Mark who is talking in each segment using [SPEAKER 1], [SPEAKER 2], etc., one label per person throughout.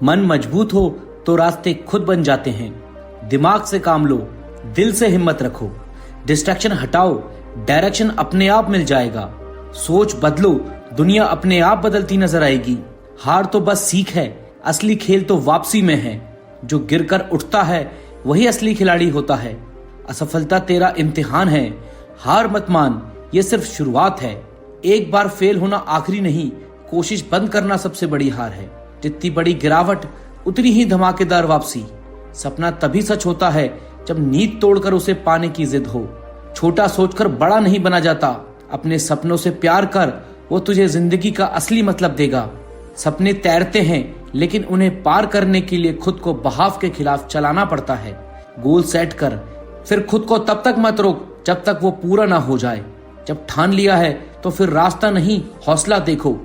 [SPEAKER 1] मन मजबूत हो तो रास्ते खुद बन जाते हैं। दिमाग से काम लो, दिल से हिम्मत रखो, डिस्ट्रैक्शन हटाओ, डायरेक्शन अपने आप मिल जाएगा। सोच बदलो, दुनिया अपने आप बदलती नजर आएगी। हार तो बस सीख है, असली खेल तो वापसी में है। जो गिरकर उठता है वही असली खिलाड़ी होता है। असफलता तेरा इम्तिहान है, हार मत मान, ये सिर्फ शुरुआत है। एक बार फेल होना आखिरी नहीं, कोशिश बंद करना सबसे बड़ी हार है। जितनी बड़ी गिरावट उतनी ही धमाकेदार वापसी। सपना तभी सच होता है जब नींद तोड़कर उसे पाने की जिद हो। छोटा सोचकर बड़ा नहीं बना जाता, अपने सपनों से प्यार कर, वो तुझे जिंदगी का असली मतलब देगा। सपने तैरते हैं लेकिन उन्हें पार करने के लिए खुद को बहाव के खिलाफ चलाना पड़ता है। गोल सेट कर, फिर खुद को तब तक मत रोक जब तक वो पूरा ना हो जाए। जब ठान लिया है तो फिर रास्ता नहीं, हौसला देखो।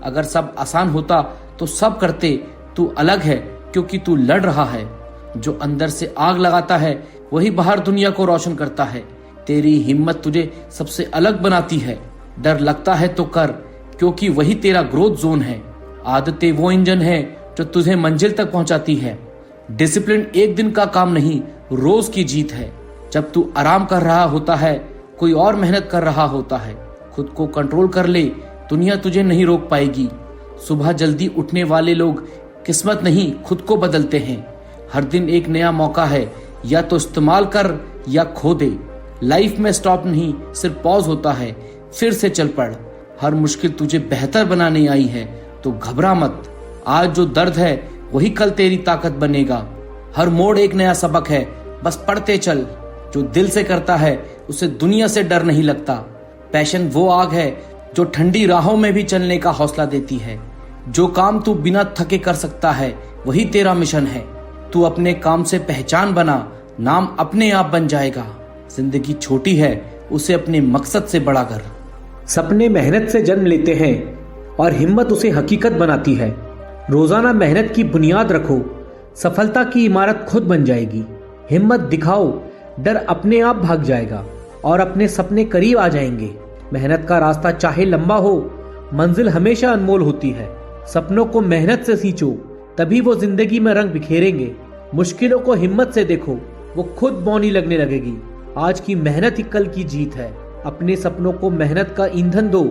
[SPEAKER 1] अगर सब आसान होता तो सब करते, तू अलग है क्योंकि तू लड़ रहा है। जो अंदर से आग लगाता है वही बाहर दुनिया को रोशन करता है। तेरी हिम्मत तुझे सबसे अलग बनाती है। डर लगता है तो कर, क्योंकि वही तेरा ग्रोथ जोन है। आदतें वो इंजन है जो तुझे मंजिल तक पहुंचाती है। डिसिप्लिन एक दिन का काम नहीं, रोज की जीत है। जब तू आराम कर रहा होता है कोई और मेहनत कर रहा होता है। खुद को कंट्रोल कर ले, दुनिया तुझे नहीं रोक पाएगी। सुबह जल्दी उठने वाले लोग किस्मत नहीं खुद को बदलते हैं। हर दिन एक नया मौका है, या तो इस्तेमाल कर या खो दे। लाइफ में स्टॉप नहीं, सिर्फ पॉज होता है। फिर से चल पड़। हर मुश्किल तुझे बेहतर बनाने आई है, तो घबरा मत। आज जो दर्द है वही कल तेरी ताकत बनेगा। हर मोड़ एक नया सबक है, बस पढ़ते चल। जो दिल से करता है उसे दुनिया से डर नहीं लगता। पैशन वो आग है जो ठंडी राहों में भी चलने का हौसला देती है। जो काम तू बिना थके कर सकता है वही तेरा मिशन है। तू अपने काम से पहचान बना, नाम अपने आप बन जाएगा। जिंदगी छोटी है, उसे अपने मकसद से बड़ा कर।
[SPEAKER 2] सपने मेहनत से जन्म लेते हैं और हिम्मत उसे हकीकत बनाती है। रोजाना मेहनत की बुनियाद रखो, सफलता की इमारत खुद बन जाएगी। हिम्मत दिखाओ, डर अपने आप भाग जाएगा और अपने सपने करीब आ जाएंगे। मेहनत का रास्ता चाहे लंबा हो, मंजिल हमेशा अनमोल होती है। सपनों को मेहनत से सींचो, तभी वो जिंदगी में रंग बिखेरेंगे। मुश्किलों को हिम्मत से देखो, वो खुद बौनी लगने लगेगी। आज की मेहनत ही कल की जीत है। अपने सपनों को मेहनत का ईंधन दो,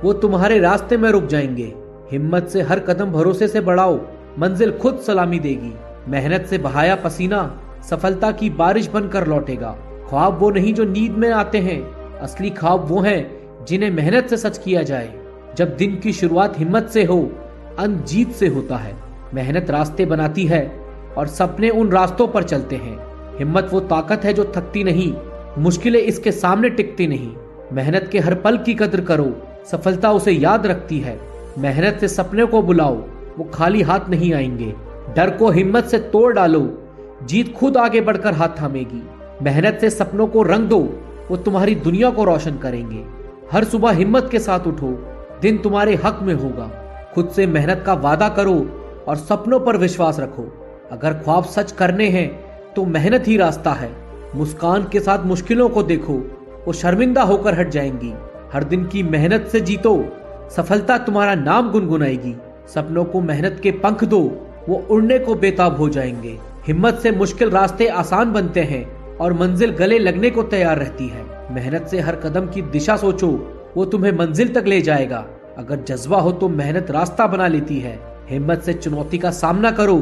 [SPEAKER 2] वो तुम्हारे रास्ते में रुक जाएंगे। हिम्मत से हर कदम भरोसे से बढ़ाओ, मंजिल खुद सलामी देगी। मेहनत से बहाया पसीना सफलता की बारिश बनकर लौटेगा। ख्वाब वो नहीं जो नींद में आते हैं, असली ख्वाब वो हैं जिन्हें मेहनत से सच किया जाए। जब दिन की शुरुआत हिम्मत से हो, अंत जीत से होता है। मेहनत रास्ते बनाती है और सपने उन रास्तों पर चलते हैं। हिम्मत वो ताकत है जो थकती नहीं, मुश्किलें इसके सामने टिकती नहीं। मेहनत के हर पल की कद्र करो, सफलता उसे याद रखती है। मेहनत से सपने को बुलाओ, वो खाली हाथ नहीं आएंगे। डर को हिम्मत से तोड़ डालो, जीत खुद आगे बढ़कर हाथ थामेगी। मेहनत से सपनों को रंग दो, वो तुम्हारी दुनिया को रोशन करेंगे। हर सुबह हिम्मत के साथ उठो, दिन तुम्हारे हक में होगा। खुद से मेहनत का वादा करो और सपनों पर विश्वास रखो। अगर ख्वाब सच करने हैं तो मेहनत ही रास्ता है। मुस्कान के साथ मुश्किलों को देखो, वो शर्मिंदा होकर हट जाएंगी। हर दिन की मेहनत से जीतो, सफलता तुम्हारा नाम गुनगुनाएगी। सपनों को मेहनत के पंख दो, वो उड़ने को बेताब हो जाएंगे। हिम्मत से मुश्किल रास्ते आसान बनते हैं और मंजिल गले लगने को तैयार रहती है। मेहनत से हर कदम की दिशा सोचो, वो तुम्हें मंजिल तक ले जाएगा। अगर जज्बा हो तो मेहनत रास्ता बना लेती है। हिम्मत से चुनौती का सामना करो,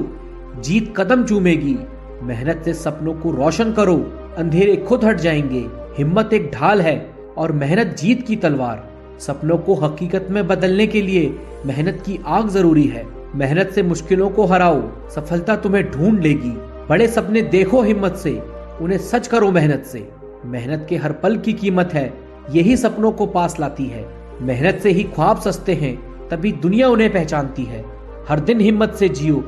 [SPEAKER 2] जीत कदम चूमेगी। मेहनत से सपनों को रोशन करो, अंधेरे खुद हट जाएंगे। हिम्मत एक ढाल है और मेहनत जीत की तलवार। सपनों को हकीकत में बदलने के लिए मेहनत की आग जरूरी है। मेहनत से मुश्किलों को हराओ, सफलता तुम्हें ढूंढ लेगी। बड़े सपने देखो हिम्मत से, उन्हें सच करो मेहनत से। मेहनत के हर पल की कीमत है, यही सपनों को पास लाती है। मेहनत से ही ख्वाब सस्ते हैं, तभी दुनिया उन्हें पहचानती है। हर दिन हिम्मत से जियो,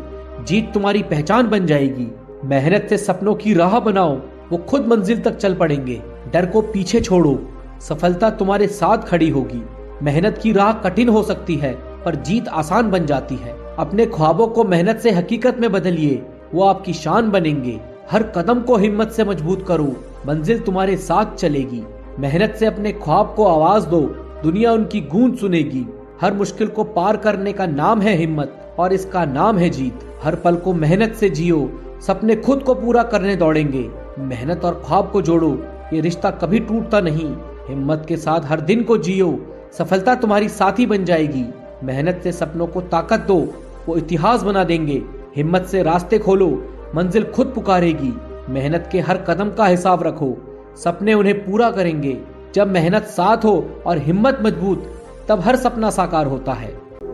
[SPEAKER 2] जीत तुम्हारी पहचान बन जाएगी। मेहनत से सपनों की राह बनाओ, वो खुद मंजिल तक चल पड़ेंगे। डर को पीछे छोड़ो, सफलता तुम्हारे साथ खड़ी होगी। मेहनत की राह कठिन हो सकती है, पर जीत आसान बन जाती है। अपने ख्वाबों को मेहनत से हकीकत में बदलिए, वो आपकी शान बनेंगे। हर कदम को हिम्मत से मजबूत करो, मंजिल तुम्हारे साथ चलेगी। मेहनत से अपने ख्वाब को आवाज दो, दुनिया उनकी गूंज सुनेगी। हर मुश्किल को पार करने का नाम है हिम्मत। और इसका नाम है जीत। हर पल को मेहनत से जियो, सपने खुद को पूरा करने दौड़ेंगे। मेहनत और ख्वाब को जोड़ो, ये रिश्ता कभी टूटता नहीं। हिम्मत के साथ हर दिन को जियो, सफलता तुम्हारी साथी बन जाएगी। मेहनत से सपनों को ताकत दो, वो इतिहास बना देंगे। हिम्मत से रास्ते खोलो, मंजिल खुद पुकारेगी। मेहनत के हर कदम का हिसाब रखो, सपने उन्हें पूरा करेंगे। जब मेहनत साथ हो और हिम्मत मजबूत, तब हर सपना साकार होता है।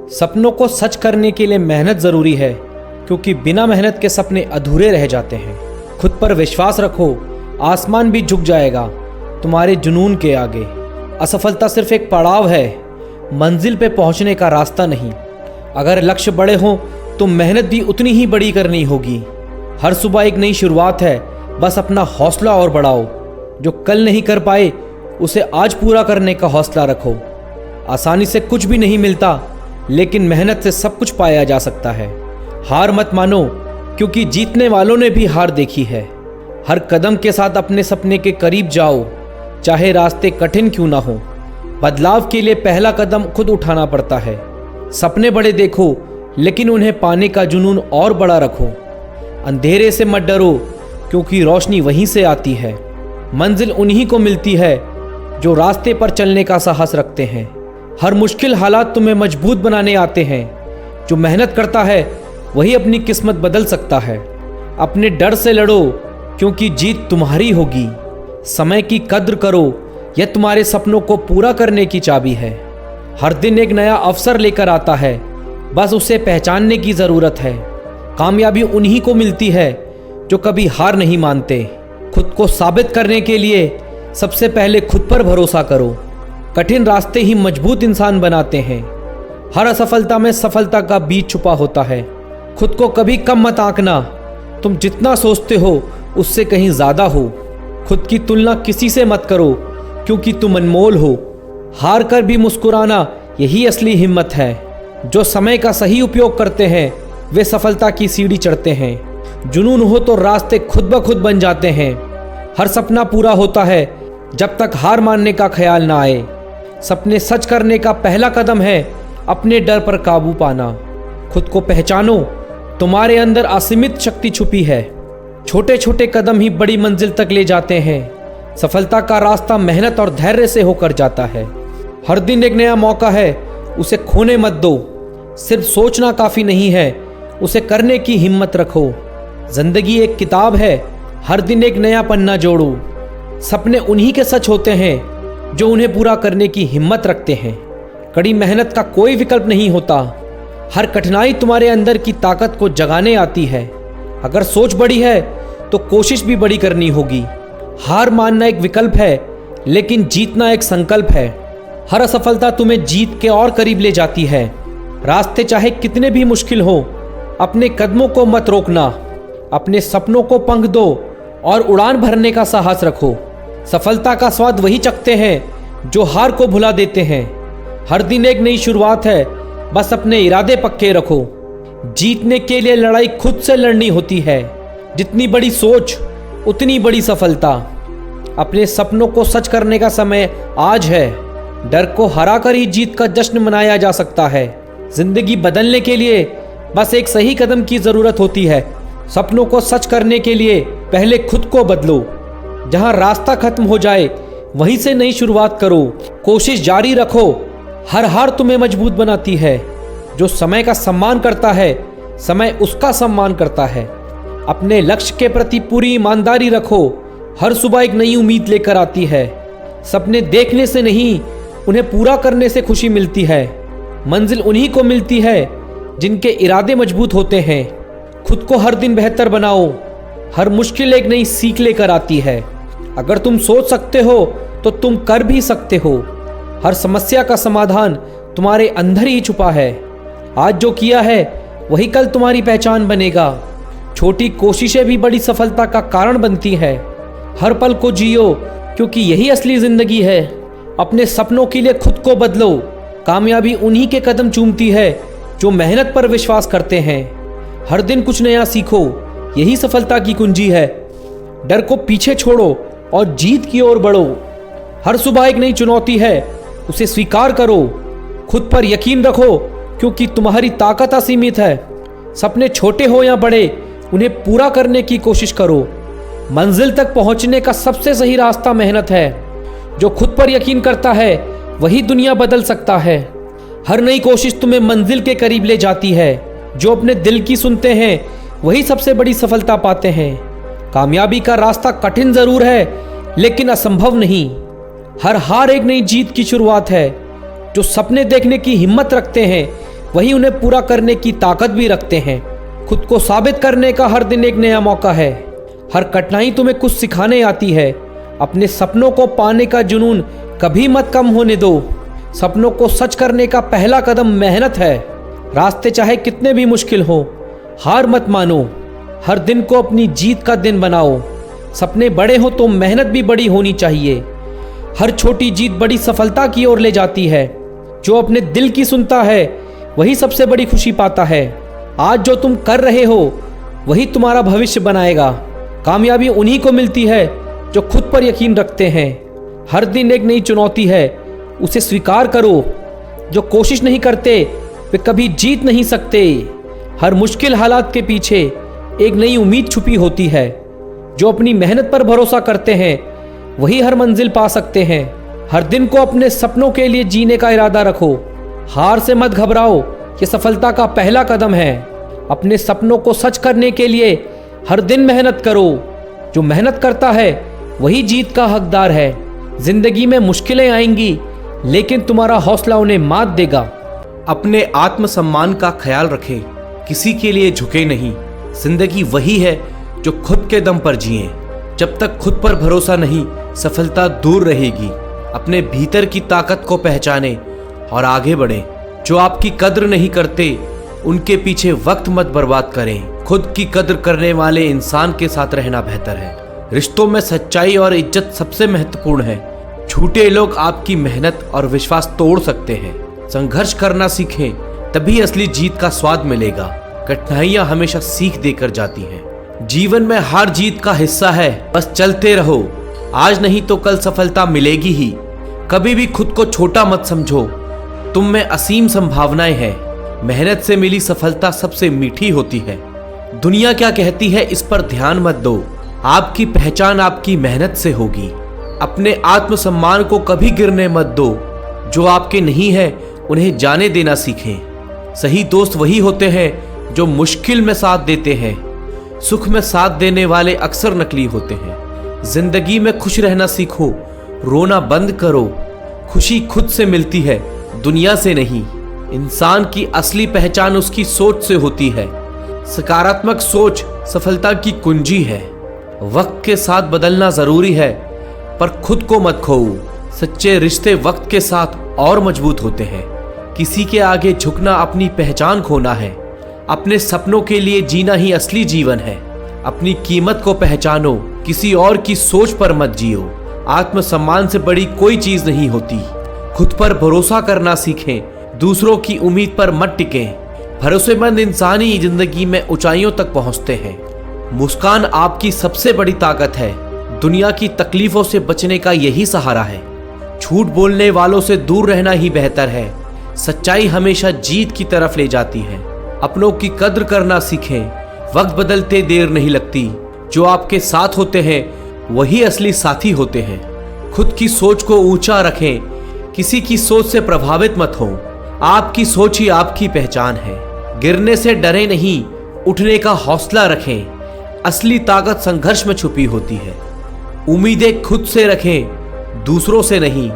[SPEAKER 1] सपनों को सच करने के लिए मेहनत जरूरी है, क्योंकि बिना मेहनत के सपने अधूरे रह जाते हैं। खुद पर विश्वास रखो, आसमान भी झुक जाएगा तुम्हारे जुनून के आगे। असफलता सिर्फ एक पड़ाव है, मंजिल पे पहुंचने का रास्ता नहीं। अगर लक्ष्य बड़े हों तो मेहनत भी उतनी ही बड़ी करनी होगी। हर सुबह एक नई शुरुआत है, बस अपना हौसला और बढ़ाओ। जो कल नहीं कर पाए उसे आज पूरा करने का हौसला रखो। आसानी से कुछ भी नहीं मिलता, लेकिन मेहनत से सब कुछ पाया जा सकता है। हार मत मानो, क्योंकि जीतने वालों ने भी हार देखी है। हर कदम के साथ अपने सपने के करीब जाओ, चाहे रास्ते कठिन क्यों ना हो। बदलाव के लिए पहला कदम खुद उठाना पड़ता है। सपने बड़े देखो, लेकिन उन्हें पाने का जुनून और बड़ा रखो। अंधेरे से मत डरो, क्योंकि रोशनी वहीं से आती है। मंजिल उन्हीं को मिलती है जो रास्ते पर चलने का साहस रखते हैं। हर मुश्किल हालात तुम्हें मजबूत बनाने आते हैं। जो मेहनत करता है वही अपनी किस्मत बदल सकता है। अपने डर से लड़ो, क्योंकि जीत तुम्हारी होगी। समय की कद्र करो, यह तुम्हारे सपनों को पूरा करने की चाबी है। हर दिन एक नया अवसर लेकर आता है, बस उसे पहचानने की ज़रूरत है। कामयाबी उन्हीं को मिलती है जो कभी हार नहीं मानते। खुद को साबित करने के लिए सबसे पहले खुद पर भरोसा करो। कठिन रास्ते ही मजबूत इंसान बनाते हैं। हर असफलता में सफलता का बीज छुपा होता है। खुद को कभी कम मत आंकना, तुम जितना सोचते हो उससे कहीं ज़्यादा हो। खुद की तुलना किसी से मत करो, क्योंकि तुम अनमोल हो। हार कर भी मुस्कुराना यही असली हिम्मत है। जो समय का सही उपयोग करते हैं वे सफलता की सीढ़ी चढ़ते हैं। जुनून हो तो रास्ते खुद ब खुद बन जाते हैं। हर सपना पूरा होता है जब तक हार मानने का ख्याल ना आए। सपने सच करने का पहला कदम है अपने डर पर काबू पाना। खुद को पहचानो, तुम्हारे अंदर असीमित शक्ति छुपी है। छोटे छोटे कदम ही बड़ी मंजिल तक ले जाते हैं। सफलता का रास्ता मेहनत और धैर्य से होकर जाता है। हर दिन एक नया मौका है, उसे खोने मत दो। सिर्फ सोचना काफ़ी नहीं है, उसे करने की हिम्मत रखो। जिंदगी एक किताब है, हर दिन एक नया पन्ना जोड़ो। सपने उन्हीं के सच होते हैं जो उन्हें पूरा करने की हिम्मत रखते हैं। कड़ी मेहनत का कोई विकल्प नहीं होता। हर कठिनाई तुम्हारे अंदर की ताकत को जगाने आती है। अगर सोच बड़ी है तो कोशिश भी बड़ी करनी होगी। हार मानना एक विकल्प है, लेकिन जीतना एक संकल्प है। हर असफलता तुम्हें जीत के और करीब ले जाती है। रास्ते चाहे कितने भी मुश्किल हो, अपने कदमों को मत रोकना। अपने सपनों को पंख दो और उड़ान भरने का साहस रखो। सफलता का स्वाद वही चखते हैं जो हार को भुला देते हैं। हर दिन एक नई शुरुआत है, बस अपने इरादे पक्के रखो। जीतने के लिए लड़ाई खुद से लड़नी होती है। जितनी बड़ी सोच उतनी बड़ी सफलता। अपने सपनों को सच करने का समय आज है। डर को हराकर ही जीत का जश्न मनाया जा सकता है। जिंदगी बदलने के लिए बस एक सही कदम की जरूरत होती है। सपनों को सच करने के लिए पहले खुद को बदलो। जहां रास्ता खत्म हो जाए वहीं से नई शुरुआत करो। कोशिश जारी रखो, हर हार तुम्हें मजबूत बनाती है। जो समय का सम्मान करता है, समय उसका सम्मान करता है। अपने लक्ष्य के प्रति पूरी ईमानदारी रखो। हर सुबह एक नई उम्मीद लेकर आती है। सपने देखने से नहीं, उन्हें पूरा करने से खुशी मिलती है। मंजिल उन्हीं को मिलती है जिनके इरादे मजबूत होते हैं। खुद को हर दिन बेहतर बनाओ। हर मुश्किल एक नई सीख लेकर आती है। अगर तुम सोच सकते हो तो तुम कर भी सकते हो। हर समस्या का समाधान तुम्हारे अंदर ही छुपा है। आज जो किया है वही कल तुम्हारी पहचान बनेगा। छोटी कोशिशें भी बड़ी सफलता का कारण बनती है। हर पल को जियो, क्योंकि यही असली जिंदगी है। अपने सपनों के लिए खुद को बदलो। कामयाबी उन्हीं के कदम चूमती है जो मेहनत पर विश्वास करते हैं। हर दिन कुछ नया सीखो, यही सफलता की कुंजी है। डर को पीछे छोड़ो और जीत की ओर बढ़ो। हर सुबह एक नई चुनौती है, उसे स्वीकार करो। खुद पर यकीन रखो
[SPEAKER 2] क्योंकि तुम्हारी ताकत असीमित है। सपने छोटे हो या बड़े, उन्हें पूरा करने की कोशिश करो। मंजिल तक पहुंचने का सबसे सही रास्ता मेहनत है। जो खुद पर यकीन करता है वही दुनिया बदल सकता है। हर नई कोशिश तुम्हें मंजिल के करीब ले जाती है। जो अपने दिल की सुनते हैं वही सबसे बड़ी सफलता पाते हैं। कामयाबी का रास्ता कठिन जरूर है, लेकिन असंभव नहीं। हर हार एक नई जीत की शुरुआत है। जो सपने देखने की हिम्मत रखते हैं वही उन्हें पूरा करने की ताकत भी रखते हैं। खुद को साबित करने का हर दिन एक नया मौका है। हर कठिनाई तुम्हें कुछ सिखाने आती है। अपने सपनों को पाने का जुनून कभी मत कम होने दो। सपनों को सच करने का पहला कदम मेहनत है। रास्ते चाहे कितने भी मुश्किल हो, हार मत मानो। हर दिन को अपनी जीत का दिन बनाओ। सपने बड़े हो तो मेहनत भी बड़ी होनी चाहिए। हर छोटी जीत बड़ी सफलता की ओर ले जाती है। जो अपने दिल की सुनता है वही सबसे बड़ी खुशी पाता है। आज जो तुम कर रहे हो वही तुम्हारा भविष्य बनाएगा। कामयाबी उन्हीं को मिलती है जो खुद पर यकीन रखते हैं। हर दिन एक नई चुनौती है, उसे स्वीकार करो। जो कोशिश नहीं करते वे कभी जीत नहीं सकते। हर मुश्किल हालात के पीछे एक नई उम्मीद छुपी होती है। जो अपनी मेहनत पर भरोसा करते हैं वही हर मंजिल पा सकते हैं। हर दिन को अपने सपनों के लिए जीने का इरादा रखो। हार से मत घबराओ, ये सफलता का पहला कदम है। अपने सपनों को सच करने के लिए हर दिन मेहनत करो। जो मेहनत करता है वही जीत का हकदार है। जिंदगी में मुश्किलें आएंगी, लेकिन तुम्हारा हौसला उन्हें मात देगा।
[SPEAKER 1] अपने आत्मसम्मान का ख्याल रखें, किसी के लिए झुके नहीं। जिंदगी वही है जो खुद के दम पर जिए। जब तक खुद पर भरोसा नहीं, सफलता दूर रहेगी। अपने भीतर की ताकत को पहचाने और आगे बढ़ें। जो आपकी कद्र नहीं करते उनके पीछे वक्त मत बर्बाद करें। खुद की कद्र करने वाले इंसान के साथ रहना बेहतर है। रिश्तों में सच्चाई और इज्जत सबसे महत्वपूर्ण है। झूठे लोग आपकी मेहनत और विश्वास तोड़ सकते हैं। संघर्ष करना सीखें, तभी असली जीत का स्वाद मिलेगा। कठिनाइयां हमेशा सीख देकर जाती हैं। जीवन में हार जीत का हिस्सा है, बस चलते रहो। आज नहीं तो कल सफलता मिलेगी ही। कभी भी खुद को छोटा मत समझो, तुम में असीम संभावनाएं हैं। मेहनत से मिली सफलता सबसे मीठी होती है। दुनिया क्या कहती है इस पर ध्यान मत दो। आपकी पहचान आपकी मेहनत से होगी। अपने आत्मसम्मान को कभी गिरने मत दो। जो आपके नहीं है उन्हें जाने देना सीखें। सही दोस्त वही होते हैं जो मुश्किल में साथ देते हैं। सुख में साथ देने वाले अक्सर नकली होते हैं। जिंदगी में खुश रहना सीखो, रोना बंद करो। खुशी खुद से मिलती है, दुनिया से नहीं। इंसान की असली पहचान उसकी सोच से होती है। सकारात्मक सोच सफलता की कुंजी है। वक्त के साथ बदलना जरूरी है, पर खुद को मत खोओ। सच्चे रिश्ते वक्त के साथ और मजबूत होते हैं। किसी के आगे झुकना अपनी पहचान खोना है। अपने सपनों के लिए जीना ही असली जीवन है। अपनी कीमत को पहचानो, किसी और की सोच पर मत जियो। आत्मसम्मान से बड़ी कोई चीज नहीं होती। खुद पर भरोसा करना सीखें, दूसरों की उम्मीद पर मत टिकें। भरोसेमंद इंसान ही जिंदगी में ऊंचाइयों तक पहुंचते हैं। मुस्कान आपकी सबसे बड़ी ताकत है। दुनिया की तकलीफों से बचने का यही सहारा है। झूठ बोलने वालों से दूर रहना ही बेहतर है। सच्चाई हमेशा जीत की तरफ ले जाती है। अपनों की कद्र करना सीखें। वक्त बदलते देर नहीं लगती। जो आपके साथ होते हैं वही असली साथी होते हैं। खुद की सोच को ऊंचा रखें, किसी की सोच से प्रभावित मत हो। आपकी सोच ही आपकी पहचान है। गिरने से डरे नहीं, उठने का हौसला रखें। असली ताकत संघर्ष में छुपी होती है। उम्मीदें खुद से रखें, दूसरों से नहीं।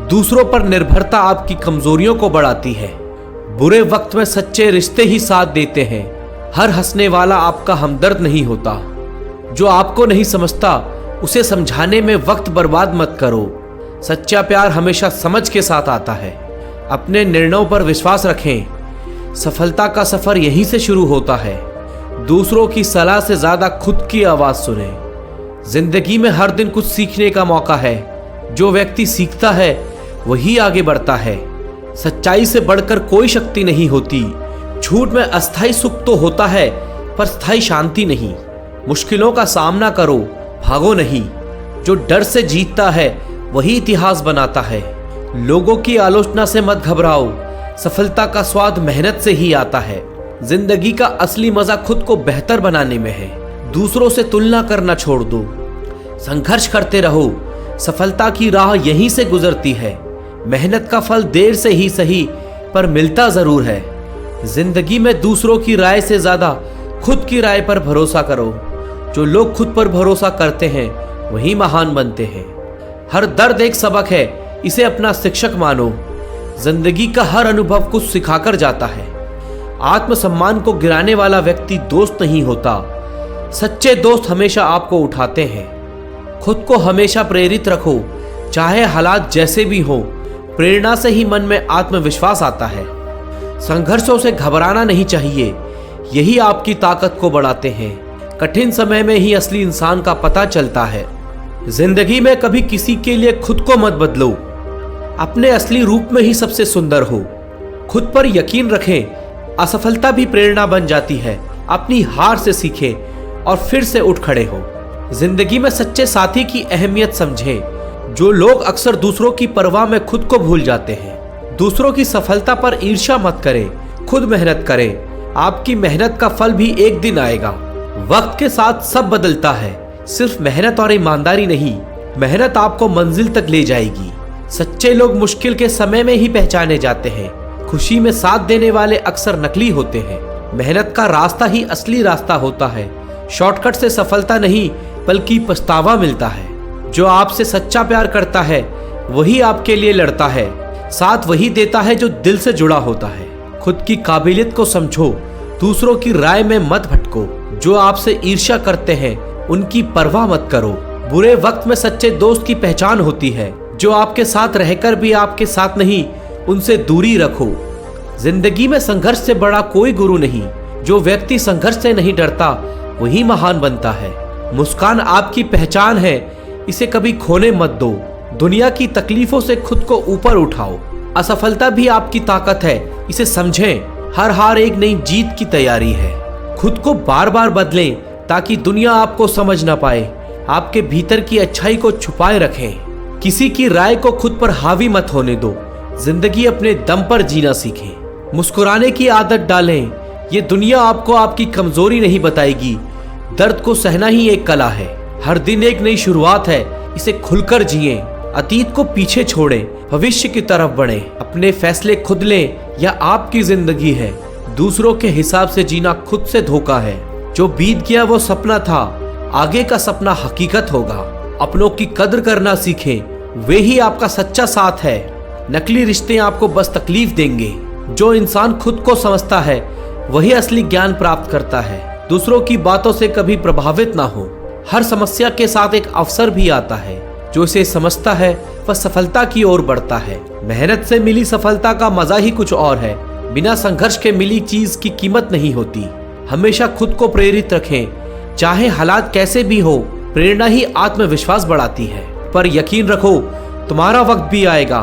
[SPEAKER 1] दूसरों पर निर्भरता आपकी कमजोरियों को बढ़ाती है। बुरे वक्त में सच्चे रिश्ते ही साथ देते हैं। हर हंसने वाला आपका हमदर्द नहीं होता। जो आपको नहीं समझता उसे समझाने में वक्त बर्बाद मत करो। सच्चा प्यार हमेशा समझ के साथ आता है। अपने निर्णयों पर विश्वास रखें। सफलता का सफर यहीं से शुरू होता है। दूसरों की सलाह से ज्यादा खुद की आवाज सुने। जिंदगी में हर दिन कुछ सीखने का मौका है। जो व्यक्ति सीखता है वही आगे बढ़ता है। सच्चाई से बढ़कर कोई शक्ति नहीं होती। झूठ में अस्थायी सुख तो होता है, पर स्थायी शांति नहीं। मुश्किलों का सामना करो, भागो नहीं। जो डर से जीतता है वही इतिहास बनाता है। लोगों की आलोचना से मत घबराओ।
[SPEAKER 3] सफलता का स्वाद मेहनत से ही आता है। जिंदगी का असली मजा खुद को बेहतर बनाने में है। दूसरों से तुलना करना छोड़ दो, संघर्ष करते रहो। सफलता की राह यहीं से गुजरती है। मेहनत का फल देर से ही सही पर मिलता जरूर है। जिंदगी में दूसरों की राय से ज्यादा खुद की राय पर भरोसा करो। जो लोग खुद पर भरोसा करते हैं वही महान बनते हैं। हर दर्द एक सबक है, इसे अपना शिक्षक मानो। जिंदगी का हर अनुभव कुछ सिखाकर जाता है। आत्मसम्मान को गिराने वाला व्यक्ति दोस्त नहीं होता। सच्चे दोस्त हमेशा आपको उठाते हैं। खुद को हमेशा प्रेरित रखो, चाहे हालात जैसे भी हो। प्रेरणा से ही मन में आत्मविश्वास आता है। संघर्षों से घबराना नहीं चाहिए, यही आपकी ताकत को बढ़ाते हैं। कठिन समय में ही असली इंसान का पता चलता है। जिंदगी में कभी किसी के लिए खुद को मत बदलो, अपने असली रूप में ही सबसे सुंदर हो। खुद पर यकीन रखें, असफलता भी प्रेरणा बन जाती है। अपनी हार से सीखें और फिर से उठ खड़े हो। जिंदगी में सच्चे साथी की अहमियत समझें। जो लोग अक्सर दूसरों की परवाह में खुद को भूल जाते हैं। दूसरों की सफलता पर ईर्ष्या मत करें, खुद मेहनत करें। आपकी मेहनत का फल भी एक दिन आएगा। वक्त के साथ सब बदलता है, सिर्फ मेहनत और ईमानदारी नहीं। मेहनत आपको मंजिल तक ले जाएगी। सच्चे लोग मुश्किल के समय में ही पहचाने जाते हैं। खुशी में साथ देने वाले अक्सर नकली होते हैं। मेहनत का रास्ता ही असली रास्ता होता है। शॉर्टकट से सफलता नहीं बल्कि पछतावा मिलता है। जो आपसे सच्चा प्यार करता है वही आपके लिए लड़ता है। साथ वही देता है जो दिल से जुड़ा होता है। खुद की काबिलियत को समझो, दूसरों की राय में मत भटको। जो आपसे ईर्ष्या करते हैं उनकी परवाह मत करो। बुरे वक्त में सच्चे दोस्त की पहचान होती है। जो आपके साथ रहकर भी आपके साथ नहीं, उनसे दूरी रखो। जिंदगी में संघर्ष से बड़ा कोई गुरु नहीं। जो व्यक्ति संघर्ष से नहीं डरता वही महान बनता है। मुस्कान आपकी पहचान है, इसे कभी खोने मत दो। दुनिया की तकलीफों से खुद को ऊपर उठाओ। असफलता भी आपकी ताकत है, इसे समझें। हर हार एक नई जीत की तैयारी है। खुद को बार बार बदलें ताकि दुनिया आपको समझ ना पाए। आपके भीतर की अच्छाई को छुपाए रखें। किसी की राय को खुद पर हावी मत होने दो। जिंदगी अपने दम पर जीना सीखें। मुस्कुराने की आदत डालें। ये दुनिया आपको आपकी कमजोरी नहीं बताएगी। दर्द को सहना ही एक कला है। हर दिन एक नई शुरुआत है, इसे खुलकर जिएं। अतीत को पीछे छोड़ें, भविष्य की तरफ बढ़ें। अपने फैसले खुद लें, यह आपकी जिंदगी है। दूसरों के हिसाब से जीना खुद से धोखा है। जो बीत गया वो सपना था, आगे का सपना हकीकत होगा। अपनों की कद्र करना सीखें, वे ही आपका सच्चा साथ है। नकली रिश्ते आपको बस तकलीफ देंगे। जो इंसान खुद को समझता है वही असली ज्ञान प्राप्त करता है। दूसरों की बातों से कभी प्रभावित ना हो। हर समस्या के साथ एक अवसर भी आता है। जो इसे समझता है वह सफलता की ओर बढ़ता है। मेहनत से मिली सफलता का मजा ही कुछ और है। बिना संघर्ष के मिली चीज की कीमत नहीं होती। हमेशा खुद को प्रेरित रखें, चाहे हालात कैसे भी हो। प्रेरणा ही आत्मविश्वास बढ़ाती है। पर यकीन रखो, तुम्हारा वक्त भी आएगा।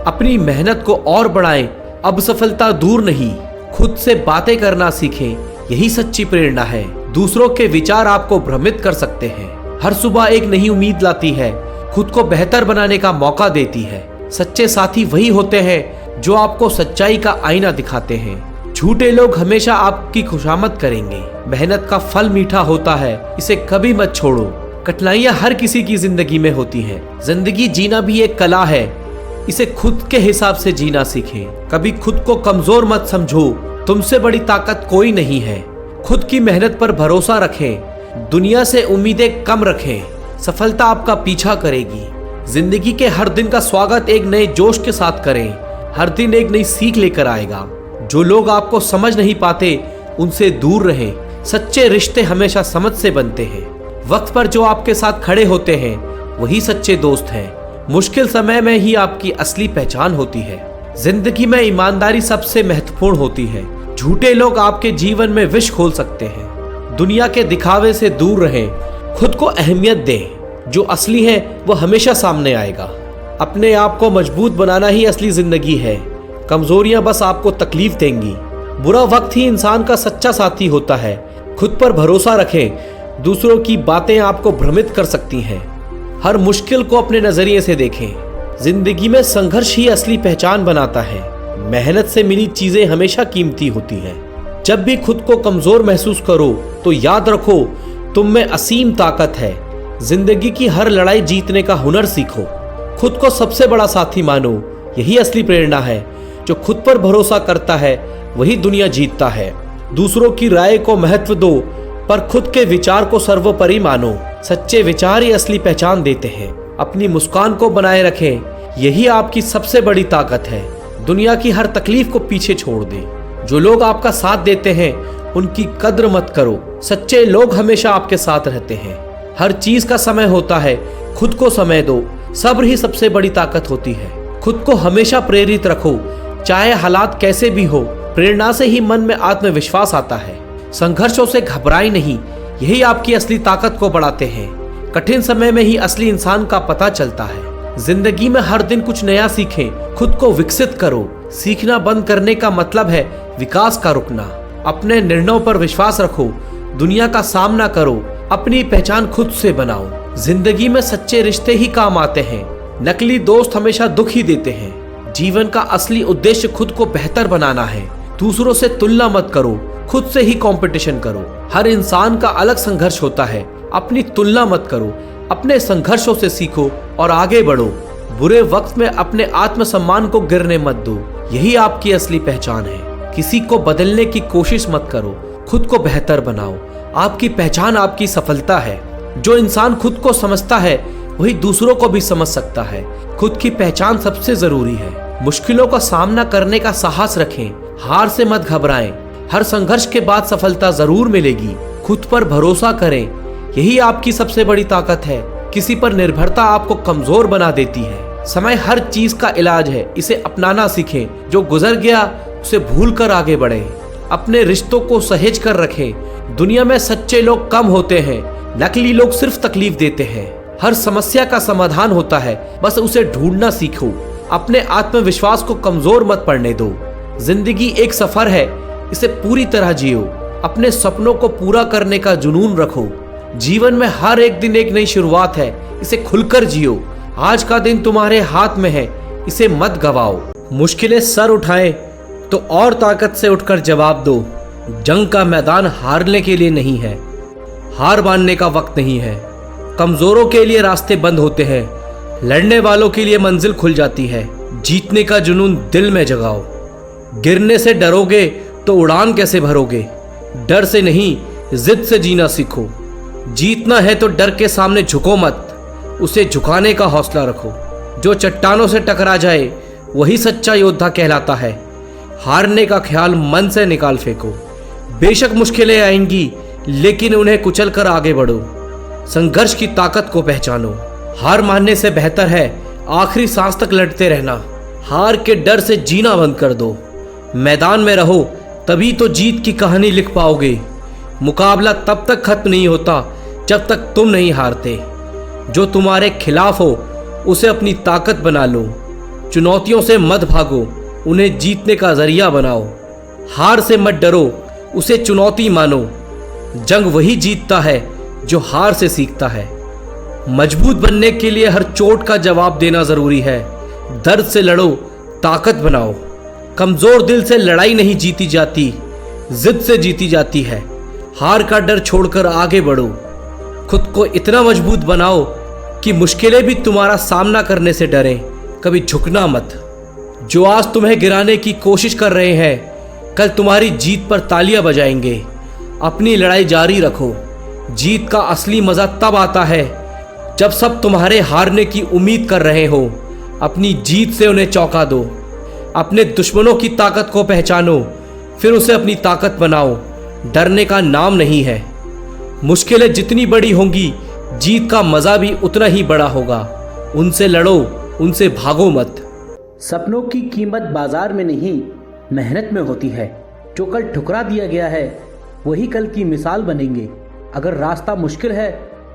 [SPEAKER 3] अपनी मेहनत को और बढ़ाएं। अब सफलता दूर नहीं। खुद से बातें करना सीखें, यही सच्ची प्रेरणा है। दूसरों के विचार आपको भ्रमित कर सकते हैं। हर सुबह एक नई उम्मीद लाती है, खुद को बेहतर बनाने का मौका देती है। सच्चे साथी वही होते हैं जो आपको सच्चाई का आईना दिखाते हैं। झूठे लोग हमेशा आपकी खुशामद करेंगे। मेहनत का फल मीठा होता है, इसे कभी मत छोड़ो। कठिनाइयां हर किसी की जिंदगी में होती हैं। जिंदगी जीना भी एक कला है, इसे खुद के हिसाब से जीना सीखें। कभी खुद को कमजोर मत समझो, तुमसे बड़ी ताकत कोई नहीं है। खुद की मेहनत पर भरोसा रखें, दुनिया से उम्मीदें कम रखें। सफलता आपका पीछा करेगी। जिंदगी के हर दिन का स्वागत एक नए जोश के साथ करें। हर दिन एक नई सीख लेकर आएगा। जो लोग आपको समझ नहीं पाते उनसे दूर रहें। सच्चे रिश्ते हमेशा समझ से बनते हैं। वक्त पर जो आपके साथ खड़े होते हैं वही सच्चे दोस्त हैं। मुश्किल समय में ही आपकी असली पहचान होती है। जिंदगी में ईमानदारी सबसे महत्वपूर्ण होती है। झूठे लोग आपके जीवन में विष खोल सकते हैं। दुनिया के दिखावे से दूर रहें, खुद को अहमियत दें। जो असली है वो हमेशा सामने आएगा। अपने आप को मजबूत बनाना ही असली जिंदगी है। कमजोरियां बस आपको तकलीफ देंगी। बुरा वक्त ही इंसान का सच्चा साथी होता है। खुद पर भरोसा रखें, दूसरों की बातें आपको भ्रमित कर सकती हैं। हर मुश्किल को अपने नजरिए से देखें। जिंदगी में संघर्ष ही असली पहचान बनाता है। मेहनत से मिली चीजें हमेशा कीमती होती हैं। जब भी खुद को कमजोर महसूस करो तो याद रखो तुम में असीम ताकत है। जिंदगी की हर लड़ाई जीतने का हुनर सीखो। खुद को सबसे बड़ा साथी मानो, यही असली प्रेरणा है। जो खुद पर भरोसा करता है वही दुनिया जीतता है। दूसरों की राय को महत्व दो पर खुद के विचार को सर्वोपरि मानो। सच्चे विचार ही असली पहचान देते हैं। अपनी मुस्कान को बनाए रखें, यही आपकी सबसे बड़ी ताकत है। दुनिया की हर तकलीफ को पीछे छोड़ दें। जो लोग आपका साथ देते हैं उनकी कद्र मत करो। सच्चे लोग हमेशा आपके साथ रहते हैं। हर चीज का समय होता है, खुद को समय दो। सब्र ही सबसे बड़ी ताकत होती है। खुद को हमेशा प्रेरित रखो, चाहे हालात कैसे भी हो। प्रेरणा से ही मन में आत्मविश्वास आता है। संघर्षों से घबराई नहीं, यही आपकी असली ताकत को बढ़ाते हैं। कठिन समय में ही असली इंसान का पता चलता है। जिंदगी में हर दिन कुछ नया सीखें, खुद को विकसित करो। सीखना बंद करने का मतलब है विकास का रुकना। अपने निर्णयों पर विश्वास रखो, दुनिया का सामना करो, अपनी पहचान खुद से बनाओ। जिंदगी में सच्चे रिश्ते ही काम आते हैं, नकली दोस्त हमेशा दुख ही देते हैं। जीवन का असली उद्देश्य खुद को बेहतर बनाना है। दूसरों से तुलना मत करो, खुद से ही कंपटीशन करो। हर इंसान का अलग संघर्ष होता है, अपनी तुलना मत करो। अपने संघर्षों से सीखो और आगे बढ़ो। बुरे वक्त में अपने आत्मसम्मान को गिरने मत दो, यही आपकी असली पहचान है। किसी को बदलने की कोशिश मत करो, खुद को बेहतर बनाओ। आपकी पहचान आपकी सफलता है। जो इंसान खुद को समझता है वही दूसरों को भी समझ सकता है। खुद की पहचान सबसे जरूरी है। मुश्किलों का सामना करने का साहस रखें, हार से मत घबराएं। हर संघर्ष के बाद सफलता जरूर मिलेगी। खुद पर भरोसा करें, यही आपकी सबसे बड़ी ताकत है। किसी पर निर्भरता आपको कमजोर बना देती है। समय हर चीज का इलाज है, इसे अपनाना सीखें। जो गुजर गया उसे भूल कर आगे बढ़ें। अपने रिश्तों को सहेज कर रखें। दुनिया में सच्चे लोग कम होते हैं, नकली लोग सिर्फ तकलीफ देते हैं। हर समस्या का समाधान होता है, बस उसे ढूंढना सीखो। अपने आत्मविश्वास को कमजोर मत पड़ने दो। जिंदगी एक सफर है, इसे पूरी तरह जियो। अपने सपनों को पूरा करने का जुनून रखो। जीवन में हर एक दिन एक नई शुरुआत है, इसे खुलकर जियो। आज का दिन तुम्हारे हाथ में है, इसे मत गवाओ। मुश्किलें सर उठाएं तो और ताकत से उठकर जवाब दो। जंग का मैदान हारने के लिए नहीं है, हार मानने का वक्त नहीं है। कमजोरों के लिए रास्ते बंद होते हैं, लड़ने वालों के लिए मंजिल खुल जाती है। जीतने का जुनून दिल में जगाओ। गिरने से डरोगे तो उड़ान कैसे भरोगे। डर से नहीं, जिद से जीना सीखो। जीतना है तो डर के सामने झुको मत, उसे झुकाने का हौसला रखो। जो चट्टानों से टकरा जाए वही सच्चा योद्धा कहलाता है। हारने का ख्याल मन से निकाल फेंको। बेशक मुश्किलें आएंगी, लेकिन उन्हें कुचल कर आगे बढ़ो। संघर्ष की ताकत को पहचानो। हार मानने से बेहतर है आखिरी सांस तक लड़ते रहना। हार के डर से जीना बंद कर दो। मैदान में रहो, तभी तो जीत की कहानी लिख पाओगे। मुकाबला तब तक खत्म नहीं होता जब तक तुम नहीं हारते। जो तुम्हारे खिलाफ हो उसे अपनी ताकत बना लो। चुनौतियों से मत भागो, उन्हें जीतने का जरिया बनाओ। हार से मत डरो, उसे चुनौती मानो। जंग वही जीतता है जो हार से सीखता है। मजबूत बनने के लिए हर चोट का जवाब देना जरूरी है। दर्द से लड़ो, ताकत बनाओ। कमजोर दिल से लड़ाई नहीं जीती जाती, जिद से जीती जाती है। हार का डर छोड़कर आगे बढ़ो। खुद को इतना मजबूत बनाओ कि मुश्किलें भी तुम्हारा सामना करने से डरें। कभी झुकना मत। जो आज तुम्हें गिराने की कोशिश कर रहे हैं, कल तुम्हारी जीत पर तालियां बजाएंगे। अपनी लड़ाई जारी रखो। जीत का असली मजा तब आता है जब सब तुम्हारे हारने की उम्मीद कर रहे हो। अपनी जीत से उन्हें चौंका दो। अपने दुश्मनों की ताकत को पहचानो, फिर उसे अपनी ताकत बनाओ। डरने का नाम नहीं है। मुश्किलें जितनी बड़ी होंगी, जीत का मजा भी उतना ही बड़ा होगा। उनसे लड़ो, उनसे भागो मत।
[SPEAKER 2] सपनों की कीमत बाजार में नहीं, मेहनत में होती है। जो कल ठुकरा दिया गया है वही कल की मिसाल बनेंगे। अगर रास्ता मुश्किल है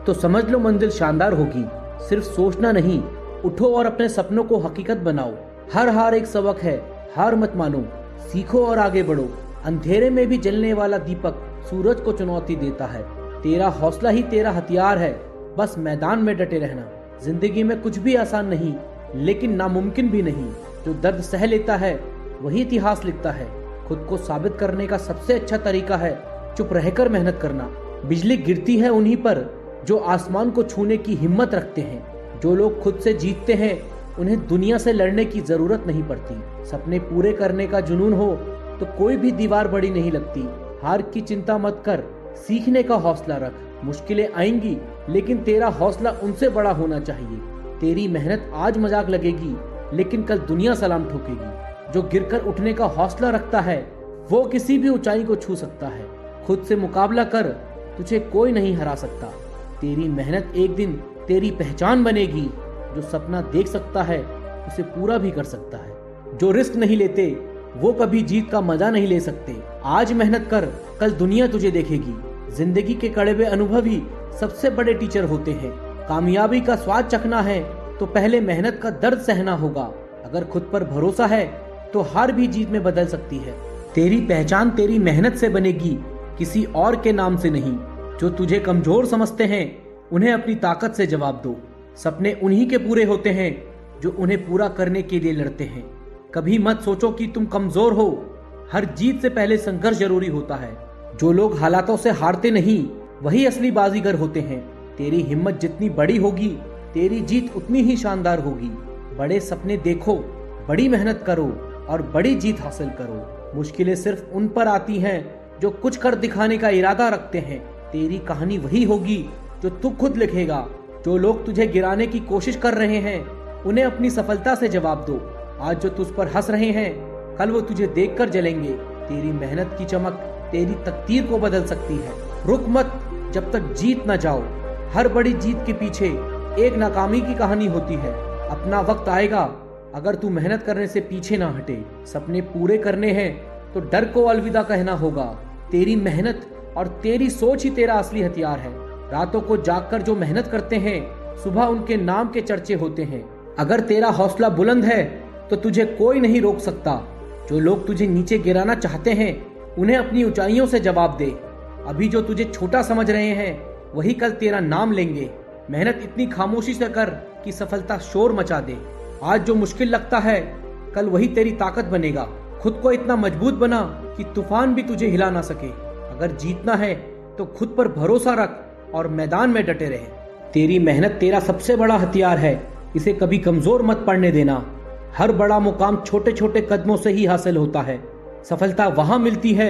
[SPEAKER 2] तो समझ लो मंजिल शानदार होगी। सिर्फ सोचना नहीं, उठो और अपने सपनों को हकीकत बनाओ। हर हार एक सबक है, हार मत मानो। सीखो और आगे बढ़ो। अंधेरे में भी जलने वाला दीपक सूरज को चुनौती देता है। तेरा हौसला ही तेरा हथियार है, बस मैदान में डटे रहना। जिंदगी में कुछ भी आसान नहीं, लेकिन नामुमकिन भी नहीं। जो दर्द सह लेता है वही इतिहास लिखता है। खुद को साबित करने का सबसे अच्छा तरीका है चुप रहकर मेहनत करना। बिजली गिरती है उन्हीं पर जो आसमान को छूने की हिम्मत रखते हैं। जो लोग खुद से जीतते हैं उन्हें दुनिया से लड़ने की जरूरत नहीं पड़ती। सपने पूरे करने का जुनून हो तो कोई भी दीवार बड़ी नहीं लगती। हार की चिंता मत कर, सीखने का हौसला रख। मुश्किलें आएंगी लेकिन तेरा हौसला उनसे बड़ा होना चाहिए। तेरी मेहनत आज मजाक लगेगी लेकिन कल दुनिया सलाम ठोकेगी। जो गिरकर उठने का हौसला रखता है वो किसी भी ऊंचाई को छू सकता है। खुद से मुकाबला कर, तुझे कोई नहीं हरा सकता। तेरी मेहनत एक दिन तेरी पहचान बनेगी। जो सपना देख सकता है उसे पूरा भी कर सकता है। जो रिस्क नहीं लेते वो कभी जीत का मजा नहीं ले सकते। आज मेहनत कर, कल दुनिया तुझे देखेगी। जिंदगी के कड़वे अनुभव ही सबसे बड़े टीचर होते हैं। कामयाबी का स्वाद चखना है तो पहले मेहनत का दर्द सहना होगा। अगर खुद पर भरोसा है तो हार भी जीत में बदल सकती है। तेरी पहचान तेरी मेहनत से बनेगी, किसी और के नाम से नहीं। जो तुझे कमजोर समझते हैं उन्हें अपनी ताकत से जवाब दो। सपने उन्हीं के पूरे होते हैं जो उन्हें पूरा करने के लिए लड़ते हैं। कभी मत सोचो कि तुम कमजोर हो। हर जीत से पहले संघर्ष जरूरी होता है। जो लोग हालातों से हारते नहीं वही असली बाजीगर होते हैं। तेरी हिम्मत जितनी बड़ी होगी तेरी जीत उतनी ही शानदार होगी। बड़े सपने देखो, बड़ी मेहनत करो और बड़ी जीत हासिल करो। मुश्किलें सिर्फ उन पर आती हैं जो कुछ कर दिखाने का इरादा रखते हैं। तेरी कहानी वही होगी जो तू खुद लिखेगा। जो लोग तुझे गिराने की कोशिश कर रहे हैं उन्हें अपनी सफलता से जवाब दो। आज जो तुझ पर हंस रहे हैं कल वो तुझे देखकर जलेंगे। तेरी मेहनत की चमक तेरी तकदीर को बदल सकती है। रुक मत जब तक जीत न जाओ। हर बड़ी जीत के पीछे एक नाकामी की कहानी होती है। अपना वक्त आएगा अगर तू मेहनत करने से पीछे ना हटे। सपने पूरे करने हैं तो डर को अलविदा कहना होगा। तेरी मेहनत और तेरी सोच ही तेरा असली हथियार है। रातों को जागकर जो मेहनत करते हैं सुबह उनके नाम के चर्चे होते हैं। अगर तेरा हौसला बुलंद है तो तुझे कोई नहीं रोक सकता। जो लोग तुझे नीचे गिराना चाहते हैं उन्हें अपनी ऊंचाइयों से जवाब दे। अभी जो तुझे छोटा समझ रहे हैं वही कल तेरा नाम लेंगे। मेहनत इतनी खामोशी से कर कि सफलता शोर मचा दे। आज जो मुश्किल लगता है कल वही तेरी ताकत बनेगा। खुद को इतना मजबूत बना कि तूफान भी तुझे हिला ना सके। अगर जीतना है तो खुद पर भरोसा रख और मैदान में डटे रहे। तेरी मेहनत तेरा सबसे बड़ा हथियार है, इसे कभी कमजोर मत पड़ने देना। हर बड़ा मुकाम छोटे छोटे कदमों से ही हासिल होता है। सफलता वहां मिलती है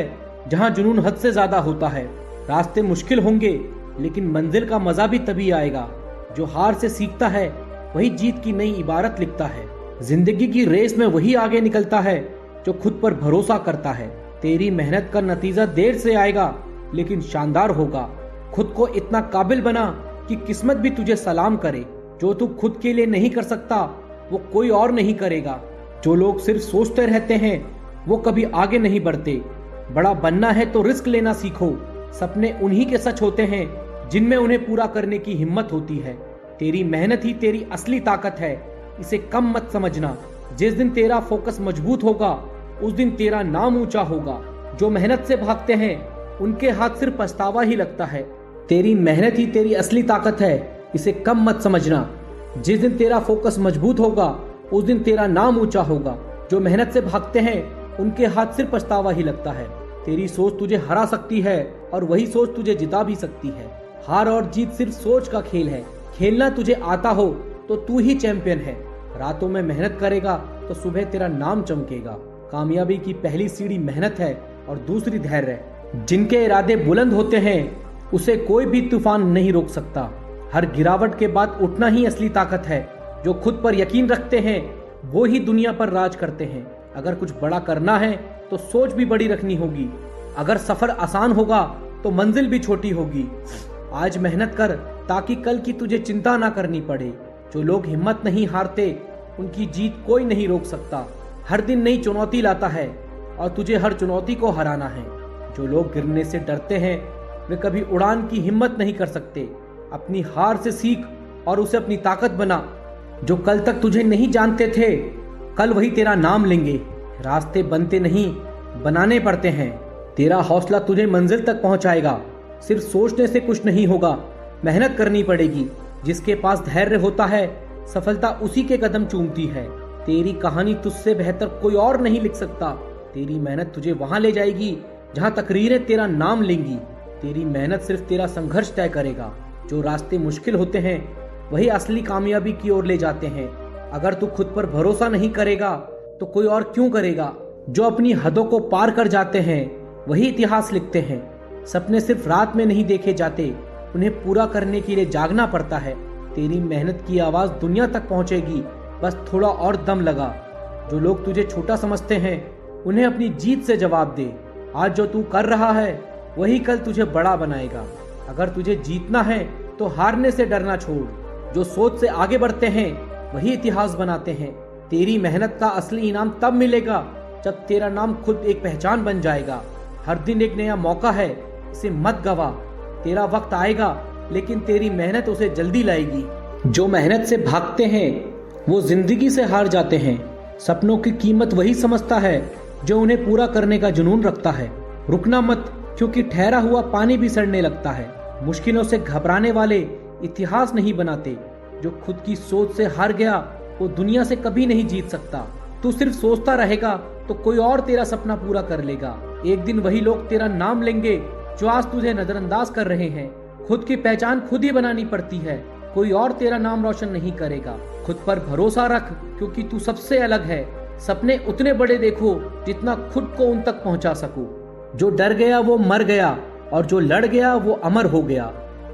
[SPEAKER 2] जहां जुनून हद से ज्यादा होता है। रास्ते मुश्किल होंगे लेकिन मंजिल का मजा भी तभी आएगा। जो हार से सीखता है वही जीत की नई इबारत लिखता है। जिंदगी की रेस में वही आगे निकलता है जो खुद पर भरोसा करता है। तेरी मेहनत का नतीजा देर से आएगा लेकिन शानदार होगा। खुद को इतना काबिल बना कि किस्मत भी तुझे सलाम करे। जो तू खुद के लिए नहीं कर सकता वो कोई और नहीं करेगा। जो लोग सिर्फ सोचते रहते हैं वो कभी आगे नहीं बढ़ते। बड़ा बनना है तो रिस्क लेना सीखो। सपने उन्हीं के सच होते हैं जिनमें उन्हें पूरा करने की हिम्मत होती है। तेरी मेहनत ही तेरी असली ताकत है, इसे कम मत समझना। जिस दिन तेरा फोकस मजबूत होगा उस दिन तेरा नाम ऊंचा होगा। जो मेहनत से भागते हैं उनके हाथ सिर्फ पछतावा ही लगता है। तेरी मेहनत ही तेरी असली ताकत है, इसे कम मत समझना। जिस दिन तेरा फोकस मजबूत होगा उस दिन तेरा नाम ऊंचा होगा। जो मेहनत से भागते हैं उनके हाथ सिर्फ पछतावा ही लगता है। तेरी सोच तुझे हरा सकती है और वही सोच तुझे जिता भी सकती है। हार और जीत सिर्फ सोच का खेल है। खेलना तुझे आता हो तो तू ही चैंपियन है। रातों में मेहनत करेगा तो सुबह तेरा नाम चमकेगा। कामयाबी की पहली सीढ़ी मेहनत है और दूसरी धैर्य है। जिनके इरादे बुलंद होते हैं उसे कोई भी तूफान नहीं रोक सकता। हर गिरावट के बाद उठना ही असली ताकत है। जो खुद पर यकीन रखते हैं वो ही दुनिया पर राज करते हैं। अगर कुछ बड़ा करना है तो सोच भी बड़ी रखनी होगी। अगर सफर आसान होगा तो मंजिल भी छोटी होगी। आज मेहनत कर ताकि कल की तुझे चिंता ना करनी पड़े। जो लोग हिम्मत नहीं हारते उनकी जीत कोई नहीं रोक सकता। हर दिन नई चुनौती लाता है और तुझे हर चुनौती को हराना है। जो लोग गिरने से डरते हैं वे कभी उड़ान की हिम्मत नहीं कर सकते। अपनी हार से सीख और उसे अपनी ताकत बना। जो कल तक तुझे नहीं जानते थे कल वही तेरा नाम लेंगे। रास्ते बनते नहीं बनाने पड़ते हैं। तेरा हौसला तुझे मंजिल तक पहुंचाएगा। सिर्फ सोचने से कुछ नहीं होगा, मेहनत करनी पड़ेगी। जिसके पास धैर्य होता है सफलता उसी के कदम चूमती है। तेरी कहानी तुझसे बेहतर कोई और नहीं लिख सकता। तेरी मेहनत तुझे वहां ले जाएगी जहां तकरीरें तेरा नाम लेंगी। तेरी मेहनत सिर्फ तेरा संघर्ष तय करेगा। जो रास्ते मुश्किल होते हैं वही असली कामयाबी की ओर ले जाते हैं। अगर तू खुद पर भरोसा नहीं करेगा तो कोई और क्यों करेगा। जो अपनी हदों को पार कर जाते हैं वही इतिहास लिखते हैं। सपने सिर्फ रात में नहीं देखे जाते, उन्हें पूरा करने के लिए जागना पड़ता है। तेरी मेहनत की आवाज दुनिया तक पहुंचेगी, बस थोड़ा और दम लगा। जो लोग तुझे छोटा समझते हैं उन्हें अपनी जीत से जवाब दे। आज जो तू कर रहा है वही कल तुझे बड़ा बनाएगा। अगर तुझे जीतना है तो हारने से डरना छोड़। जो सोच से आगे बढ़ते हैं वही इतिहास बनाते हैं। तेरी मेहनत का असली इनाम तब मिलेगा जब तेरा नाम खुद एक पहचान बन जाएगा। हर दिन एक नया मौका है, इसे मत गवा। तेरा वक्त आएगा लेकिन तेरी मेहनत उसे जल्दी लाएगी। जो मेहनत से भागते हैं वो जिंदगी से हार जाते हैं। सपनों की कीमत वही समझता है जो उन्हें पूरा करने का जुनून रखता है। रुकना मत, क्योंकि ठहरा हुआ पानी भी सड़ने लगता है। मुश्किलों से घबराने वाले इतिहास नहीं बनाते। जो खुद की सोच से हार गया वो दुनिया से कभी नहीं जीत सकता। तू सिर्फ सोचता रहेगा तो कोई और तेरा सपना पूरा कर लेगा। एक दिन वही लोग तेरा नाम लेंगे जो आज तुझे नजरअंदाज कर रहे हैं। खुद की पहचान खुद ही बनानी पड़ती है, कोई और तेरा नाम रोशन नहीं करेगा। खुद पर भरोसा रख, क्योंकि तू सबसे अलग है। सपने उतने बड़े देखो जितना खुद को उन तक पहुंचा सको। जो डर गया वो मर गया और जो लड़ गया वो अमर हो गया।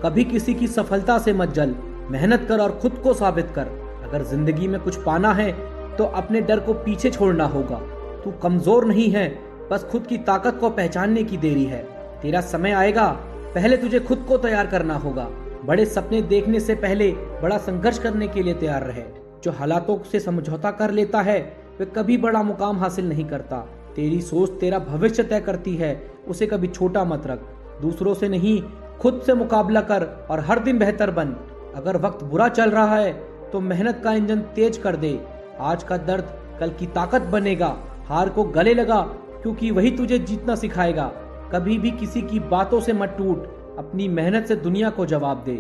[SPEAKER 2] कभी किसी की सफलता से मत जल, मेहनत कर और खुद को साबित कर। अगर जिंदगी में कुछ पाना है तो अपने डर को पीछे छोड़ना होगा। तू कमजोर नहीं है, बस खुद की ताकत को पहचानने की देरी है। तेरा समय आएगा, पहले तुझे खुद को तैयार करना होगा। बड़े सपने देखने से पहले बड़ा संघर्ष करने के लिए तैयार रहे। जो हालातों से समझौता कर लेता है वह कभी बड़ा मुकाम हासिल नहीं करता। तेरी सोच तेरा भविष्य तय करती है, उसे कभी छोटा मत रख। दूसरों से नहीं, खुद से मुकाबला कर और हर दिन बेहतर बन। अगर वक्त बुरा चल रहा है तो मेहनत का इंजन तेज कर दे। आज का दर्द कल की ताकत बनेगा। हार को गले लगा, क्योंकि वही तुझे जीतना सिखाएगा। कभी भी किसी की बातों से मत टूट, अपनी मेहनत से दुनिया को जवाब दे।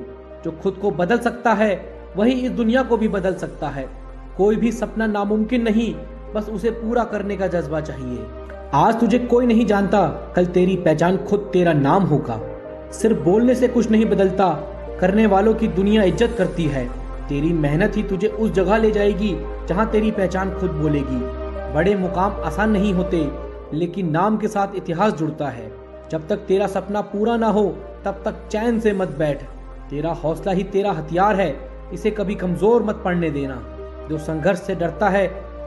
[SPEAKER 2] जो खुद को बदल सकता है वही इस दुनिया को भी बदल सकता है। कोई भी सपना नामुमकिन नहीं, बस उसे पूरा करने का जज्बा चाहिए। आज तुझे कोई नहीं जानता, कल तेरी पहचान खुद तेरा नाम होगा। सिर्फ बोलने से कुछ नहीं बदलता, करने वालों की दुनिया इज्जत करती है। तेरी मेहनत ही तुझे उस जगह ले जाएगी जहां तेरी पहचान खुद बोलेगी। बड़े मुकाम आसान नहीं होते, लेकिन नाम के साथ इतिहास जुड़ता है। जब तक तेरा सपना पूरा ना हो तब तक चैन से मत बैठ। तेरा हौसला ही तेरा हथियार है, इसे कभी कमजोर मत पड़ने देना। जो संघर्ष से डरता है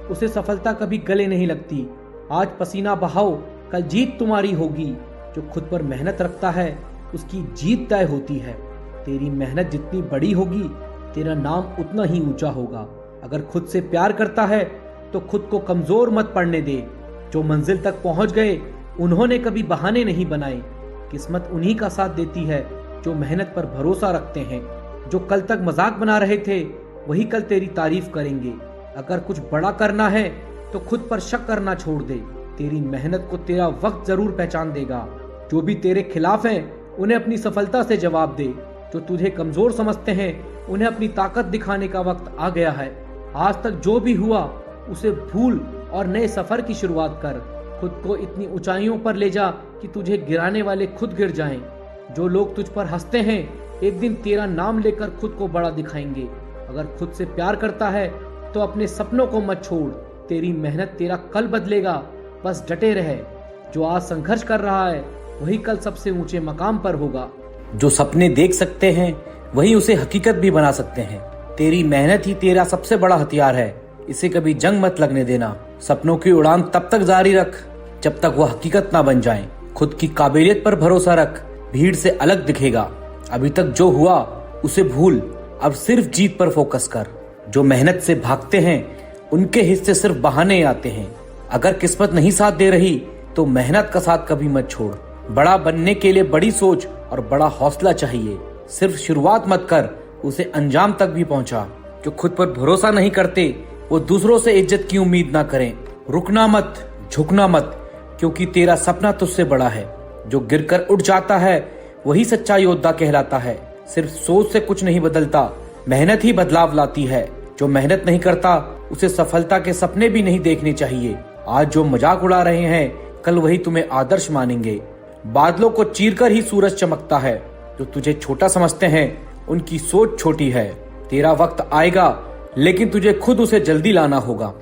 [SPEAKER 2] उसे सफलता कभी गले नहीं लगती। आज पसीना बहाओ, कल जीत तुम्हारी होगी। जो खुद पर मेहनत रखता है उसकी जीत तय होती है। तेरी मेहनत जितनी बड़ी होगी तेरा नाम उतना ही ऊंचा होगा। अगर खुद से प्यार करता है तो खुद को कमजोर मत पड़ने दे। जो मंजिल तक पहुंच गए उन्होंने कभी बहाने नहीं बनाए। किस्मत उन्हीं का साथ देती है जो मेहनत पर भरोसा रखते हैं। जो कल तक मजाक बना रहे थे वही कल तेरी तारीफ करेंगे। अगर कुछ बड़ा करना है तो खुद पर शक करना छोड़ दे। तेरी मेहनत को तेरा वक्त जरूर पहचान देगा। जो भी तेरे खिलाफ हैं उन्हें अपनी सफलता से जवाब दे। जो तुझे कमजोर समझते हैं उन्हें अपनी ताकत दिखाने का वक्त आ गया है। आज तक जो भी हुआ उसे भूल और नए सफर की शुरुआत कर। खुद को इतनी ऊंचाइयों पर ले जा कि तुझे गिराने वाले खुद गिर जाएं। जो लोग तुझ पर हंसते हैं एक दिन तेरा नाम लेकर खुद को बड़ा दिखाएंगे। अगर खुद से प्यार करता है तो अपने सपनों को मत छोड़। तेरी मेहनत तेरा कल बदलेगा, बस डटे रहे। जो आज संघर्ष कर रहा है वही कल सबसे ऊंचे मकाम पर होगा।
[SPEAKER 1] जो सपने देख सकते हैं वही उसे हकीकत भी बना सकते हैं। तेरी मेहनत ही तेरा सबसे बड़ा हथियार है, इसे कभी जंग मत लगने देना। सपनों की उड़ान तब तक जारी रख जब तक वो हकीकत ना बन जाए। खुद की काबिलियत पर भरोसा रख, भीड़ से अलग दिखेगा। अभी तक जो हुआ उसे भूल, अब सिर्फ जीत पर फोकस कर। जो मेहनत से भागते हैं उनके हिस्से सिर्फ बहाने आते हैं। अगर किस्मत नहीं साथ दे रही तो मेहनत का साथ कभी मत छोड़। बड़ा बनने के लिए बड़ी सोच और बड़ा हौसला चाहिए। सिर्फ शुरुआत मत कर, उसे अंजाम तक भी पहुंचा। जो खुद पर भरोसा नहीं करते वो दूसरों से इज्जत की उम्मीद ना करें। रुकना मत, झुकना मत, क्योंकि तेरा सपना तुझसे बड़ा है। जो गिरकर उठ जाता है वही सच्चा योद्धा कहलाता है। सिर्फ सोच से कुछ नहीं बदलता, मेहनत ही बदलाव लाती है। जो मेहनत नहीं करता उसे सफलता के सपने भी नहीं देखने चाहिए। आज जो मजाक उड़ा रहे हैं, कल वही तुम्हें आदर्श मानेंगे। बादलों को चीरकर ही सूरज चमकता है। जो तुझे छोटा समझते हैं, उनकी सोच छोटी है। तेरा वक्त आएगा, लेकिन तुझे खुद उसे जल्दी लाना होगा।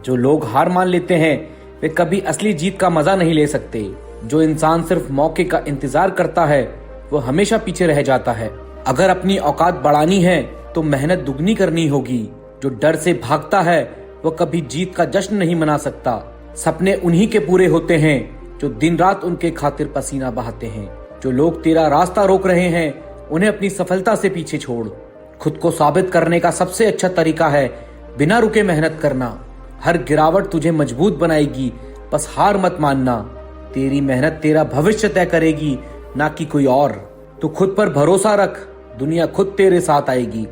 [SPEAKER 1] जो लोग हार मान लेते हैं, वे कभी असली जीत का मजा नहीं ले सकते। जो इंसान सिर्फ मौके का इंतजार करता है, वो हमेशा पीछे रह जाता है। अगर अपनी औकात बढ़ानी है तो मेहनत दुगनी करनी होगी। जो डर से भागता है, वो कभी जीत का जश्न नहीं मना सकता। सपने उन्हीं के पूरे होते हैं जो दिन रात उनके खातिर पसीना बहाते हैं। जो लोग तेरा रास्ता रोक रहे हैं, उन्हें अपनी सफलता से पीछे छोड़। खुद को साबित करने का सबसे अच्छा तरीका है बिना रुके मेहनत करना। हर गिरावट तुझे मजबूत बनाएगी, बस हार मत मानना। तेरी मेहनत तेरा भविष्य तय करेगी, ना कि कोई और। तू खुद पर भरोसा रख, दुनिया खुद तेरे साथ आएगी।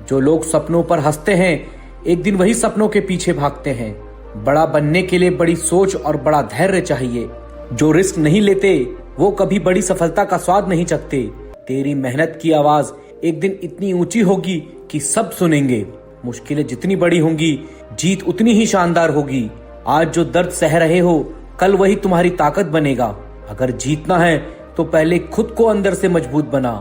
[SPEAKER 1] जो लोग सपनों पर हंसते हैं, एक दिन वही सपनों के पीछे भागते हैं। बड़ा बनने के लिए बड़ी सोच और बड़ा धैर्य चाहिए। जो रिस्क नहीं लेते, वो कभी बड़ी सफलता का स्वाद नहीं चखते। तेरी मेहनत की आवाज एक दिन इतनी ऊंची होगी कि सब सुनेंगे। मुश्किलें जितनी बड़ी होंगी, जीत उतनी ही शानदार होगी। आज जो दर्द सह रहे हो, कल वही तुम्हारी ताकत बनेगा। अगर जीतना है तो पहले खुद को अंदर से मजबूत बना।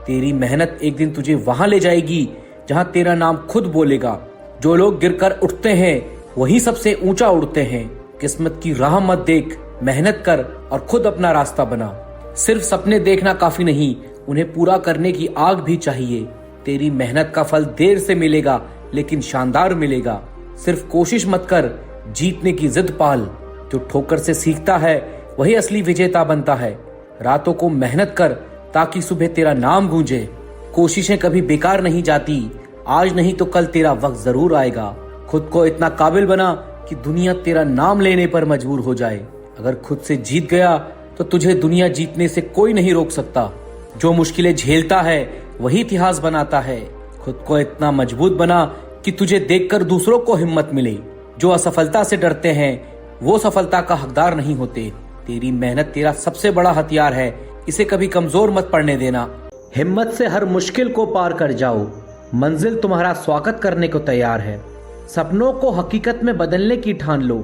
[SPEAKER 1] तेरी मेहनत एक दिन तुझे वहां ले जाएगी जहां तेरा नाम खुद बोलेगा। जो लोग गिरकर उठते हैं, वही सबसे ऊंचा उड़ते हैं। किस्मत की राह मत देख, मेहनत कर और खुद अपना रास्ता बना। सिर्फ सपने देखना काफी नहीं, उन्हें पूरा करने की आग भी चाहिए। तेरी मेहनत का फल देर से मिलेगा, लेकिन शानदार मिलेगा। सिर्फ कोशिश मत कर, जीतने की जिद पाल। जो ठोकर से सीखता है, वही असली विजेता बनता है। रातों को मेहनत कर ताकि सुबह तेरा नाम गूंजे। कोशिशें कभी बेकार नहीं जाती। आज नहीं तो कल तेरा वक्त जरूर आएगा। खुद को इतना काबिल बना कि दुनिया तेरा नाम लेने पर मजबूर हो जाए। अगर खुद से जीत गया तो तुझे दुनिया जीतने से कोई नहीं रोक सकता। जो मुश्किलें झेलता है, वही इतिहास बनाता है। खुद को इतना मजबूत बना कि तुझे देखकर दूसरों को हिम्मत मिले। जो असफलता से डरते हैं, वो सफलता का हकदार नहीं होते। तेरी मेहनत तेरा सबसे बड़ा हथियार है, इसे कभी कमजोर मत पड़ने देना।
[SPEAKER 2] हिम्मत से हर मुश्किल को पार कर जाओ, मंजिल तुम्हारा स्वागत करने को तैयार है। सपनों को हकीकत में बदलने की ठान लो,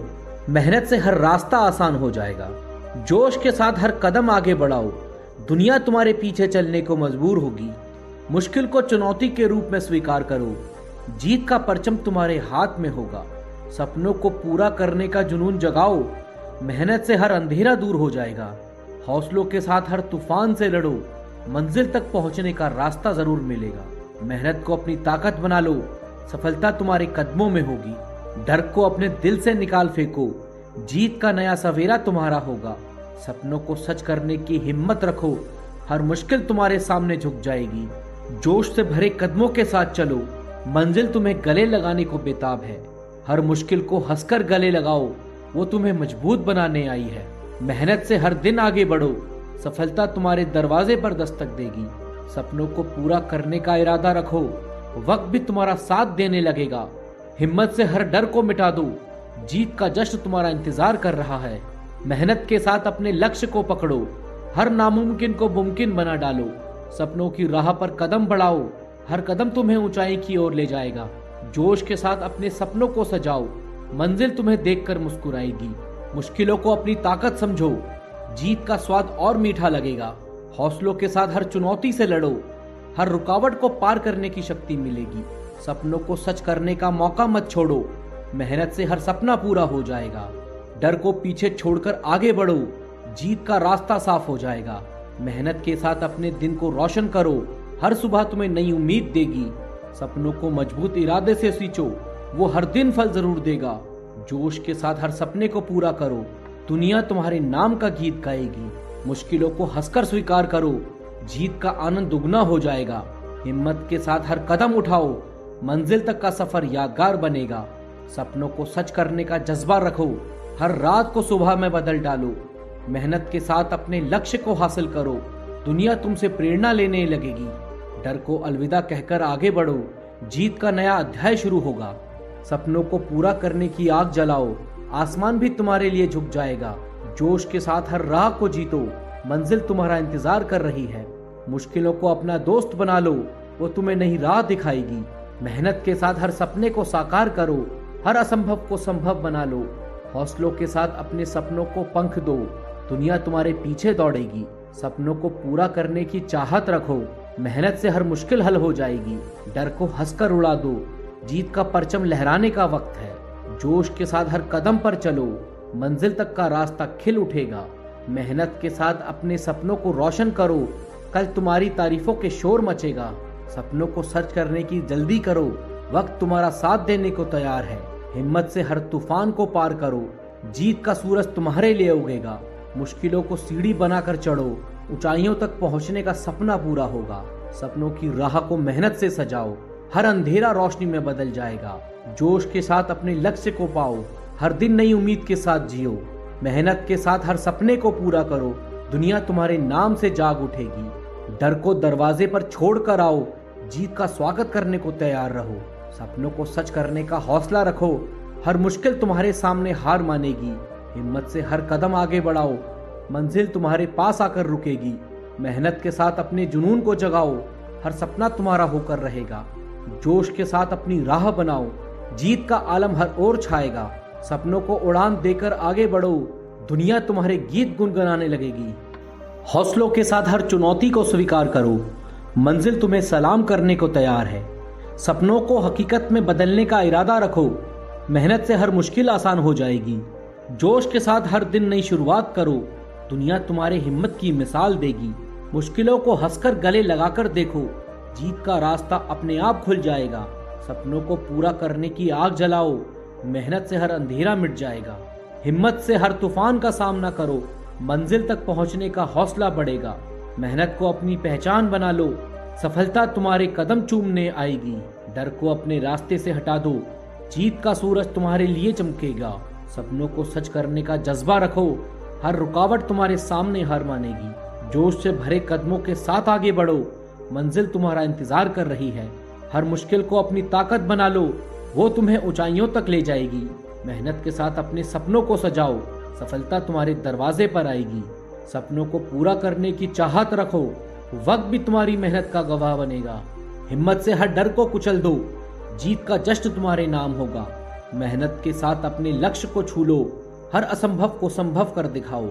[SPEAKER 2] मेहनत से हर रास्ता आसान हो जाएगा। जोश के साथ हर कदम आगे बढ़ाओ, दुनिया तुम्हारे पीछे चलने को मजबूर होगी। मुश्किल को चुनौती के रूप में स्वीकार करो, जीत का परचम तुम्हारे हाथ में होगा। सपनों को पूरा करने का जुनून जगाओ, मेहनत से हर अंधेरा दूर हो जाएगा। हौसलों के साथ हर तूफान से लड़ो, मंजिल तक पहुंचने का रास्ता जरूर मिलेगा। मेहनत को अपनी ताकत बना लो, सफलता तुम्हारे कदमों में होगी। डर को अपने दिल से निकाल फेंको, जीत का नया सवेरा तुम्हारा होगा। सपनों को सच करने की हिम्मत रखो, हर मुश्किल तुम्हारे सामने झुक जाएगी। जोश से भरे कदमों के साथ चलो, मंजिल तुम्हें गले लगाने को बेताब है। हर मुश्किल को हंसकर गले लगाओ, वो तुम्हें मजबूत बनाने आई है। मेहनत से हर दिन आगे बढ़ो, सफलता तुम्हारे दरवाजे पर दस्तक देगी। सपनों को पूरा करने का इरादा रखो, वक्त भी तुम्हारा साथ देने लगेगा। हिम्मत से हर डर को मिटा दो, जीत का जश्न तुम्हारा इंतजार कर रहा है। मेहनत के साथ अपने लक्ष्य को पकड़ो, हर नामुमकिन को मुमकिन बना डालो। सपनों की राह पर कदम बढ़ाओ, हर कदम तुम्हें ऊंचाई की ओर ले जाएगा। जोश के साथ अपने सपनों को सजाओ, मंजिल तुम्हें देखकर मुस्कुराएगी। मुश्किलों को अपनी ताकत समझो, जीत का स्वाद और मीठा लगेगा। हौसलों के साथ हर चुनौती से लड़ो, हर रुकावट को पार करने की शक्ति मिलेगी। सपनों को सच करने का मौका मत छोड़ो, मेहनत से हर सपना पूरा हो जाएगा। डर को पीछे छोड़कर आगे बढ़ो, जीत का रास्ता साफ हो जाएगा। मेहनत के साथ अपने दिन को रोशन करो, हर सुबह तुम्हें नई उम्मीद देगी। सपनों को मजबूत इरादे से सींचो, वो हर दिन फल जरूर देगा। जोश के साथ हर सपने को पूरा करो, दुनिया तुम्हारे नाम का गीत गाएगी। मुश्किलों को हंसकर स्वीकार करो, जीत का आनंद दुगना हो जाएगा। हिम्मत के साथ हर कदम उठाओ, मंजिल तक का सफर यादगार बनेगा। सपनों को सच करने का जज्बा रखो, हर रात को सुबह में बदल डालो। मेहनत के साथ अपने लक्ष्य को हासिल करो, दुनिया तुमसे प्रेरणा लेने लगेगी। डर को अलविदा कहकर आगे बढ़ो, जीत का नया अध्याय शुरू होगा। सपनों को पूरा करने की आग जलाओ, आसमान भी तुम्हारे लिए झुक जाएगा। जोश के साथ हर राह को जीतो, मंजिल तुम्हारा इंतजार कर रही है। मुश्किलों को अपना दोस्त बना लो, वो तुम्हें नई राह दिखाएगी। मेहनत के साथ हर सपने को साकार करो, हर असंभव को संभव बना लो। हौसलों के साथ अपने सपनों को पंख दो। दुनिया तुम्हारे पीछे दौड़ेगी। सपनों को पूरा करने की चाहत रखो। मेहनत से हर मुश्किल हल हो जाएगी। डर को हंसकर उड़ा दो। जीत का परचम लहराने का वक्त है। जोश के साथ हर कदम पर चलो। मंजिल तक का रास्ता खिल उठेगा। मेहनत के साथ अपने सपनों को रोशन करो। कल तुम्हारी तारीफों के शोर मचेगा। सपनों को सच करने की जल्दी करो। वक्त तुम्हारा साथ देने को तैयार है। हिम्मत से हर तूफान को पार करो। जीत का सूरज तुम्हारे लिए उगेगा। मुश्किलों को सीढ़ी बनाकर चढ़ो। ऊंचाइयों तक पहुंचने का सपना पूरा होगा। सपनों की राह को मेहनत से सजाओ। हर अंधेरा रोशनी में बदल जाएगा। जोश के साथ अपने लक्ष्य को पाओ। हर दिन नई उम्मीद के साथ जियो। मेहनत के साथ हर सपने को पूरा करो। दुनिया तुम्हारे नाम से जाग उठेगी। डर को दरवाजे पर छोड़ कर आओ। जीत का स्वागत करने को तैयार रहो। सपनों को सच करने का हौसला रखो। हर मुश्किल तुम्हारे सामने हार मानेगी। हिम्मत से हर कदम आगे बढ़ाओ। मंजिल तुम्हारे पास आकर रुकेगी। मेहनत के साथ अपने जुनून को जगाओ। हर सपना तुम्हारा होकर रहेगा। जोश के साथ अपनी राह बनाओ। जीत का आलम हर ओर छाएगा। सपनों को उड़ान देकर आगे बढ़ो। दुनिया तुम्हारे गीत गुनगुनाने लगेगी। हौसलों के साथ हर चुनौती को स्वीकार करो। मंजिल तुम्हें सलाम करने को तैयार है। सपनों को हकीकत में बदलने का इरादा रखो। मेहनत से हर मुश्किल आसान हो जाएगी। जोश के साथ हर दिन नई शुरुआत करो। दुनिया तुम्हारे हिम्मत की मिसाल देगी। मुश्किलों को हंसकर गले लगाकर देखो। जीत का रास्ता अपने आप खुल जाएगा। सपनों को पूरा करने की आग जलाओ। मेहनत से हर अंधेरा मिट जाएगा। हिम्मत से हर तूफान का सामना करो। मंजिल तक पहुंचने का हौसला बढ़ेगा। मेहनत को अपनी पहचान बना लो। सफलता तुम्हारे कदम चूमने आएगी। डर को अपने रास्ते से हटा दो। जीत का सूरज तुम्हारे लिए चमकेगा। सपनों को सच करने का जज्बा रखो। हर रुकावट तुम्हारे सामने हार मानेगी। जोश से भरे कदमों के साथ आगे बढ़ो। मंजिल तुम्हारा इंतजार कर रही है। हर मुश्किल को अपनी ताकत बना लो। वो तुम्हें ऊंचाइयों तक ले जाएगी। मेहनत के साथ अपने सपनों को सजाओ। सफलता तुम्हारे दरवाजे पर आएगी। सपनों को पूरा करने की चाहत रखो। वक्त भी तुम्हारी मेहनत का गवाह बनेगा। हिम्मत से हर डर को कुचल दो। जीत का जश्न तुम्हारे नाम होगा। मेहनत के साथ अपने लक्ष्य को छू लो। हर असंभव को संभव कर दिखाओ।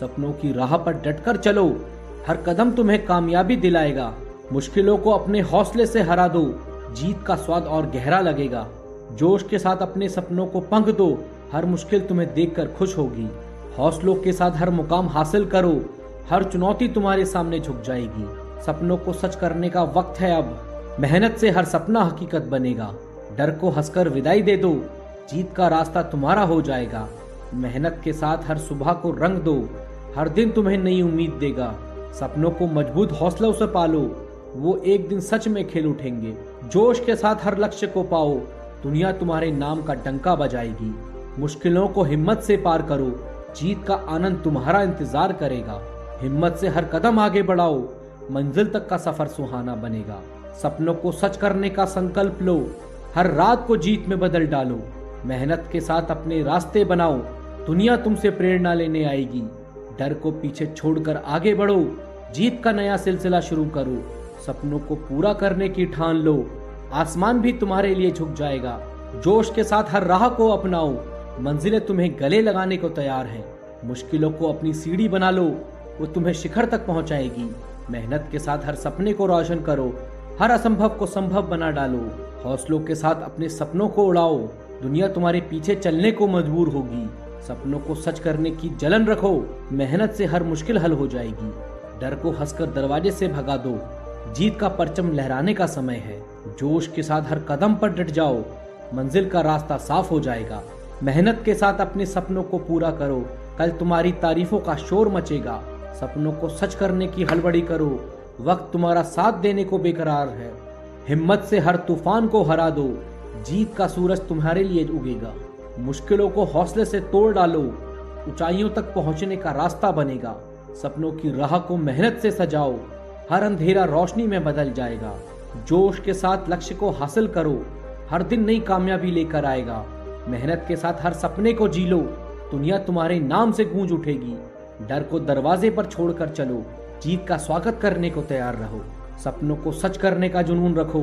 [SPEAKER 2] सपनों की राह पर डटकर चलो। हर कदम तुम्हें कामयाबी दिलाएगा। मुश्किलों को अपने हौसले से हरा दो। जीत का स्वाद और गहरा लगेगा। जोश के साथ अपने सपनों को पंख दो। हर मुश्किल तुम्हें देखकर खुश होगी। हौसलों के साथ हर मुकाम हासिल करो। हर चुनौती तुम्हारे सामने झुक जाएगी। सपनों को सच करने का वक्त है अब। मेहनत से हर सपना हकीकत बनेगा। डर को हंसकर विदाई दे दो। जीत का रास्ता तुम्हारा हो जाएगा। मेहनत के साथ हर सुबह को रंग दो। हर दिन तुम्हें नई उम्मीद देगा। सपनों को मजबूत हौसलों से पालो। वो एक दिन सच में खिल उठेंगे। जोश के साथ हर लक्ष्य को पाओ। दुनिया तुम्हारे नाम का डंका बजाएगी। मुश्किलों को हिम्मत से पार करो। जीत का आनंद तुम्हारा इंतजार करेगा। हिम्मत से हर कदम आगे बढ़ाओ। मंजिल तक का सफर सुहाना बनेगा। सपनों को सच करने का संकल्प लो। हर रात को जीत में बदल डालो। मेहनत के साथ अपने रास्ते बनाओ। दुनिया तुमसे प्रेरणा लेने आएगी। डर को पीछे छोड़कर आगे बढ़ो। जीत का नया सिलसिला शुरू करो। सपनों को पूरा करने की ठान लो। आसमान भी तुम्हारे लिए झुक जाएगा। जोश के साथ हर राह को अपनाओ। मंजिलें तुम्हें गले लगाने को तैयार हैं। मुश्किलों को अपनी सीढ़ी बना लो। वो तुम्हें शिखर तक पहुंचाएगी। मेहनत के साथ हर सपने को रोशन करो। हर असंभव को संभव बना डालो। हौसलों के साथ अपने सपनों को उड़ाओ। दुनिया तुम्हारे पीछे चलने को मजबूर होगी। सपनों को सच करने की जलन रखो। मेहनत से हर मुश्किल हल हो जाएगी। डर को हंसकर दरवाजे से भगा दो। जीत का परचम लहराने का समय है। जोश के साथ हर कदम पर डट जाओ। मंजिल का रास्ता साफ हो जाएगा। मेहनत के साथ अपने सपनों को पूरा करो। कल तुम्हारी तारीफों का शोर मचेगा। सपनों को सच करने की हड़बड़ी करो। वक्त तुम्हारा साथ देने को बेकरार है। हिम्मत से हर तूफान को हरा दो। जीत का सूरज तुम्हारे लिए उगेगा। मुश्किलों को हौसले से तोड़ डालो। ऊंचाइयों तक पहुंचने का रास्ता बनेगा। सपनों की राह को मेहनत से सजाओ। हर अंधेरा रोशनी में बदल जाएगा। जोश के साथ लक्ष्य को हासिल करो। हर दिन नई कामयाबी लेकर आएगा। मेहनत के साथ हर सपने को जी लो। दुनिया तुम्हारे नाम से गूंज उठेगी। डर को दरवाजे पर छोड़कर चलो। जीत का स्वागत करने को तैयार रहो। सपनों को सच करने का जुनून रखो।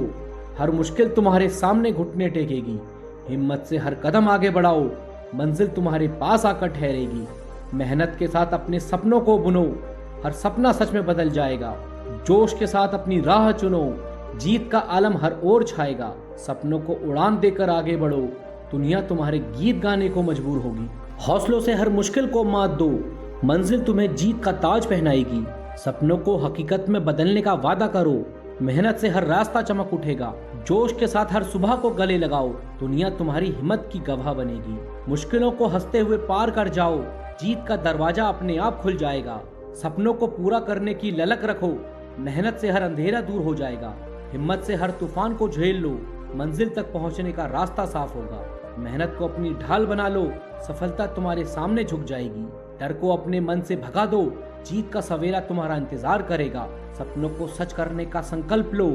[SPEAKER 2] हर मुश्किल तुम्हारे सामने घुटने टेकेगी। हिम्मत से हर कदम आगे बढ़ाओ, मंजिल तुम्हारे पास आकर ठहरेगी। मेहनत के साथ अपने सपनों को बुनो, हर सपना सच में बदल जाएगा। जोश के साथ अपनी राह चुनो, जीत का आलम हर ओर छाएगा। सपनों को उड़ान देकर आगे बढ़ो, दुनिया तुम्हारे गीत गाने को मजबूर होगी। हौसलों से हर मुश्किल को मात दो, मंजिल तुम्हें जीत का ताज पहनाएगी। सपनों को हकीकत में बदलने का वादा करो, मेहनत से हर रास्ता चमक उठेगा। जोश के साथ हर सुबह को गले लगाओ, दुनिया तुम्हारी हिम्मत की गवाह बनेगी। मुश्किलों को हंसते हुए पार कर जाओ, जीत का दरवाजा अपने आप खुल जाएगा। सपनों को पूरा करने की ललक रखो, मेहनत से हर अंधेरा दूर हो जाएगा। हिम्मत से हर तूफान को झेल लो, मंजिल तक पहुंचने का रास्ता साफ होगा। मेहनत को अपनी ढाल बना लो, सफलता तुम्हारे सामने झुक जाएगी। डर को अपने मन से भगा दो, जीत का सवेरा तुम्हारा इंतजार करेगा। सपनों को सच करने का संकल्प लो,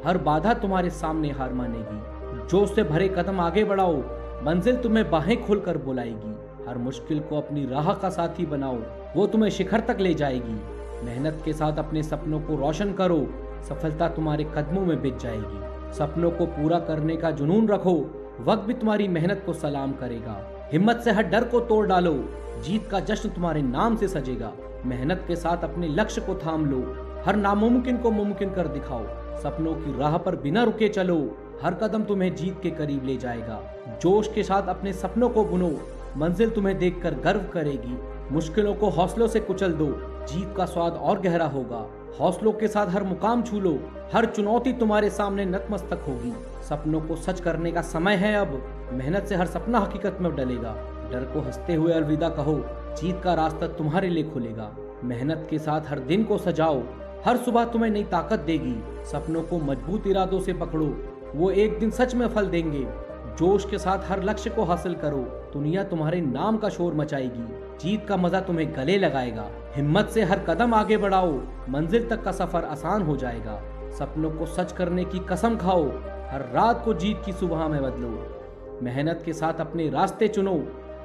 [SPEAKER 2] हर बाधा तुम्हारे सामने हार मानेगी। जोश से भरे कदम आगे बढ़ाओ, मंजिल तुम्हें बाहें खोलकर बुलाएगी। हर मुश्किल को अपनी राह का साथी बनाओ, वो तुम्हें शिखर तक ले जाएगी। मेहनत के साथ अपने सपनों को रोशन करो, सफलता तुम्हारे कदमों में बिछ जाएगी। सपनों को पूरा करने का जुनून रखो, वक्त भी तुम्हारी मेहनत को सलाम करेगा। हिम्मत से हर डर को तोड़ डालो, जीत का जश्न तुम्हारे नाम से सजेगा। मेहनत के साथ अपने लक्ष्य को थाम लो, हर नामुमकिन को मुमकिन कर दिखाओ। सपनों की राह पर बिना रुके चलो, हर कदम तुम्हें जीत के करीब ले जाएगा। जोश के साथ अपने सपनों को बुनो, मंजिल तुम्हें देखकर गर्व करेगी। मुश्किलों को हौसलों से कुचल दो, जीत का स्वाद और गहरा होगा। हौसलों के साथ हर मुकाम छू लो, हर चुनौती तुम्हारे सामने नतमस्तक होगी। सपनों को सच करने का समय है अब, मेहनत से हर सपना हकीकत में डलेगा। डर को हंसते हुए अलविदा कहो, जीत का रास्ता तुम्हारे लिए खुलेगा। मेहनत के साथ हर दिन को सजाओ, हर सुबह तुम्हें नई ताकत देगी। सपनों को मजबूत इरादों से पकड़ो, वो एक दिन सच में फल देंगे। जोश के साथ हर लक्ष्य को हासिल करो, दुनिया तुम्हारे नाम का शोर मचाएगी। जीत का मजा तुम्हें गले लगाएगा। हिम्मत से हर कदम आगे बढ़ाओ, मंजिल तक का सफर आसान हो जाएगा। सपनों को सच करने की कसम खाओ, हर रात को जीत की सुबह में बदलो। मेहनत के साथ अपने रास्ते चुनो,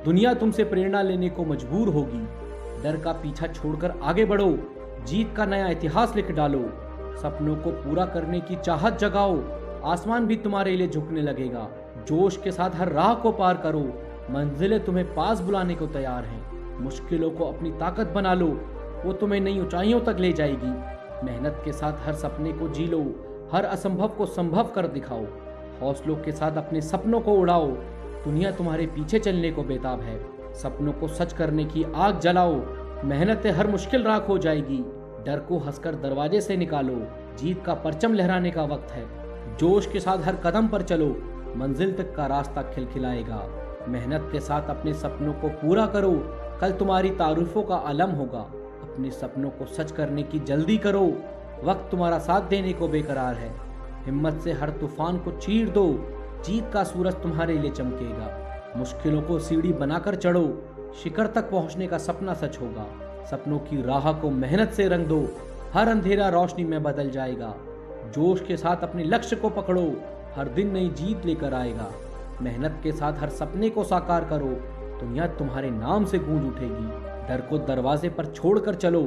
[SPEAKER 2] दुनिया तुमसे प्रेरणा लेने को मजबूर होगी। डर का पीछा छोड़कर आगे बढ़ो, जीत का नया इतिहास लिख डालो। सपनों को पूरा करने की चाहत जगाओ, आसमान भी तुम्हारे लिए झुकने लगेगा। जोश के साथ हर राह को पार करो, मंजिलें तुम्हें पास बुलाने को तैयार हैं। मुश्किलों को अपनी ताकत बना लो, वो तुम्हें नई ऊंचाइयों तक ले जाएगी। मेहनत के साथ हर सपने को जी लो, हर असंभव को संभव कर दिखाओ। हौसलों के साथ अपने सपनों को उड़ाओ, दुनिया तुम्हारे पीछे चलने को बेताब है। सपनों को सच करने की आग जलाओ, मेहनत हर मुश्किल राख हो जाएगी। डर को हंसकर दरवाजे से निकालो, जीत का परचम लहराने का वक्त है। जोश के साथ हर कदम पर चलो, मंजिल तक का रास्ता खिलखिलाएगा। मेहनत के साथ अपने सपनों को पूरा करो, कल तुम्हारी तारीफों का आलम होगा। अपने सपनों को सच करने की जल्दी करो, वक्त तुम्हारा साथ देने को बेकरार है। हिम्मत से हर तूफान को चीर दो, जीत का सूरज तुम्हारे लिए चमकेगा। मुश्किलों को सीढ़ी बनाकर चढ़ो, शिखर तक पहुंचने का सपना सच होगा। सपनों की राह को मेहनत से रंग दो, हर अंधेरा रोशनी में बदल जाएगा। जोश के साथ अपने लक्ष्य को पकड़ो, हर दिन नई जीत लेकर आएगा। मेहनत के साथ हर सपने को साकार करो, दुनिया तुम्हारे नाम से गूंज उठेगी। डर को दरवाजे पर छोड़कर चलो,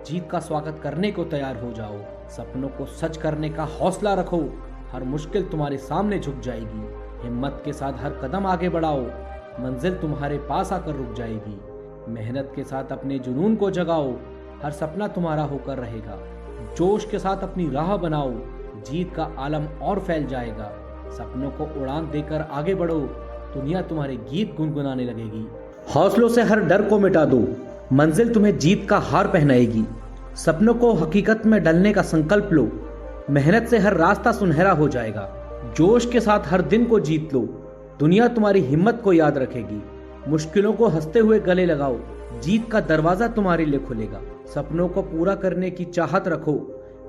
[SPEAKER 2] जीत का स्वागत करने को तैयार हो जाओ। सपनों को सच करने का हौसला रखो, हर मुश्किल तुम्हारे सामने झुक जाएगी। हिम्मत के साथ हर कदम आगे बढ़ाओ, मंजिल तुम्हारे पास आकर रुक जाएगी। मेहनत के साथ अपने जुनून को जगाओ, हर सपना तुम्हारा होकर रहेगा। जोश के साथ अपनी राह बनाओ, जीत का आलम और फैल जाएगा। सपनों को उड़ान देकर आगे बढ़ो, दुनिया तुम्हारे गीत गुनगुनाने लगेगी। हौसलों से हर डर को मिटा दो, मंजिल तुम्हें जीत का हार पहनाएगी। सपनों को हकीकत में ढलने का संकल्प लो, मेहनत से हर रास्ता सुनहरा हो जाएगा। जोश के साथ हर दिन को जीत लो, दुनिया तुम्हारी हिम्मत को याद रखेगी। मुश्किलों को हंसते हुए गले लगाओ, जीत का दरवाजा तुम्हारे लिए खुलेगा। सपनों को पूरा करने की चाहत रखो,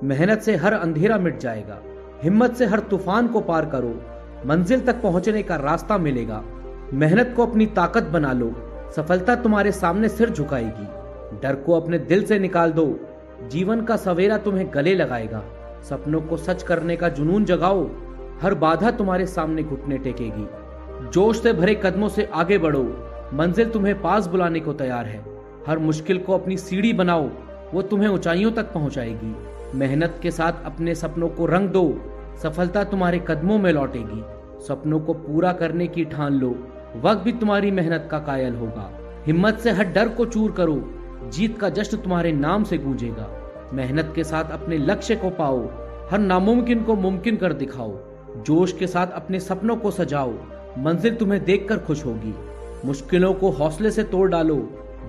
[SPEAKER 2] मेहनत से हर अंधेरा मिट जाएगा। हिम्मत से हर तूफान को पार करो, मंजिल तक पहुंचने का रास्ता मिलेगा। मेहनत को अपनी ताकत बना लो, सफलता तुम्हारे सामने सिर झुकाएगी। डर को अपने दिल से निकाल दो, जीवन का सवेरा तुम्हें गले लगाएगा। सपनों को सच करने का जुनून जगाओ, हर बाधा तुम्हारे सामने घुटने टेकेगी। जोश से भरे कदमों से आगे बढ़ो, मंजिल तुम्हें पास बुलाने को तैयार है। हर मुश्किल को अपनी सीढ़ी बनाओ, वो तुम्हें ऊंचाइयों तक पहुंचाएगी। मेहनत के साथ अपने सपनों को रंग दो, सफलता तुम्हारे कदमों में लौटेगी। सपनों को पूरा करने की ठान लो, वक्त भी तुम्हारी मेहनत का कायल होगा। हिम्मत से हर डर को चूर करो, जीत का जश्न तुम्हारे नाम से गूंजेगा। मेहनत के साथ अपने लक्ष्य को पाओ, हर नामुमकिन को मुमकिन कर दिखाओ। जोश के साथ अपने सपनों को सजाओ, मंजिल तुम्हें देखकर खुश होगी। मुश्किलों को हौसले से तोड़ डालो,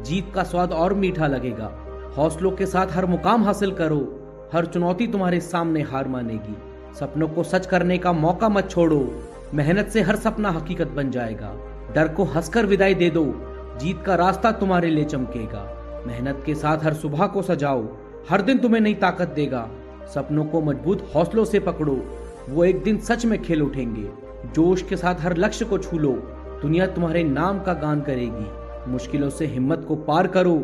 [SPEAKER 2] जीत का स्वाद और मीठा लगेगा। हौसलों के साथ हर मुकाम हासिल करो, हर चुनौती तुम्हारे सामने हार मानेगी। सपनों को सच करने का मौका मत छोड़ो, मेहनत से हर सपना हकीकत बन जाएगा। डर को हंसकर विदाई दे दो, जीत का रास्ता तुम्हारे लिए चमकेगा। मेहनत के साथ हर सुबह को सजाओ, हर दिन तुम्हें नई ताकत देगा। सपनों को मजबूत हौसलों से पकड़ो, वो एक दिन सच में खिल उठेंगे। जोश के साथ हर लक्ष्य को छू लो, दुनिया तुम्हारे नाम का गान करेगी। मुश्किलों से हिम्मत को पार करो,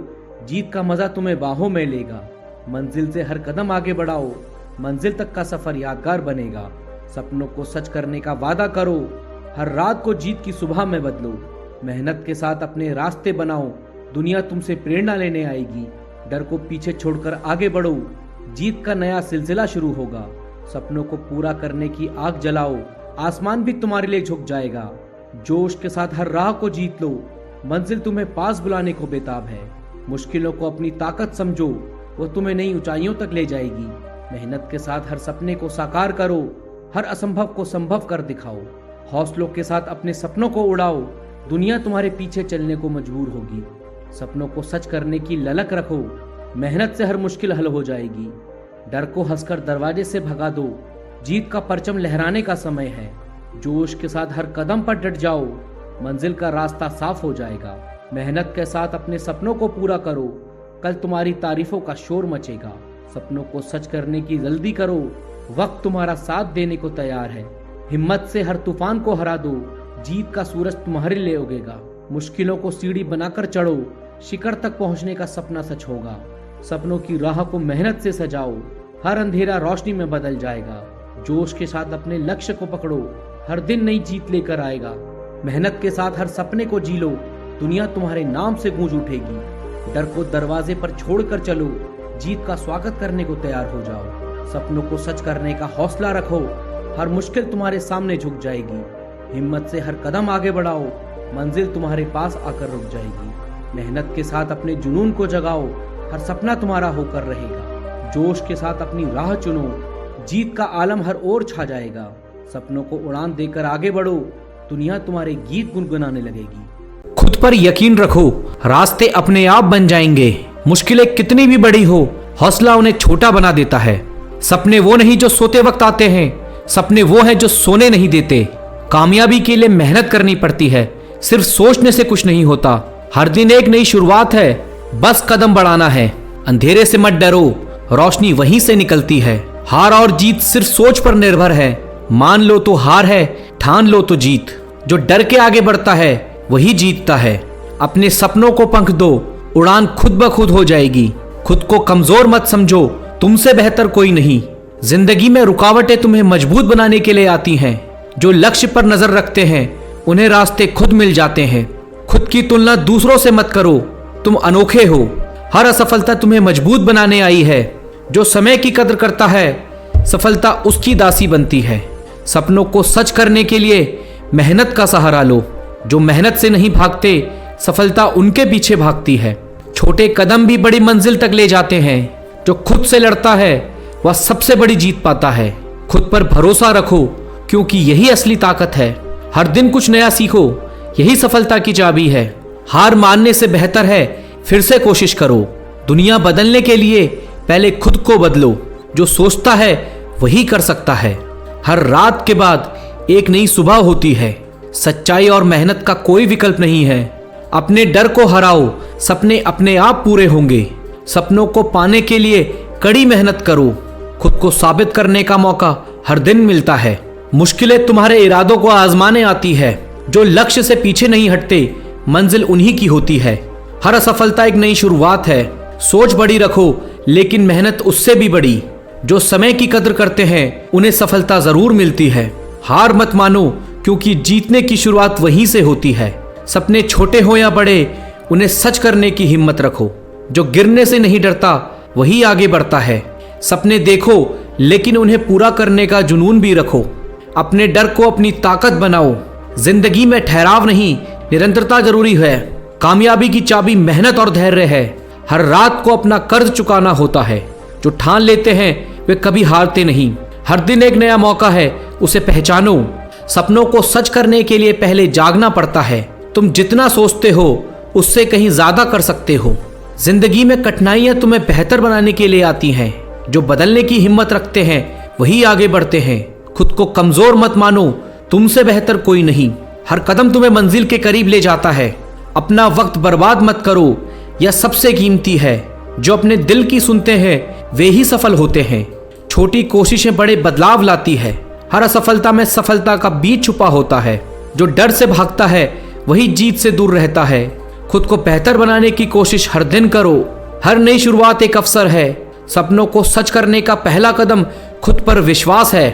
[SPEAKER 2] जीत का मजा तुम्हें बाहों में लेगा। मंजिल से हर कदम आगे बढ़ाओ, मंजिल तक का सफर यादगार बनेगा। सपनों को सच करने का वादा करो, हर रात को जीत की सुबह में बदलो। मेहनत के साथ अपने रास्ते बनाओ, दुनिया तुमसे प्रेरणा लेने आएगी। डर को पीछे छोड़कर आगे बढ़ो, जीत का नया सिलसिला शुरू होगा। सपनों को पूरा करने की आग जलाओ, आसमान भी तुम्हारे लिए झुक जाएगा। जोश के साथ हर राह को जीत लो, मंजिल तुम्हें पास बुलाने को बेताब है। मुश्किलों को अपनी ताकत समझो, वो तुम्हें नई ऊंचाइयों तक ले जाएगी। मेहनत के साथ हर सपने को साकार करो, हर असंभव को संभव कर दिखाओ। हौसलों के साथ अपने सपनों को उड़ाओ, दुनिया तुम्हारे पीछे चलने को मजबूर होगी। सपनों को सच करने की ललक रखो, मेहनत से हर मुश्किल हल हो जाएगी। डर को हंसकर दरवाजे से भगा दो, जीत का परचम लहराने का समय है। जोश के साथ हर कदम पर डट जाओ, मंजिल का रास्ता साफ हो जाएगा। मेहनत के साथ अपने सपनों को पूरा करो, कल तुम्हारी तारीफों का शोर मचेगा। सपनों को सच करने की जल्दी करो, वक्त तुम्हारा साथ देने को तैयार है। हिम्मत से हर तूफान को हरा दो, जीत का सूरज तुम्हारे लिए उगेगा। मुश्किलों को सीढ़ी बनाकर चढ़ो, शिखर तक पहुंचने का सपना सच होगा। सपनों की राह को मेहनत से सजाओ, हर अंधेरा रोशनी में बदल जाएगा। जोश के साथ अपने लक्ष्य को पकड़ो, हर दिन नई जीत लेकर आएगा। मेहनत के साथ हर सपने को जी लो, दुनिया तुम्हारे नाम से गूंज उठेगी। डर को दरवाजे पर छोड़कर चलो, जीत का स्वागत करने को तैयार हो जाओ। सपनों को सच करने का हौसला रखो, हर मुश्किल तुम्हारे सामने झुक जाएगी। हिम्मत से हर कदम आगे बढ़ाओ, मंजिल तुम्हारे पास आकर रुक जाएगी। मेहनत के साथ अपने जुनून को जगाओ, हर सपना तुम्हारा होकर रहेगा। जोश के साथ अपनी राह चुनो, जीत का आलम हर ओर छा जाएगा। सपनों को उड़ान देकर आगे बढ़ो, दुनिया तुम्हारे गीत गुनगुनाने लगेगी।
[SPEAKER 3] खुद पर यकीन रखो, रास्ते अपने आप बन जाएंगे। मुश्किलें कितनी भी बड़ी हो, हौसला उन्हें छोटा बना देता है। सपने वो नहीं जो सोते वक्त आते हैं, सपने वो हैं जो सोने नहीं देते। कामयाबी के लिए मेहनत करनी पड़ती है, सिर्फ सोचने से कुछ नहीं होता। हर दिन एक नई शुरुआत है, बस कदम बढ़ाना है। अंधेरे से मत डरो, रोशनी वहीं से निकलती है। हार और जीत सिर्फ सोच पर निर्भर है। मान लो तो हार है, ठान लो तो जीत। जो डर के आगे बढ़ता है वही जीतता है। अपने सपनों को पंख दो, उड़ान खुद ब खुद हो जाएगी। खुद को कमजोर मत समझो, तुमसे बेहतर कोई नहीं। जिंदगी में रुकावटें तुम्हें मजबूत बनाने के लिए आती हैं। जो लक्ष्य पर नजर रखते हैं उन्हें रास्ते खुद मिल जाते हैं। खुद की तुलना दूसरों से मत करो, तुम अनोखे हो। हर असफलता तुम्हें मजबूत बनाने आई है। जो समय की कदर करता है, सफलता उसकी दासी बनती है। सपनों को सच करने के लिए मेहनत का सहारा लो। जो मेहनत से नहीं भागते, सफलता उनके पीछे भागती है। छोटे कदम भी बड़ी मंजिल तक ले जाते हैं। जो खुद से लड़ता है वह सबसे बड़ी जीत पाता है। खुद पर भरोसा रखो, क्योंकि यही असली ताकत है। हर दिन कुछ नया सीखो, यही सफलता की चाबी है। हार मानने से बेहतर है फिर से कोशिश करो। दुनिया बदलने के लिए पहले खुद को बदलो। जो सोचता है वही कर सकता है। हर रात के बाद एक नई सुबह होती है। सच्चाई और मेहनत का कोई विकल्प नहीं है। अपने डर को हराओ, सपने अपने आप पूरे होंगे। सपनों को पाने के लिए कड़ी मेहनत करो। खुद को साबित करने का मौका हर दिन मिलता है। मुश्किलें तुम्हारे इरादों को आजमाने आती है। जो लक्ष्य से पीछे नहीं हटते, मंजिल उन्हीं की होती है। हर असफलता एक नई शुरुआत है। सोच बड़ी रखो, लेकिन मेहनत उससे भी बड़ी। जो समय की कदर करते हैं उन्हें सफलता जरूर मिलती है। हार मत मानो, क्योंकि जीतने की शुरुआत वहीं से होती है। सपने छोटे हो या बड़े, उन्हें सच करने की हिम्मत रखो। जो गिरने से नहीं डरता वही आगे बढ़ता है। सपने देखो, लेकिन उन्हें पूरा करने का जुनून भी रखो। अपने डर को अपनी ताकत बनाओ। जिंदगी में ठहराव नहीं, निरंतरता जरूरी है। कामयाबी की चाबी मेहनत और धैर्य है। हर रात को अपना कर्ज चुकाना होता है। जो ठान लेते हैं वे कभी हारते नहीं। हर दिन एक नया मौका है, उसे पहचानो। सपनों को सच करने के लिए पहले जागना पड़ता है। तुम जितना सोचते हो उससे कहीं ज्यादा कर सकते हो। जिंदगी में कठिनाइयां तुम्हें बेहतर बनाने के लिए आती हैं। जो बदलने की हिम्मत रखते हैं वही आगे बढ़ते हैं। खुद को कमजोर मत मानो, तुमसे बेहतर कोई नहीं। हर कदम तुम्हें मंजिल के करीब ले जाता है। अपना वक्त बर्बाद मत करो, यह सबसे कीमती है। जो अपने दिल की सुनते हैं वे ही सफल होते हैं। छोटी कोशिशें बड़े बदलाव लाती है। हर असफलता में सफलता का बीज छुपा होता है। जो डर से भागता है वही जीत से दूर रहता है। खुद को बेहतर बनाने की कोशिश हर दिन करो। हर नई शुरुआत एक अवसर है। सपनों को सच करने का पहला कदम खुद पर विश्वास है।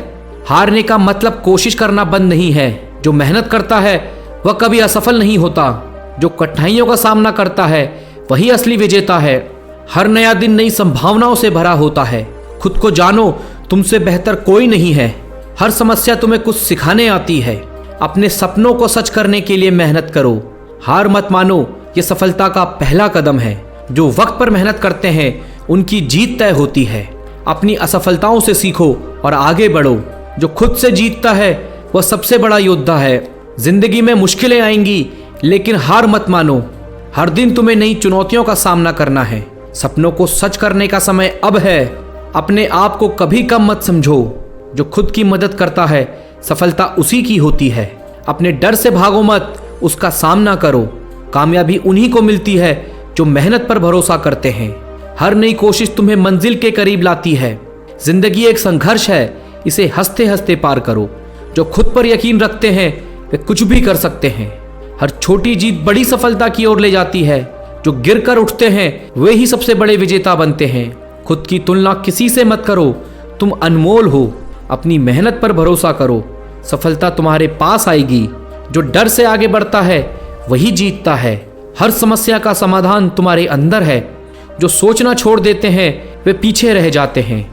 [SPEAKER 3] हारने का मतलब कोशिश करना बंद नहीं है। जो मेहनत करता है वह कभी असफल नहीं होता। जो कठिनाइयों का सामना करता है वही असली विजेता है। हर नया दिन नई संभावनाओं से भरा होता है। खुद को जानो, तुमसे बेहतर कोई नहीं है। हर समस्या तुम्हें कुछ सिखाने आती है। अपने सपनों को सच करने के लिए मेहनत करो। हार मत मानो, ये सफलता का पहला कदम है। जो वक्त पर मेहनत करते हैं उनकी जीत तय होती है। अपनी असफलताओं से सीखो और आगे बढ़ो। जो खुद से जीतता है वह सबसे बड़ा योद्धा है। जिंदगी में मुश्किलें आएंगी लेकिन हार मत मानो। हर दिन तुम्हें नई चुनौतियों का सामना करना है। सपनों को सच करने का समय अब है। अपने आप को कभी कम मत समझो। जो खुद की मदद करता है सफलता उसी की होती है। अपने डर से भागो मत, उसका सामना करो। कामयाबी उन्हीं को मिलती है जो मेहनत पर भरोसा करते हैं। हर नई कोशिश तुम्हें मंजिल के करीब लाती है। जिंदगी एक संघर्ष है, इसे हंसते हंसते पार करो। जो खुद पर यकीन रखते हैं वे कुछ भी कर सकते हैं। हर छोटी जीत बड़ी सफलता की ओर ले जाती है। जो गिर कर उठते हैं वे ही सबसे बड़े विजेता बनते हैं। खुद की तुलना किसी से मत करो, तुम अनमोल हो। अपनी मेहनत पर भरोसा करो, सफलता तुम्हारे पास आएगी। जो डर से आगे बढ़ता है वही जीतता है। हर समस्या का समाधान तुम्हारे अंदर है। जो सोचना छोड़ देते हैं वे पीछे रह जाते हैं।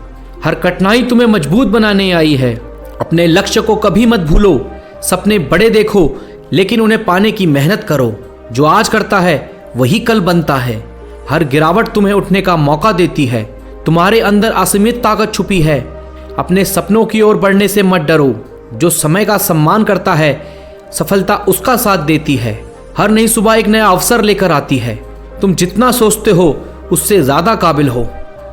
[SPEAKER 3] हर कठिनाई तुम्हें मजबूत बनाने आई है। अपने लक्ष्य को कभी मत भूलो। सपने बड़े देखो लेकिन उन्हें पाने की मेहनत करो। जो आज करता है वही कल बनता है। हर गिरावट तुम्हें उठने का मौका देती है। तुम्हारे अंदर असीमित ताकत छुपी है। अपने सपनों की ओर बढ़ने से मत डरो। जो समय का सम्मान करता है सफलता उसका साथ देती है। हर नई सुबह एक नया अवसर लेकर आती है। तुम जितना सोचते हो उससे ज्यादा काबिल हो।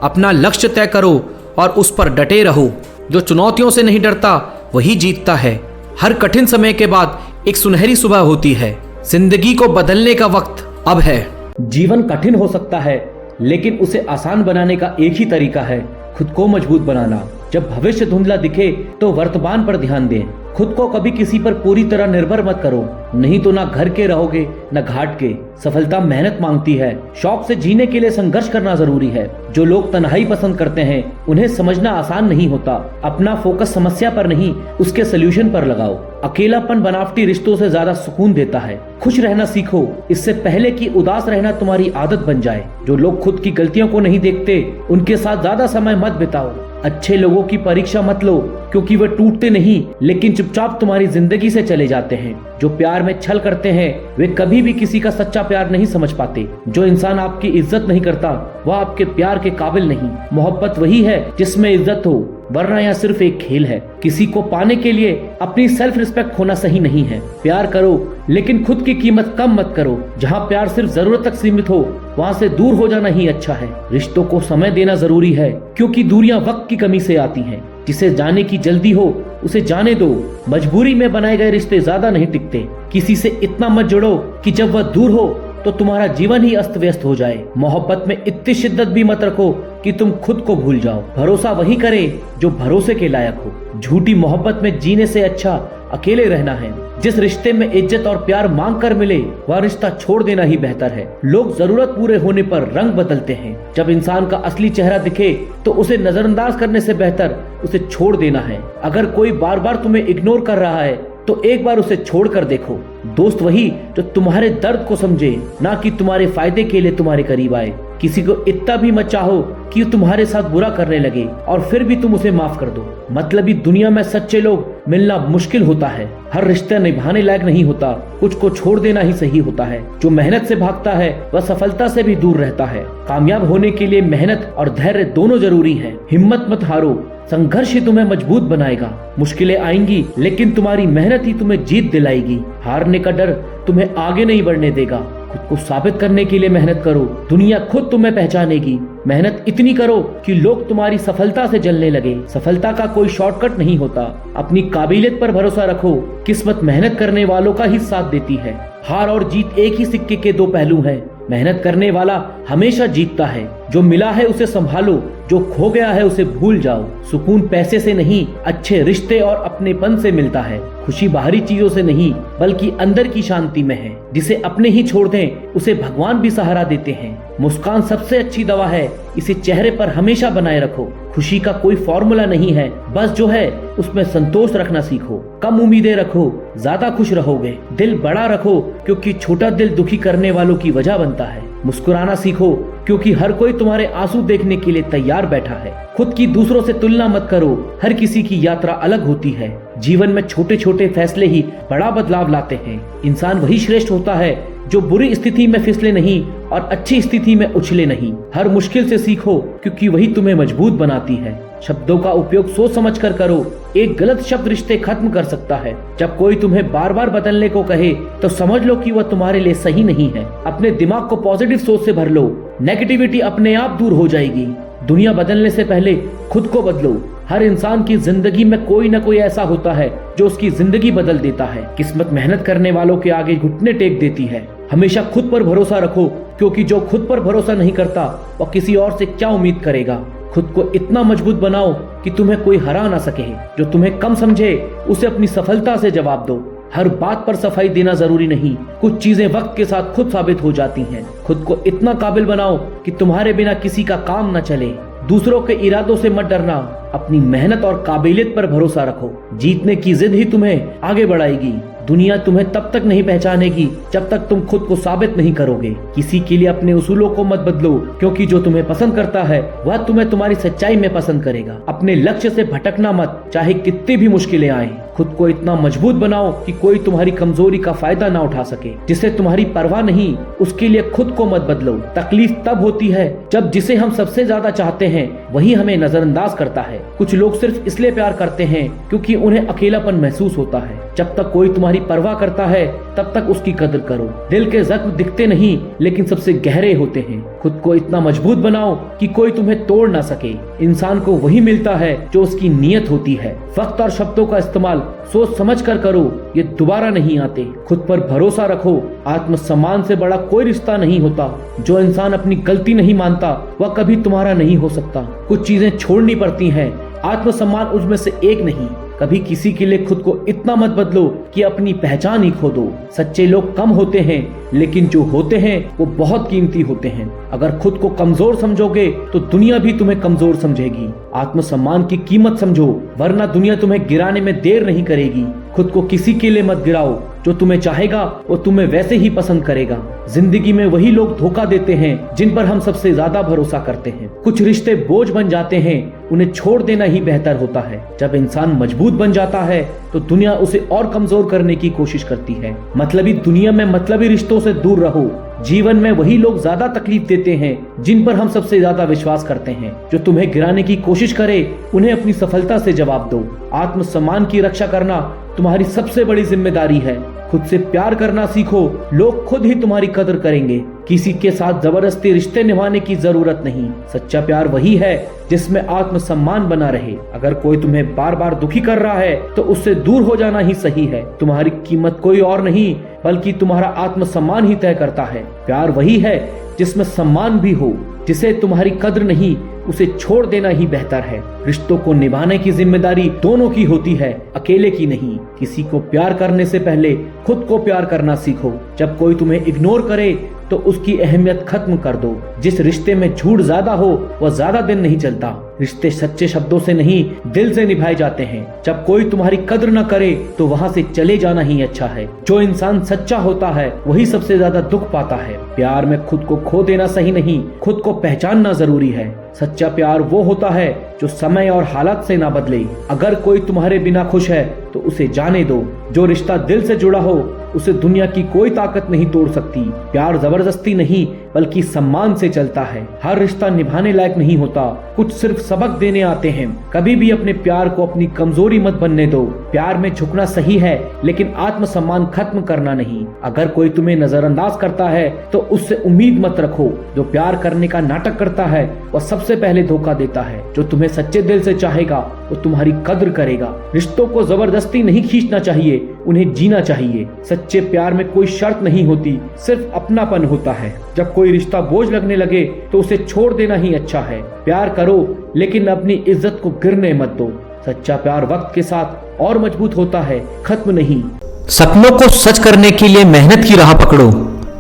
[SPEAKER 3] अपना लक्ष्य तय करो और उस पर डटे रहो। जो चुनौतियों से नहीं डरता वही जीतता है। हर कठिन समय के बाद एक सुनहरी सुबह होती है। जिंदगी को बदलने का वक्त अब है।
[SPEAKER 2] जीवन कठिन हो सकता है लेकिन उसे आसान बनाने का एक ही तरीका है, खुद को मजबूत बनाना। जब भविष्य धुंधला दिखे तो वर्तमान पर ध्यान दें। खुद को कभी किसी पर पूरी तरह निर्भर मत करो, नहीं तो ना घर के रहोगे न घाट के। सफलता मेहनत मांगती है। शौक से जीने के लिए संघर्ष करना जरूरी है। जो लोग तन्हाई पसंद करते हैं उन्हें समझना आसान नहीं होता। अपना फोकस समस्या पर नहीं उसके सोल्यूशन पर लगाओ। अकेलापन बनावटी रिश्तों से ज्यादा सुकून देता है। खुश रहना सीखो, इससे पहले कि उदास रहना तुम्हारी आदत बन जाए। जो लोग खुद की गलतियों को नहीं देखते उनके साथ ज्यादा समय मत बिताओ। अच्छे लोगों की परीक्षा मत लो क्योंकि वे टूटते नहीं लेकिन चुपचाप तुम्हारी जिंदगी से चले जाते हैं। जो प्यार में छल करते हैं वे कभी भी किसी का सच्चा प्यार नहीं समझ पाते। जो इंसान आपकी इज्जत नहीं करता वह आपके प्यार के काबिल नहीं। मोहब्बत वही है जिसमें इज्जत हो, वरना यह सिर्फ एक खेल है। किसी को पाने के लिए अपनी सेल्फ रिस्पेक्ट खोना सही नहीं है। प्यार करो लेकिन खुद की कीमत कम मत करो। जहाँ प्यार सिर्फ जरूरत तक सीमित हो वहाँ से दूर हो जाना ही अच्छा है। रिश्तों को समय देना जरूरी है क्योंकि दूरियां वक्त की कमी से आती हैं। जिसे जाने की जल्दी हो उसे जाने दो। मजबूरी में बनाए गए रिश्ते ज्यादा नहीं टिकते। किसी से इतना मत जुड़ो कि जब वह दूर हो तो तुम्हारा जीवन ही अस्त व्यस्त हो जाए। मोहब्बत में इतनी शिद्दत भी मत रखो कि तुम खुद को भूल जाओ। भरोसा वही करे जो भरोसे के लायक हो। झूठी मोहब्बत में जीने से अच्छा अकेले रहना है। जिस रिश्ते में इज्जत और प्यार मांग कर मिले वह रिश्ता छोड़ देना ही बेहतर है। लोग जरूरत पूरे होने पर रंग बदलते हैं। जब इंसान का असली चेहरा दिखे तो उसे नजरअंदाज करने से बेहतर उसे छोड़ देना है। अगर कोई बार बार तुम्हें इग्नोर कर रहा है तो एक बार उसे छोड़ कर देखो। दोस्त वही जो तुम्हारे दर्द को समझे, ना कि तुम्हारे फायदे के लिए तुम्हारे करीब आए। किसी को इतना भी मत चाहो कि तुम्हारे साथ बुरा करने लगे और फिर भी तुम उसे माफ कर दो। मतलबी दुनिया में सच्चे लोग मिलना मुश्किल होता है। हर रिश्ता निभाने लायक नहीं होता, कुछ को छोड़ देना ही सही होता है। जो मेहनत से भागता है वह सफलता से भी दूर रहता है। कामयाब होने के लिए मेहनत और धैर्य दोनों जरूरी हैं। हिम्मत मत हारो, संघर्ष ही तुम्हें मजबूत बनाएगा। मुश्किलें आएंगी लेकिन तुम्हारी मेहनत ही तुम्हें जीत दिलाएगी। हारने का डर तुम्हें आगे नहीं बढ़ने देगा। खुद को साबित करने के लिए मेहनत करो, दुनिया खुद तुम्हें पहचानेगी। मेहनत इतनी करो कि लोग तुम्हारी सफलता से जलने लगे। सफलता का कोई शॉर्टकट नहीं होता। अपनी काबिलियत पर भरोसा रखो, किस्मत मेहनत करने वालों का ही साथ देती है। हार और जीत एक ही सिक्के के दो पहलू हैं। मेहनत करने वाला हमेशा जीतता है। जो मिला है उसे संभालो, जो खो गया है उसे भूल जाओ। सुकून पैसे से नहीं, अच्छे रिश्ते और अपनेपन से मिलता है। खुशी बाहरी चीजों से नहीं बल्कि अंदर की शांति में है। जिसे अपने ही छोड़ दें उसे भगवान भी सहारा देते हैं। मुस्कान सबसे अच्छी दवा है, इसे चेहरे पर हमेशा बनाए रखो। खुशी का कोई फॉर्मूला नहीं है, बस जो है उसमें संतोष रखना सीखो। कम उम्मीदें रखो, ज्यादा खुश रहोगे। दिल बड़ा रखो क्योंकि छोटा दिल दुखी करने वालों की वजह बनता है। मुस्कुराना सीखो क्योंकि हर कोई तुम्हारे आंसू देखने के लिए तैयार बैठा है। खुद की दूसरों से तुलना मत करो, हर किसी की यात्रा अलग होती है। जीवन में छोटे छोटे फैसले ही बड़ा बदलाव लाते हैं। इंसान वही श्रेष्ठ होता है जो बुरी स्थिति में फिसले नहीं और अच्छी स्थिति में उछले नहीं। हर मुश्किल से सीखो क्योंकि वही तुम्हें मजबूत बनाती है। शब्दों का उपयोग सोच समझ कर करो, एक गलत शब्द रिश्ते खत्म कर सकता है। जब कोई तुम्हें बार बार बदलने को कहे तो समझ लो कि वह तुम्हारे लिए सही नहीं है। अपने दिमाग को पॉजिटिव सोच से भर लो, नेगेटिविटी अपने आप दूर हो जाएगी। दुनिया बदलने से पहले खुद को बदलो। हर इंसान की जिंदगी में कोई न कोई ऐसा होता है जो उसकी जिंदगी बदल देता है। किस्मत मेहनत करने वालों के आगे घुटने टेक देती है। हमेशा खुद पर भरोसा रखो क्योंकि जो खुद पर भरोसा नहीं करता वह किसी और से क्या उम्मीद करेगा। खुद को इतना मजबूत बनाओ कि तुम्हें कोई हरा ना सके। जो तुम्हें कम समझे उसे अपनी सफलता से जवाब दो। हर बात पर सफाई देना जरूरी नहीं, कुछ चीजें वक्त के साथ खुद साबित हो जाती हैं। खुद को इतना काबिल बनाओ कि तुम्हारे बिना किसी का काम न चले। दूसरों के इरादों से मत डरना, अपनी मेहनत और काबिलियत पर भरोसा रखो। जीतने की जिद ही तुम्हें आगे बढ़ाएगी। दुनिया तुम्हें तब तक नहीं पहचानेगी जब तक तुम खुद को साबित नहीं करोगे। किसी के लिए अपने उसूलों को मत बदलो क्योंकि जो तुम्हें पसंद करता है वह तुम्हें तुम्हारी सच्चाई में पसंद करेगा। अपने लक्ष्य से भटकना मत, चाहे कितनी भी मुश्किलें आए। खुद को इतना मजबूत बनाओ कि कोई तुम्हारी कमजोरी का फायदा ना उठा सके। जिसे तुम्हारी परवाह नहीं उसके लिए खुद को मत बदलो। तकलीफ तब होती है जब जिसे हम सबसे ज्यादा चाहते हैं वही हमें नजरअंदाज करता है। कुछ लोग सिर्फ इसलिए प्यार करते हैं क्योंकि उन्हें अकेलापन महसूस होता है। जब तक कोई तुम्हारी परवाह करता है तब तक उसकी कदर करो। दिल के जख्म दिखते नहीं लेकिन सबसे गहरे होते हैं। खुद को इतना मजबूत बनाओ कि कोई तुम्हें तोड़ ना सके। इंसान को वही मिलता है जो उसकी नीयत होती है। वक्त और शब्दों का इस्तेमाल सोच समझ कर करो, ये दोबारा नहीं आते। खुद पर भरोसा रखो, आत्मसम्मान से बड़ा कोई रिश्ता नहीं होता। जो इंसान अपनी गलती नहीं मानता वह कभी तुम्हारा नहीं हो सकता। कुछ चीजें छोड़नी पड़ती हैं, आत्मसम्मान उसमें से एक नहीं। कभी किसी के लिए खुद को इतना मत बदलो कि अपनी पहचान ही खो दो। सच्चे लोग कम होते हैं लेकिन जो होते हैं वो बहुत कीमती होते हैं। अगर खुद को कमजोर समझोगे तो दुनिया भी तुम्हें कमजोर समझेगी। आत्मसम्मान की कीमत समझो वरना दुनिया तुम्हें गिराने में देर नहीं करेगी। खुद को किसी के लिए मत गिराओ, जो तुम्हें चाहेगा वो तुम्हें वैसे ही पसंद करेगा। जिंदगी में वही लोग धोखा देते हैं जिन पर हम सबसे ज्यादा भरोसा करते हैं। कुछ रिश्ते बोझ बन जाते हैं, उन्हें छोड़ देना ही बेहतर होता है। जब इंसान मजबूत बन जाता है तो दुनिया उसे और कमजोर करने की कोशिश करती है। मतलबी दुनिया में मतलबी रिश्तों से दूर रहो। जीवन में वही लोग ज्यादा तकलीफ देते हैं जिन पर हम सबसे ज्यादा विश्वास करते हैं। जो तुम्हें गिराने की कोशिश करे उन्हें अपनी सफलता से जवाब दो। आत्मसम्मान की रक्षा करना तुम्हारी सबसे बड़ी जिम्मेदारी है। खुद से प्यार करना सीखो, लोग खुद ही तुम्हारी कदर करेंगे। किसी के साथ जबरदस्ती रिश्ते निभाने की जरूरत नहीं। सच्चा प्यार वही है जिसमें आत्मसम्मान बना रहे। अगर कोई तुम्हें बार बार दुखी कर रहा है तो उससे दूर हो जाना ही सही है। तुम्हारी कीमत कोई और नहीं बल्कि तुम्हारा आत्मसम्मान ही तय करता है। प्यार वही है जिसमें सम्मान भी हो। जिसे तुम्हारी कद्र नहीं उसे छोड़ देना ही बेहतर है। रिश्तों को निभाने की जिम्मेदारी दोनों की होती है, अकेले की नहीं। किसी को प्यार करने से पहले खुद को प्यार करना सीखो। जब कोई तुम्हें इग्नोर करे तो उसकी अहमियत खत्म कर दो। जिस रिश्ते में झूठ ज्यादा हो वह ज्यादा दिन नहीं चलता। रिश्ते सच्चे शब्दों से नहीं, दिल से निभाए जाते हैं। जब कोई तुम्हारी कद्र न करे तो वहां से चले जाना ही अच्छा है। जो इंसान सच्चा होता है वही सबसे ज्यादा दुख पाता है। प्यार में खुद को खो देना सही नहीं, खुद को पहचानना जरूरी है। सच्चा प्यार वो होता है जो समय और हालात से ना बदले। अगर कोई तुम्हारे बिना खुश है तो उसे जाने दो। जो रिश्ता दिल से जुड़ा हो उसे दुनिया की कोई ताकत नहीं तोड़ सकती। प्यार जबरदस्ती नहीं बल्कि सम्मान से चलता है। हर रिश्ता निभाने लायक नहीं होता, कुछ सिर्फ सबक देने आते हैं। कभी भी अपने प्यार को अपनी कमजोरी मत बनने दो। प्यार में झुकना सही है लेकिन आत्मसम्मान खत्म करना नहीं। अगर कोई तुम्हें नजरअंदाज करता है तो उससे उम्मीद मत रखो। जो प्यार करने का नाटक करता है वह सबसे पहले धोखा देता है। जो तुम्हें सच्चे दिल से चाहेगा वो तुम्हारी कद्र करेगा। रिश्तों को जबरदस्ती नहीं खींचना चाहिए, उन्हें जीना चाहिए। सच्चे प्यार में कोई शर्त नहीं होती, सिर्फ अपनापन होता है। जब कोई रिश्ता बोझ लगने लगे तो उसे छोड़ देना ही अच्छा है। प्यार करो लेकिन अपनी इज्जत को गिरने मत दो। सच्चा प्यार वक्त के साथ और मजबूत होता है, खत्म नहीं।
[SPEAKER 3] सपनों को सच करने के लिए मेहनत की राह पकड़ो,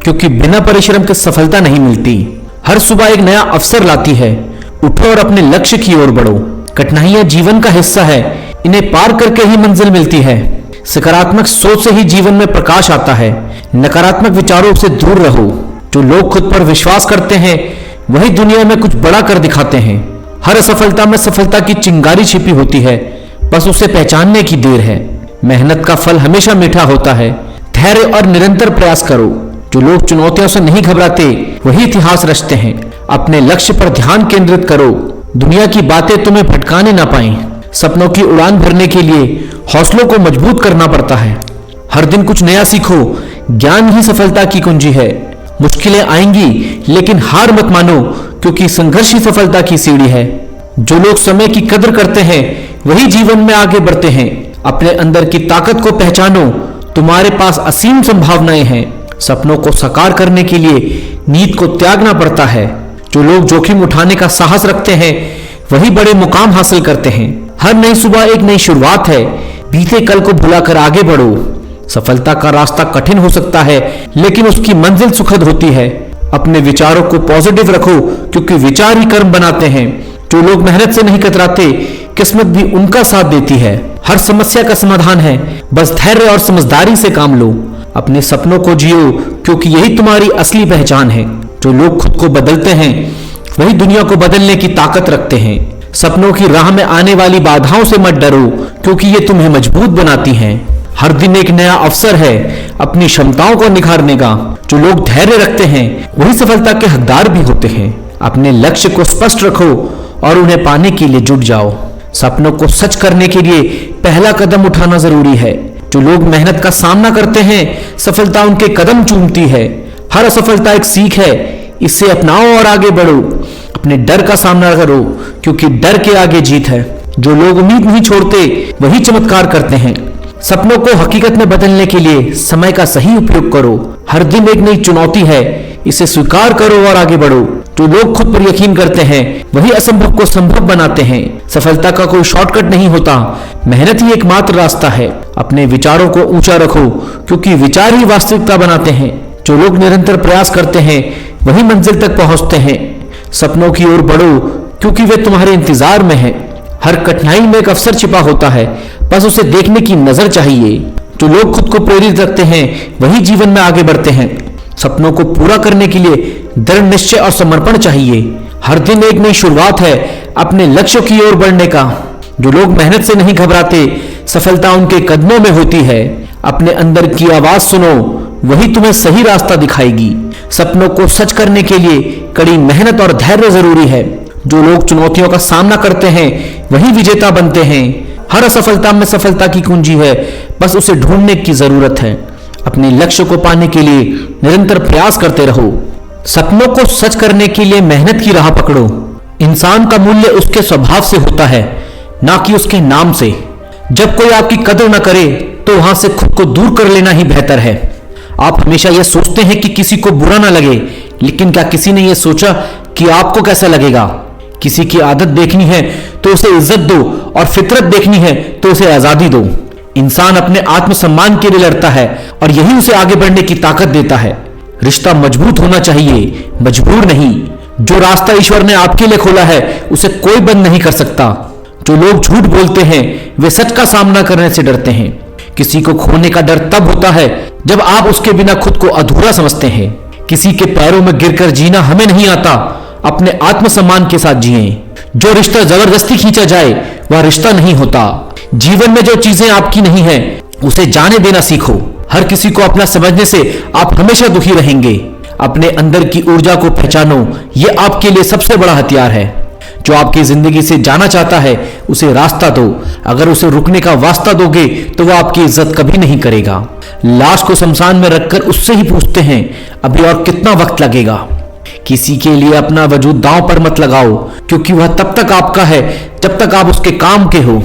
[SPEAKER 3] क्योंकि बिना परिश्रम के सफलता नहीं मिलती। हर सुबह एक नया अवसर लाती है। उठो और अपने लक्ष्य की ओर बढ़ो। कठिनाइयां जीवन का हिस्सा है, इन्हें पार करके ही मंजिल मिलती है। सकारात्मक सोच से ही जीवन में प्रकाश आता है। नकारात्मक विचारों से दूर रहो। जो लोग खुद पर विश्वास करते हैं वही दुनिया में कुछ बड़ा कर दिखाते हैं। हर असफलता में सफलता की चिंगारी छिपी होती है, बस उसे पहचानने की देर है। मेहनत का फल हमेशा मीठा होता है। धैर्य और निरंतर प्रयास करो। जो लोग चुनौतियों से नहीं घबराते वही इतिहास रचते हैं। अपने लक्ष्य पर ध्यान केंद्रित करो। दुनिया की बातें तुम्हें भटकाने ना पाएं। सपनों की उड़ान भरने के लिए हौसलों को मजबूत करना पड़ता है। हर दिन कुछ नया सीखो। ज्ञान ही सफलता की कुंजी है। मुश्किलें आएंगी लेकिन हार मत मानो, क्योंकि संघर्ष ही सफलता की सीढ़ी है। जो लोग समय की कदर करते हैं वही जीवन में आगे बढ़ते हैं। अपने अंदर की ताकत को पहचानो। तुम्हारे पास असीम संभावनाएं हैं। सपनों को साकार करने के लिए नींद को त्यागना पड़ता है। जो लोग जोखिम उठाने का साहस रखते हैं वही बड़े मुकाम हासिल करते हैं। हर नई सुबह एक नई शुरुआत है। बीते कल को भुलाकर आगे बढ़ो। सफलता का रास्ता कठिन हो सकता है लेकिन उसकी मंजिल सुखद होती है। अपने विचारों को पॉजिटिव रखो, क्योंकि विचार ही कर्म बनाते हैं। जो लोग मेहनत से नहीं कतराते किस्मत भी उनका साथ देती है। हर समस्या का समाधान है, बस धैर्य और समझदारी से काम लो। अपने सपनों को जियो, क्योंकि यही तुम्हारी असली पहचान है। जो लोग खुद को बदलते हैं वही दुनिया को बदलने की ताकत रखते हैं। सपनों की राह में आने वाली बाधाओं से मत डरो, क्योंकि ये तुम्हें मजबूत बनाती हैं। हर दिन एक नया अवसर है अपनी क्षमताओं को निखारने का। जो लोग धैर्य रखते हैं वही सफलता के हकदार भी होते हैं। अपने लक्ष्य को स्पष्ट रखो और उन्हें पाने के लिए जुट जाओ। सपनों को सच करने के लिए पहला कदम उठाना जरूरी है। जो लोग मेहनत का सामना करते हैं सफलता उनके कदम चूमती है। हर असफलता एक सीख है, इसे अपनाओ और आगे बढ़ो। अपने डर का सामना करो, क्योंकि डर के आगे जीत है। जो लोग उम्मीद नहीं छोड़ते वही चमत्कार करते हैं। सपनों को हकीकत में बदलने के लिए समय का सही उपयोग करो। हर दिन एक नई चुनौती है, इसे स्वीकार करो और आगे बढ़ो। जो लोग खुद पर यकीन करते हैं वही असंभव को संभव बनाते हैं। सफलता का कोई शॉर्टकट नहीं होता, मेहनत ही एकमात्र रास्ता है। अपने विचारों को ऊंचा रखो, क्योंकि विचार ही वास्तविकता बनाते हैं। जो लोग निरंतर प्रयास करते हैं वही मंजिल तक पहुंचते हैं। सपनों की ओर बढ़ो, क्योंकि वे तुम्हारे इंतजार में हैं। हर कठिनाई में एक अवसर छिपा होता है, बस उसे देखने की नजर चाहिए। जो लोग खुद को प्रेरित रखते हैं वही जीवन में आगे बढ़ते हैं। सपनों को पूरा करने के लिए दृढ़ निश्चय और समर्पण चाहिए। हर दिन एक नई शुरुआत है अपने लक्ष्य की ओर बढ़ने का। जो लोग मेहनत से नहीं घबराते सफलता उनके कदमों में होती है। अपने अंदर की आवाज सुनो, वही तुम्हें सही रास्ता दिखाएगी। सपनों को सच करने के लिए कड़ी मेहनत और धैर्य जरूरी है। जो लोग चुनौतियों का सामना करते हैं वही विजेता बनते हैं। हर असफलता में सफलता की कुंजी है, बस उसे ढूंढने की जरूरत है। अपने लक्ष्य को पाने के लिए निरंतर प्रयास करते रहो। सपनों को सच करने के लिए मेहनत की राह पकड़ो। इंसान का मूल्य उसके स्वभाव से होता है, ना कि उसके नाम से। जब कोई आपकी कदर न करे तो वहां से खुद को दूर कर लेना ही बेहतर है। आप हमेशा यह सोचते हैं कि किसी को बुरा ना लगे, लेकिन क्या किसी ने यह सोचा कि आपको कैसा लगेगा? किसी की आदत देखनी है तो उसे इज्जत दो, और फितरत देखनी है तो उसे आजादी दो। इंसान अपने आत्मसम्मान के लिए लड़ता है और यही उसे आगे बढ़ने की ताकत देता है। रिश्ता मजबूत होना चाहिए, मजबूर नहीं। जो रास्ता ईश्वर ने आपके लिए खोला है उसे कोई बंद नहीं कर सकता। जो लोग झूठ बोलते हैं वे सच का सामना करने से डरते हैं। किसी को खोने का डर तब होता है जब आप उसके बिना खुद को अधूरा समझते हैं। किसी के पैरों में गिरकर जीना हमें नहीं आता, अपने आत्मसम्मान के साथ जिएं। जो रिश्ता जबरदस्ती खींचा जाए वह रिश्ता नहीं होता। जीवन में जो चीजें आपकी नहीं है उसे जाने देना सीखो। हर किसी को अपना समझने से आप हमेशा दुखी रहेंगे। अपने अंदर की ऊर्जा को पहचानो, यह आपके लिए सबसे बड़ा हथियार है। जो आपकी जिंदगी से जाना चाहता है उसे रास्ता दो। अगर उसे रुकने का वास्ता दोगे तो वह आपकी इज्जत कभी नहीं करेगा। लाश को शमशान में रखकर उससे ही पूछते हैं अभी और कितना वक्त लगेगा। किसी के लिए अपना वजूद दांव पर मत लगाओ, क्योंकि वह तब तक आपका है जब तक आप उसके काम के हो।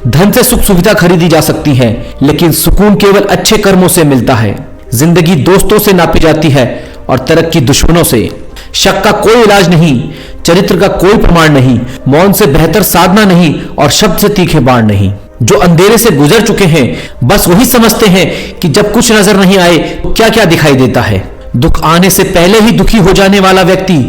[SPEAKER 3] धन से सुख सुविधा खरीदी जा सकती है, लेकिन सुकून केवल अच्छे कर्मों से मिलता है। जिंदगी दोस्तों से नापी जाती है और तरक्की दुश्मनों से। शक का कोई इलाज नहीं, चरित्र का कोई प्रमाण नहीं, मौन से बेहतर साधना नहीं और शब्द से तीखे बाण नहीं। जो अंधेरे से गुजर चुके हैं बस वही समझते हैं कि जब कुछ नजर नहीं आए तो क्या क्या दिखाई देता है। दुख आने से पहले ही दुखी हो जाने वाला व्यक्ति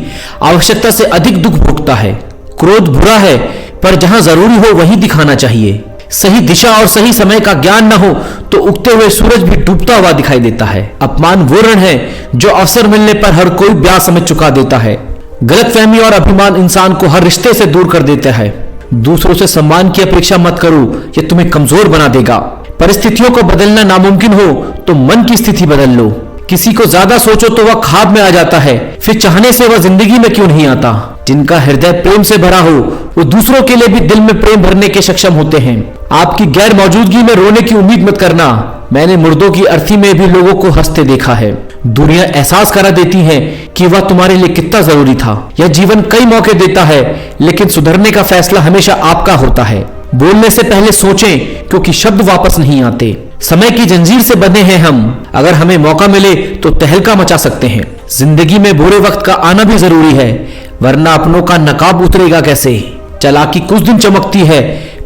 [SPEAKER 3] आवश्यकता से अधिक दुख भोगता है। क्रोध बुरा है, पर जहां जरूरी हो वही दिखाना चाहिए। सही दिशा और सही समय का ज्ञान न हो तो उगते हुए सूरज भी डूबता हुआ दिखाई देता है। अपमान वो रण है जो अवसर मिलने पर हर कोई ब्याह समझ चुका देता है। गलतफहमी और अभिमान इंसान को हर रिश्ते से दूर कर देता है। दूसरों से सम्मान की अपेक्षा मत करो, यह तुम्हें कमजोर बना देगा। परिस्थितियों को बदलना नामुमकिन हो तो मन की स्थिति बदल लो। किसी को ज्यादा सोचो तो वह ख्वाब में आ जाता है, फिर चाहने से वह जिंदगी में क्यों नहीं आता। जिनका हृदय प्रेम से भरा हो वो दूसरों के लिए भी दिल में प्रेम भरने के सक्षम होते हैं। आपकी गैर मौजूदगी में रोने की उम्मीद मत करना। मैंने मुर्दों की अर्थी में भी लोगों को हंसते देखा है। दुनिया एहसास करा देती है कि वह तुम्हारे लिए कितना जरूरी था। यह जीवन कई मौके देता है, लेकिन सुधरने का फैसला हमेशा आपका होता है। बोलने से पहले सोचें, क्योंकि शब्द वापस नहीं आते। समय की जंजीर से बंधे हैं हम, अगर हमें मौका मिले तो तहलका मचा सकते हैं। जिंदगी में बुरे वक्त का आना भी जरूरी है, वरना अपनों का नकाब उतरेगा कैसे। चालाकी कुछ दिन चमकती है,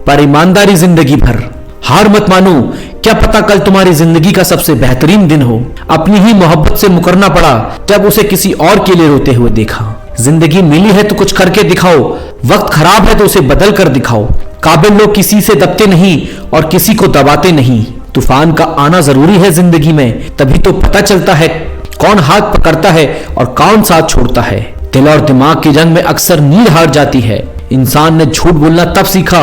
[SPEAKER 3] पर ईमानदारी जिंदगी भर। हार मत मानो, क्या पता कल तुम्हारी जिंदगी का सबसे बेहतरीन दिन हो। अपनी ही मोहब्बत से मुकरना पड़ा जब उसे किसी और के लिए रोते हुए देखा। जिंदगी मिली है तो कुछ करके दिखाओ, वक्त खराब है तो उसे बदल कर दिखाओ। काबिल लोग किसी से दबते नहीं और किसी को दबाते नहीं। तूफान का आना जरूरी है जिंदगी में, तभी तो पता चलता है कौन हाथ पकड़ता है और कौन साथ छोड़ता है। दिल और दिमाग की जंग में अक्सर नींद हार जाती है। इंसान ने झूठ बोलना तब सीखा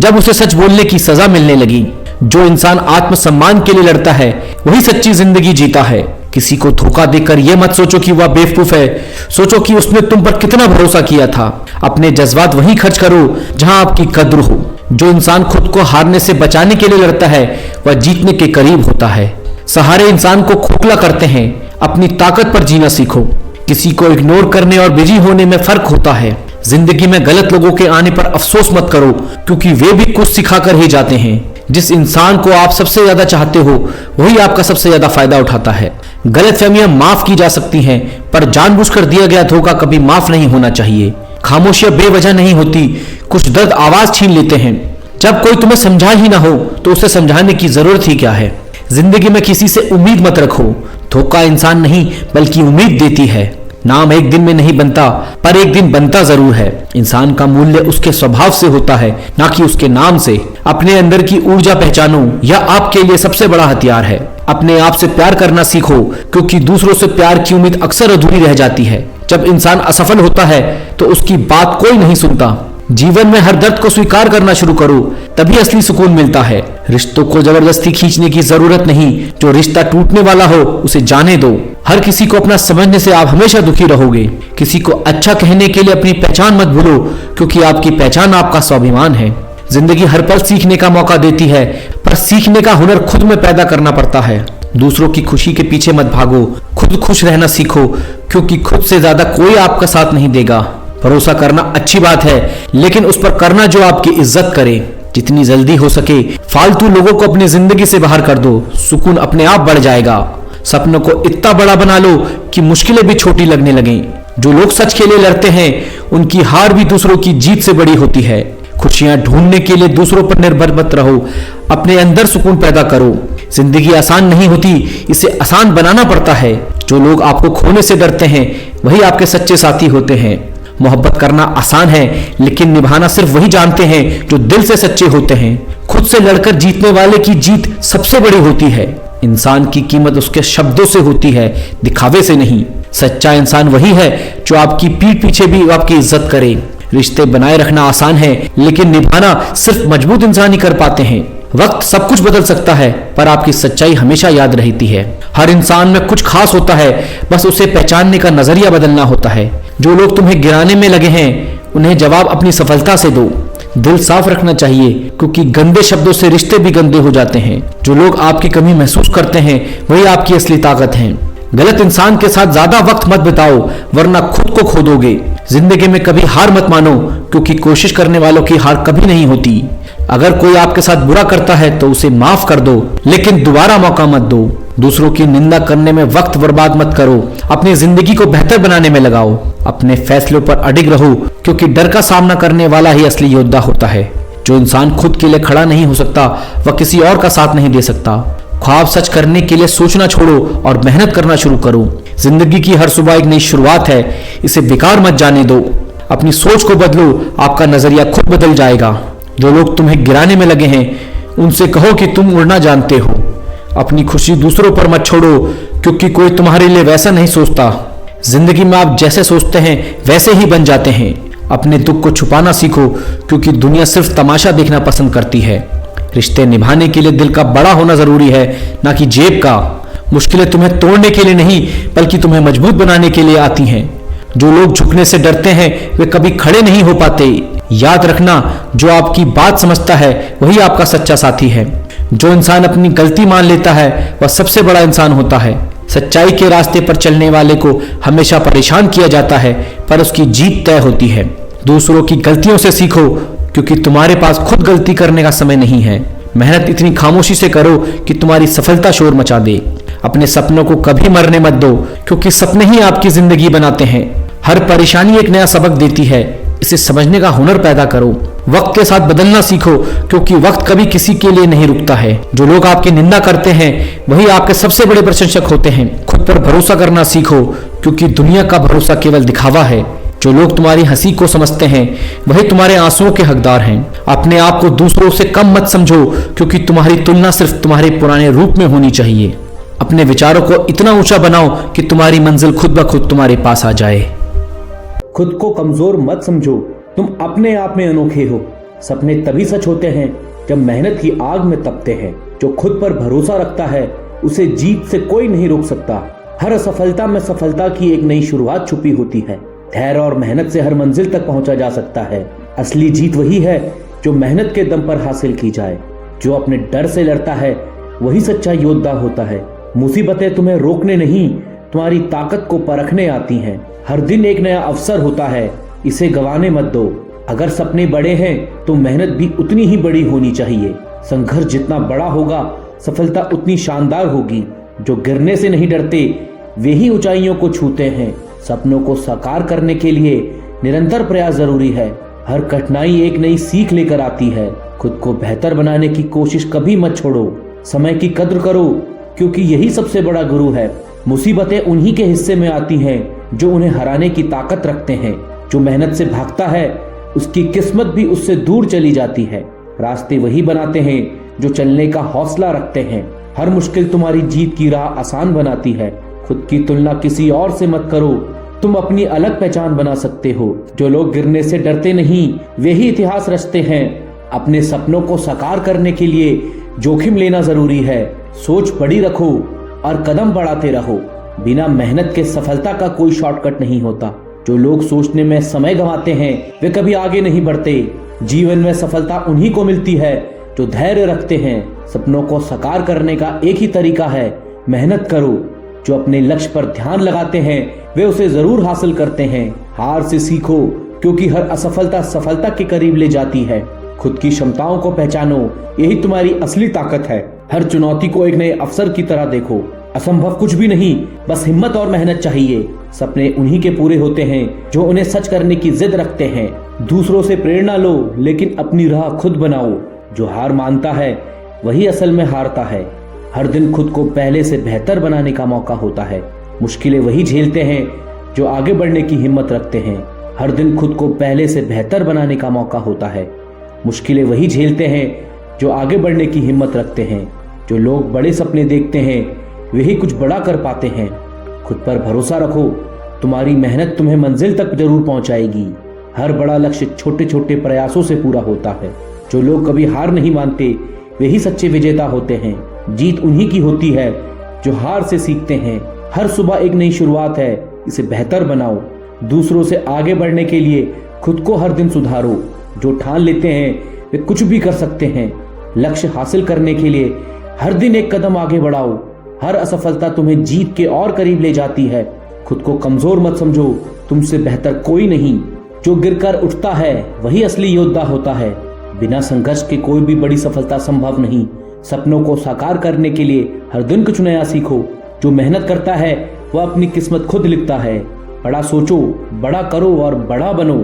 [SPEAKER 3] जब उसे सच बोलने की सजा मिलने लगी। जो इंसान आत्मसम्मान के लिए लड़ता है वही सच्ची जिंदगी जीता है। किसी को धोखा देकर यह मत सोचो कि वह बेवकूफ है, सोचो कि उसने तुम पर कितना भरोसा किया था। अपने जज्बात वहीं खर्च करो जहां आपकी कद्र हो। जो इंसान खुद को हारने से बचाने के लिए लड़ता है वह जीतने के करीब होता है। सहारे इंसान को खोखला करते हैं। अपनी ताकत पर जीना सीखो। किसी को इग्नोर करने और बिजी होने में फर्क होता है। जिंदगी में गलत लोगों के आने पर अफसोस मत करो, क्योंकि वे भी कुछ सिखाकर ही जाते हैं। जिस इंसान को आप सबसे ज्यादा चाहते हो वही आपका सबसे ज्यादा फायदा उठाता है। गलतफहमियां माफ की जा सकती हैं, पर जानबूझकर दिया गया धोखा कभी माफ नहीं होना चाहिए। खामोशियां बेवजह नहीं होती, कुछ दर्द आवाज छीन लेते हैं। जब कोई तुम्हें समझा ही ना हो तो उसे समझाने की जरूरत ही क्या है। जिंदगी में किसी से उम्मीद मत रखो। धोखा इंसान नहीं बल्कि उम्मीद देती है। नाम एक दिन में नहीं बनता, पर एक दिन बनता जरूर है। इंसान का मूल्य उसके स्वभाव से होता है, ना कि उसके नाम से। अपने अंदर की ऊर्जा पहचानो, यह आपके लिए सबसे बड़ा हथियार है। अपने आप से प्यार करना सीखो, क्योंकि दूसरों से प्यार की उम्मीद अक्सर अधूरी रह जाती है। जब इंसान असफल होता है तो उसकी बात कोई नहीं सुनता। जीवन में हर दर्द को स्वीकार करना शुरू करो, तभी असली सुकून मिलता है। रिश्तों को जबरदस्ती खींचने की जरूरत नहीं। जो रिश्ता टूटने वाला हो उसे जाने दो। हर किसी को अपना समझने से आप हमेशा दुखी रहोगे। किसी को अच्छा कहने के लिए अपनी पहचान मत भूलो, क्योंकि आपकी पहचान आपका स्वाभिमान है। जिंदगी हर पल सीखने का मौका देती है, पर सीखने का हुनर खुद में पैदा करना पड़ता है। दूसरों की खुशी के पीछे मत भागो, खुद खुश रहना सीखो, क्योंकि खुद से ज्यादा कोई आपका साथ नहीं देगा। भरोसा करना अच्छी बात है, लेकिन उस पर करना जो आपकी इज्जत करे। जितनी जल्दी हो सके फालतू लोगों को अपनी जिंदगी से बाहर कर दो, सुकून अपने आप बढ़ जाएगा। सपनों को इतना बड़ा बना लो कि मुश्किलें भी छोटी लगने लगें। जो लोग सच के लिए लड़ते हैं उनकी हार भी दूसरों की जीत से बड़ी होती है। खुशियां ढूंढने के लिए दूसरों पर निर्भर मत रहो, अपने अंदर सुकून पैदा करो। जिंदगी आसान नहीं होती, इसे आसान बनाना पड़ता है।
[SPEAKER 2] जो लोग आपको खोने से डरते हैं वही आपके सच्चे साथी होते हैं। मोहब्बत करना आसान है, लेकिन निभाना सिर्फ वही जानते हैं जो दिल से सच्चे होते हैं। खुद से लड़कर जीतने वाले की जीत सबसे बड़ी होती है। इंसान की कीमत उसके शब्दों से होती है, दिखावे से नहीं। सच्चा इंसान वही है जो आपकी पीठ पीछे भी आपकी इज्जत करे। रिश्ते बनाए रखना आसान है, लेकिन निभाना सिर्फ मजबूत इंसान ही कर पाते हैं। वक्त सब कुछ बदल सकता है, पर आपकी सच्चाई हमेशा याद रहती है। हर इंसान में कुछ खास होता है, बस उसे पहचानने का नजरिया बदलना होता है। जो लोग तुम्हें गिराने में लगे हैं, उन्हें जवाब अपनी सफलता से दो। दिल साफ रखना चाहिए, क्योंकि गंदे शब्दों से रिश्ते भी गंदे हो जाते हैं। जो लोग आपकी कमी महसूस करते हैं वही आपकी असली ताकत है। गलत इंसान के साथ ज्यादा वक्त मत बिताओ, वरना खुद को खो दोगे। जिंदगी में कभी हार मत मानो, क्योंकि कोशिश करने वालों की हार कभी नहीं होती। अगर कोई आपके साथ बुरा करता है तो उसे माफ कर दो, लेकिन दोबारा मौका मत दो। दूसरों की निंदा करने में वक्त बर्बाद मत करो, अपनी जिंदगी को बेहतर बनाने में लगाओ। अपने फैसलों पर अडिग रहो, क्योंकि डर का सामना करने वाला ही असली योद्धा होता है। जो इंसान खुद के लिए खड़ा नहीं हो सकता, वह किसी और का साथ नहीं दे सकता। ख्वाब सच करने के लिए सोचना छोड़ो और मेहनत करना शुरू करो। जिंदगी की हर सुबह एक नई शुरुआत है, इसे बेकार मत जाने दो। अपनी सोच को बदलो, आपका नजरिया खुद बदल जाएगा। जो लोग तुम्हें गिराने में लगे हैं, उनसे कहो कि तुम उड़ना जानते हो। अपनी खुशी दूसरों पर मत छोड़ो, क्योंकि कोई तुम्हारे लिए वैसा नहीं सोचता। जिंदगी में आप जैसे सोचते हैं वैसे ही बन जाते हैं। अपने दुख को छुपाना सीखो, क्योंकि दुनिया सिर्फ तमाशा देखना पसंद करती है। रिश्ते निभाने के लिए दिल का बड़ा होना जरूरी है, ना कि जेब का। मुश्किलें तुम्हें तोड़ने के लिए नहीं, बल्कि तुम्हें मजबूत बनाने के लिए आती हैं। जो लोग झुकने से डरते हैं वे कभी खड़े नहीं हो पाते। याद रखना, जो आपकी बात समझता है वही आपका सच्चा साथी है। जो इंसान अपनी गलती मान लेता है वह सबसे बड़ा इंसान होता है। सच्चाई के रास्ते पर चलने वाले को हमेशा परेशान किया जाता है, पर उसकी जीत तय होती है। दूसरों की गलतियों से सीखो, क्योंकि तुम्हारे पास खुद गलती करने का समय नहीं है। मेहनत इतनी खामोशी से करो कि तुम्हारी सफलता शोर मचा दे। अपने सपनों को कभी मरने मत दो, क्योंकि सपने ही आपकी जिंदगी बनाते हैं। हर परेशानी एक नया सबक देती है, इसे समझने का हुनर पैदा करो। वक्त के साथ बदलना सीखो, क्योंकि वक्त कभी किसी के लिए नहीं रुकता है। जो लोग आपकी निंदा करते हैं वही आपके सबसे बड़े प्रशंसक होते हैं। खुद पर भरोसा करना सीखो, क्योंकि दुनिया का भरोसा केवल दिखावा है। जो लोग तुम्हारी हंसी को समझते हैं वही तुम्हारे आंसुओं के हकदार हैं। अपने आप को दूसरों से कम मत समझो, क्योंकि तुम्हारी तुलना सिर्फ तुम्हारे पुराने रूप में होनी चाहिए। अपने विचारों को इतना ऊंचा बनाओ कि तुम्हारी मंजिल खुद ब खुद तुम्हारे पास आ जाए।
[SPEAKER 1] खुद को कमजोर मत समझो, तुम अपने आप में अनोखे हो। सपने तभी सच होते हैं जब मेहनत की आग में तपते हैं। जो खुद पर भरोसा रखता है उसे जीत से कोई नहीं रोक सकता। हर असफलता में सफलता की एक नई शुरुआत छुपी होती है। धैर्य और मेहनत से हर मंजिल तक पहुंचा जा सकता है। असली जीत वही है जो मेहनत के दम पर हासिल की जाए। जो अपने डर से लड़ता है वही सच्चा योद्धा होता है। मुसीबतें तुम्हें रोकने नहीं, तुम्हारी ताकत को परखने आती हैं। हर दिन एक नया अवसर होता है, इसे गंवाने मत दो। अगर सपने बड़े हैं तो मेहनत भी उतनी ही बड़ी होनी चाहिए। संघर्ष जितना बड़ा होगा, सफलता उतनी शानदार होगी। जो गिरने से नहीं डरते वे ही ऊंचाइयों को छूते हैं। सपनों को साकार करने के लिए निरंतर प्रयास जरूरी है। हर कठिनाई एक नई सीख लेकर आती है। खुद को बेहतर बनाने की कोशिश कभी मत छोड़ो। समय की कद्र करो, क्योंकि यही सबसे बड़ा गुरु है। मुसीबतें उन्हीं के हिस्से में आती हैं जो उन्हें हराने की ताकत रखते हैं। जो मेहनत से भागता है उसकी किस्मत भी उससे दूर चली जाती है। रास्ते वही बनाते हैं जो चलने का हौसला रखते हैं। हर मुश्किल तुम्हारी जीत की राह आसान बनाती है। खुद की तुलना किसी और से मत करो, तुम अपनी अलग पहचान बना सकते हो। जो लोग गिरने से डरते नहीं वे ही इतिहास रचते हैं। अपने सपनों को साकार करने के लिए जोखिम लेना जरूरी है। सोच बड़ी रखो और कदम बढ़ाते रहो। बिना मेहनत के सफलता का कोई शॉर्टकट नहीं होता। जो लोग सोचने में समय गंवाते हैं वे कभी आगे नहीं बढ़ते। जीवन में सफलता उन्हीं को मिलती है जो धैर्य रखते हैं। सपनों को साकार करने का एक ही तरीका है, मेहनत करो। जो अपने लक्ष्य पर ध्यान लगाते हैं वे उसे जरूर हासिल करते हैं। हार से सीखो, क्योंकि हर असफलता सफलता के करीब ले जाती है। खुद की क्षमताओं को पहचानो, यही तुम्हारी असली ताकत है। हर चुनौती को एक नए अवसर की तरह देखो। असंभव कुछ भी नहीं, बस हिम्मत और मेहनत चाहिए। सपने उन्हीं के पूरे होते हैं जो उन्हें सच करने की जिद रखते हैं। दूसरों से प्रेरणा लो, लेकिन अपनी राह खुद बनाओ। जो हार मानता है वही असल में हारता है। हर दिन खुद को पहले से बेहतर बनाने का मौका होता है। मुश्किलें वही झेलते हैं जो आगे बढ़ने की हिम्मत रखते हैं। हर दिन खुद को पहले से बेहतर बनाने का मौका होता है। मुश्किलें वही झेलते हैं जो आगे बढ़ने की हिम्मत रखते हैं। जो लोग बड़े सपने देखते हैं वही कुछ बड़ा कर पाते हैं। खुद पर भरोसा रखो, तुम्हारी मेहनत तुम्हें मंजिल तक जरूर पहुंचाएगी। हर बड़ा लक्ष्य छोटे छोटे प्रयासों से पूरा होता है। जो लोग कभी हार नहीं मानते वही सच्चे विजेता होते हैं। जीत उन्हीं की होती है जो हार से सीखते हैं। हर सुबह एक नई शुरुआत है, इसे बेहतर बनाओ। दूसरों से आगे बढ़ने के लिए खुद को हर दिन सुधारो। जो ठान लेते हैं वे कुछ भी कर सकते हैं। लक्ष्य हासिल करने के लिए हर दिन एक कदम आगे बढ़ाओ। हर असफलता तुम्हें जीत के और करीब ले जाती है। खुद को कमजोर मत समझो, तुमसे बेहतर कोई नहीं। जो गिरकर उठता है वही असली योद्धा होता है। बिना संघर्ष के कोई भी बड़ी सफलता संभव नहीं। सपनों को साकार करने के लिए हर दिन कुछ नया सीखो। जो मेहनत करता है वह अपनी किस्मत खुद लिखता है। बड़ा सोचो, बड़ा करो और बड़ा बनो।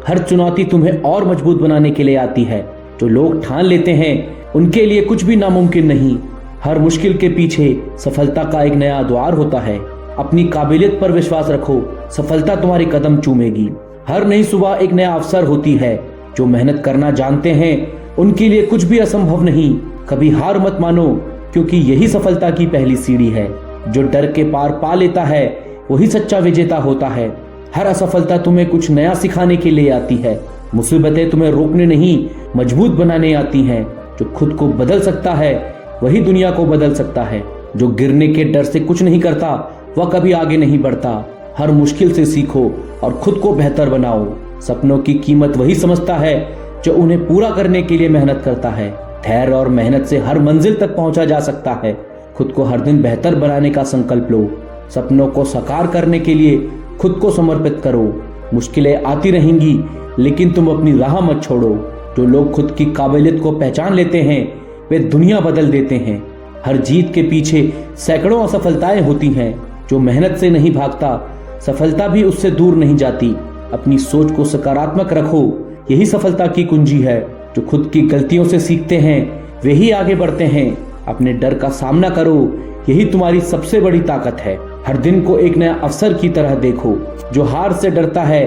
[SPEAKER 1] हर चुनौती तुम्हें और मजबूत बनाने के लिए आती है। जो लोग ठान लेते हैं उनके लिए कुछ भी नामुमकिन नहीं। हर मुश्किल के पीछे सफलता का एक नया द्वार होता है। अपनी काबिलियत पर विश्वास रखो, सफलता तुम्हारे कदम चूमेगी। हर नई सुबह एक नया अवसर होती है। जो मेहनत करना जानते हैं उनके लिए कुछ भी असंभव नहीं। कभी हार मत मानो, क्योंकि यही सफलता की पहली सीढ़ी है। जो डर के पार पा लेता है वही सच्चा विजेता होता है। हर असफलता तुम्हें कुछ नया सिखाने के लिए आती है। मुसीबतें तुम्हें रोकने नहीं, मजबूत बनाने आती हैं। जो खुद को बदल सकता है वही दुनिया को बदल सकता है। जो गिरने के डर से कुछ नहीं करता वह कभी आगे नहीं बढ़ता। हर मुश्किल से सीखो और खुद को बेहतर बनाओ। सपनों की कीमत वही समझता है जो उन्हें पूरा करने के लिए मेहनत करता है। धैर्य और मेहनत से हर मंजिल तक पहुंचा जा सकता है। खुद को हर दिन बेहतर बनाने का संकल्प लो। सपनों को साकार करने के लिए खुद को समर्पित करो। मुश्किलें आती रहेंगी लेकिन तुम अपनी राह मत छोड़ो। जो लोग खुद की काबिलियत को पहचान लेते हैं वे दुनिया बदल देते हैं। हर जीत के पीछे सैकड़ों असफलताएं होती हैं। जो मेहनत से नहीं भागता सफलता भी उससे दूर नहीं जाती। अपनी सोच को सकारात्मक रखो, यही सफलता की कुंजी है। जो खुद की गलतियों से सीखते हैं वे ही आगे बढ़ते हैं। अपने डर का सामना करो, यही तुम्हारी सबसे बड़ी ताकत है। हर दिन को एक नया अवसर की तरह देखो। जो हार से डरता है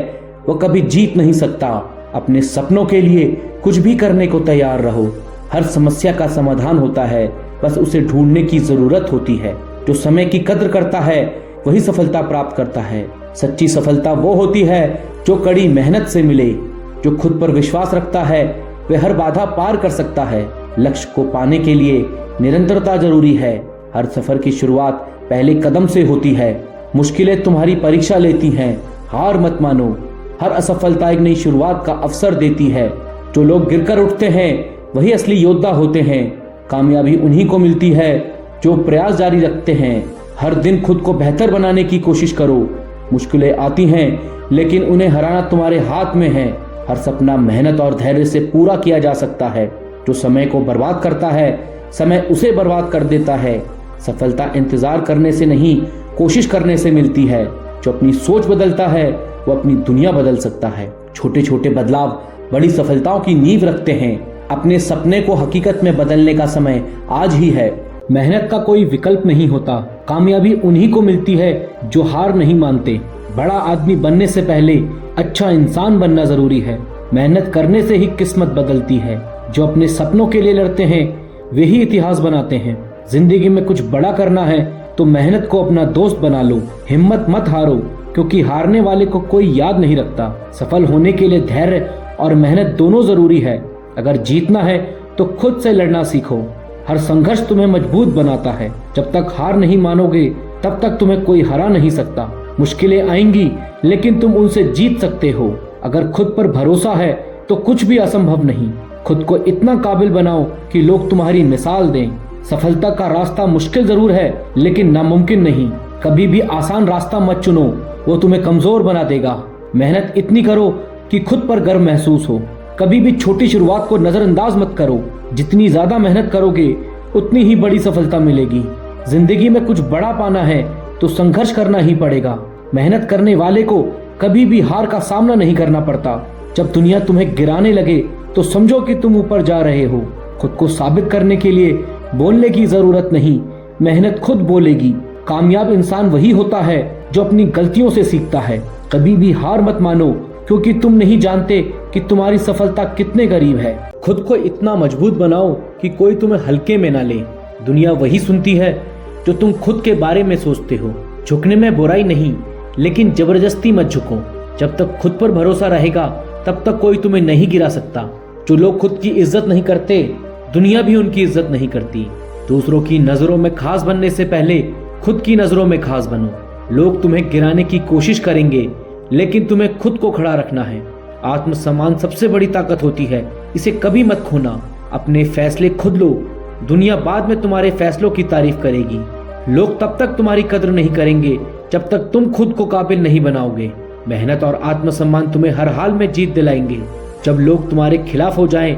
[SPEAKER 1] वह कभी जीत नहीं सकता। अपने सपनों के लिए कुछ भी करने को तैयार रहो। हर समस्या का समाधान होता है, बस उसे ढूंढने की जरूरत होती है। जो समय की कद्र करता है वही सफलता प्राप्त करता है। सच्ची सफलता वो होती है जो कड़ी मेहनत से मिले। जो खुद पर विश्वास रखता है वह हर बाधा पार कर सकता है। लक्ष्य को पाने के लिए निरंतरता जरूरी है। हर सफर की शुरुआत पहले कदम से होती है। मुश्किलें तुम्हारी परीक्षा लेती हैं, हार मत मानो। हर असफलता एक नई शुरुआत का अवसर देती है। जो लोग गिरकर उठते हैं वही असली योद्धा होते हैं। कामयाबी उन्हीं को मिलती है जो प्रयास जारी रखते हैं। हर दिन खुद को बेहतर बनाने की कोशिश करो। मुश्किलें आती हैं लेकिन उन्हें हराना तुम्हारे हाथ में है। हर सपना मेहनत और धैर्य से पूरा किया जा सकता है। जो समय को बर्बाद करता है समय उसे बर्बाद कर देता है। सफलता इंतजार करने से नहीं, कोशिश करने से मिलती है। जो अपनी सोच बदलता है वो अपनी दुनिया बदल सकता है। छोटे छोटे बदलाव बड़ी सफलताओं की नींव रखते हैं। अपने सपने को हकीकत में बदलने का समय आज ही है।
[SPEAKER 2] मेहनत का कोई विकल्प नहीं होता। कामयाबी उन्हीं को मिलती है जो हार नहीं मानते। बड़ा आदमी बनने से पहले अच्छा इंसान बनना जरूरी है। मेहनत करने से ही किस्मत बदलती है। जो अपने सपनों के लिए लड़ते हैं वे ही इतिहास बनाते हैं। जिंदगी में कुछ बड़ा करना है तो मेहनत को अपना दोस्त बना लो। हिम्मत मत हारो, क्योंकि हारने वाले को कोई याद नहीं रखता। सफल होने के लिए धैर्य और मेहनत दोनों जरूरी है। अगर जीतना है तो खुद से लड़ना सीखो। हर संघर्ष तुम्हें मजबूत बनाता है। जब तक हार नहीं मानोगे तब तक तुम्हें कोई हरा नहीं सकता। मुश्किलें आएंगी लेकिन तुम उनसे जीत सकते हो। अगर खुद पर भरोसा है तो कुछ भी असंभव नहीं। खुद को इतना काबिल बनाओ कि लोग तुम्हारी मिसाल दें। सफलता का रास्ता मुश्किल जरूर है लेकिन नामुमकिन नहीं। कभी भी आसान रास्ता मत चुनो, वो तुम्हें कमजोर बना देगा। मेहनत इतनी करो कि खुद पर गर्व महसूस हो। कभी भी छोटी शुरुआत को नजरअंदाज मत करो। जितनी ज्यादा मेहनत करोगे उतनी ही बड़ी सफलता मिलेगी। जिंदगी में कुछ बड़ा पाना है तो संघर्ष करना ही पड़ेगा। मेहनत करने वाले को कभी भी हार का सामना नहीं करना पड़ता। जब दुनिया तुम्हें गिराने लगे तो समझो कि तुम ऊपर जा रहे हो। खुद को साबित करने के लिए बोलने की जरूरत नहीं, मेहनत खुद बोलेगी। कामयाब इंसान वही होता है जो अपनी गलतियों से सीखता है। कभी भी हार मत मानो, क्योंकि तुम नहीं जानते कि तुम्हारी सफलता कितने करीब है। खुद को इतना मजबूत बनाओ कि कोई तुम्हें हल्के में ना ले। दुनिया वही सुनती है जो तुम खुद के बारे में सोचते हो। झुकने में बुराई नहीं, लेकिन जबरदस्ती मत झुको। जब तक खुद पर भरोसा रहेगा तब तक कोई तुम्हें नहीं गिरा सकता। जो लोग खुद की इज्जत नहीं करते, दुनिया भी उनकी इज्जत नहीं करती। दूसरों की नजरों में खास बनने से पहले खुद की नजरों में खास बनो। लोग तुम्हें गिराने की कोशिश करेंगे, लेकिन तुम्हें खुद को खड़ा रखना है। आत्मसम्मान सबसे बड़ी ताकत होती है, इसे कभी मत खोना। अपने फैसले खुद लो, दुनिया बाद में तुम्हारे फैसलों की तारीफ करेगी। लोग तब तक तुम्हारी कद्र नहीं करेंगे जब तक तुम खुद को काबिल नहीं बनाओगे। मेहनत और आत्मसम्मान तुम्हें हर हाल में जीत दिलाएंगे। जब लोग तुम्हारे खिलाफ हो जाएं,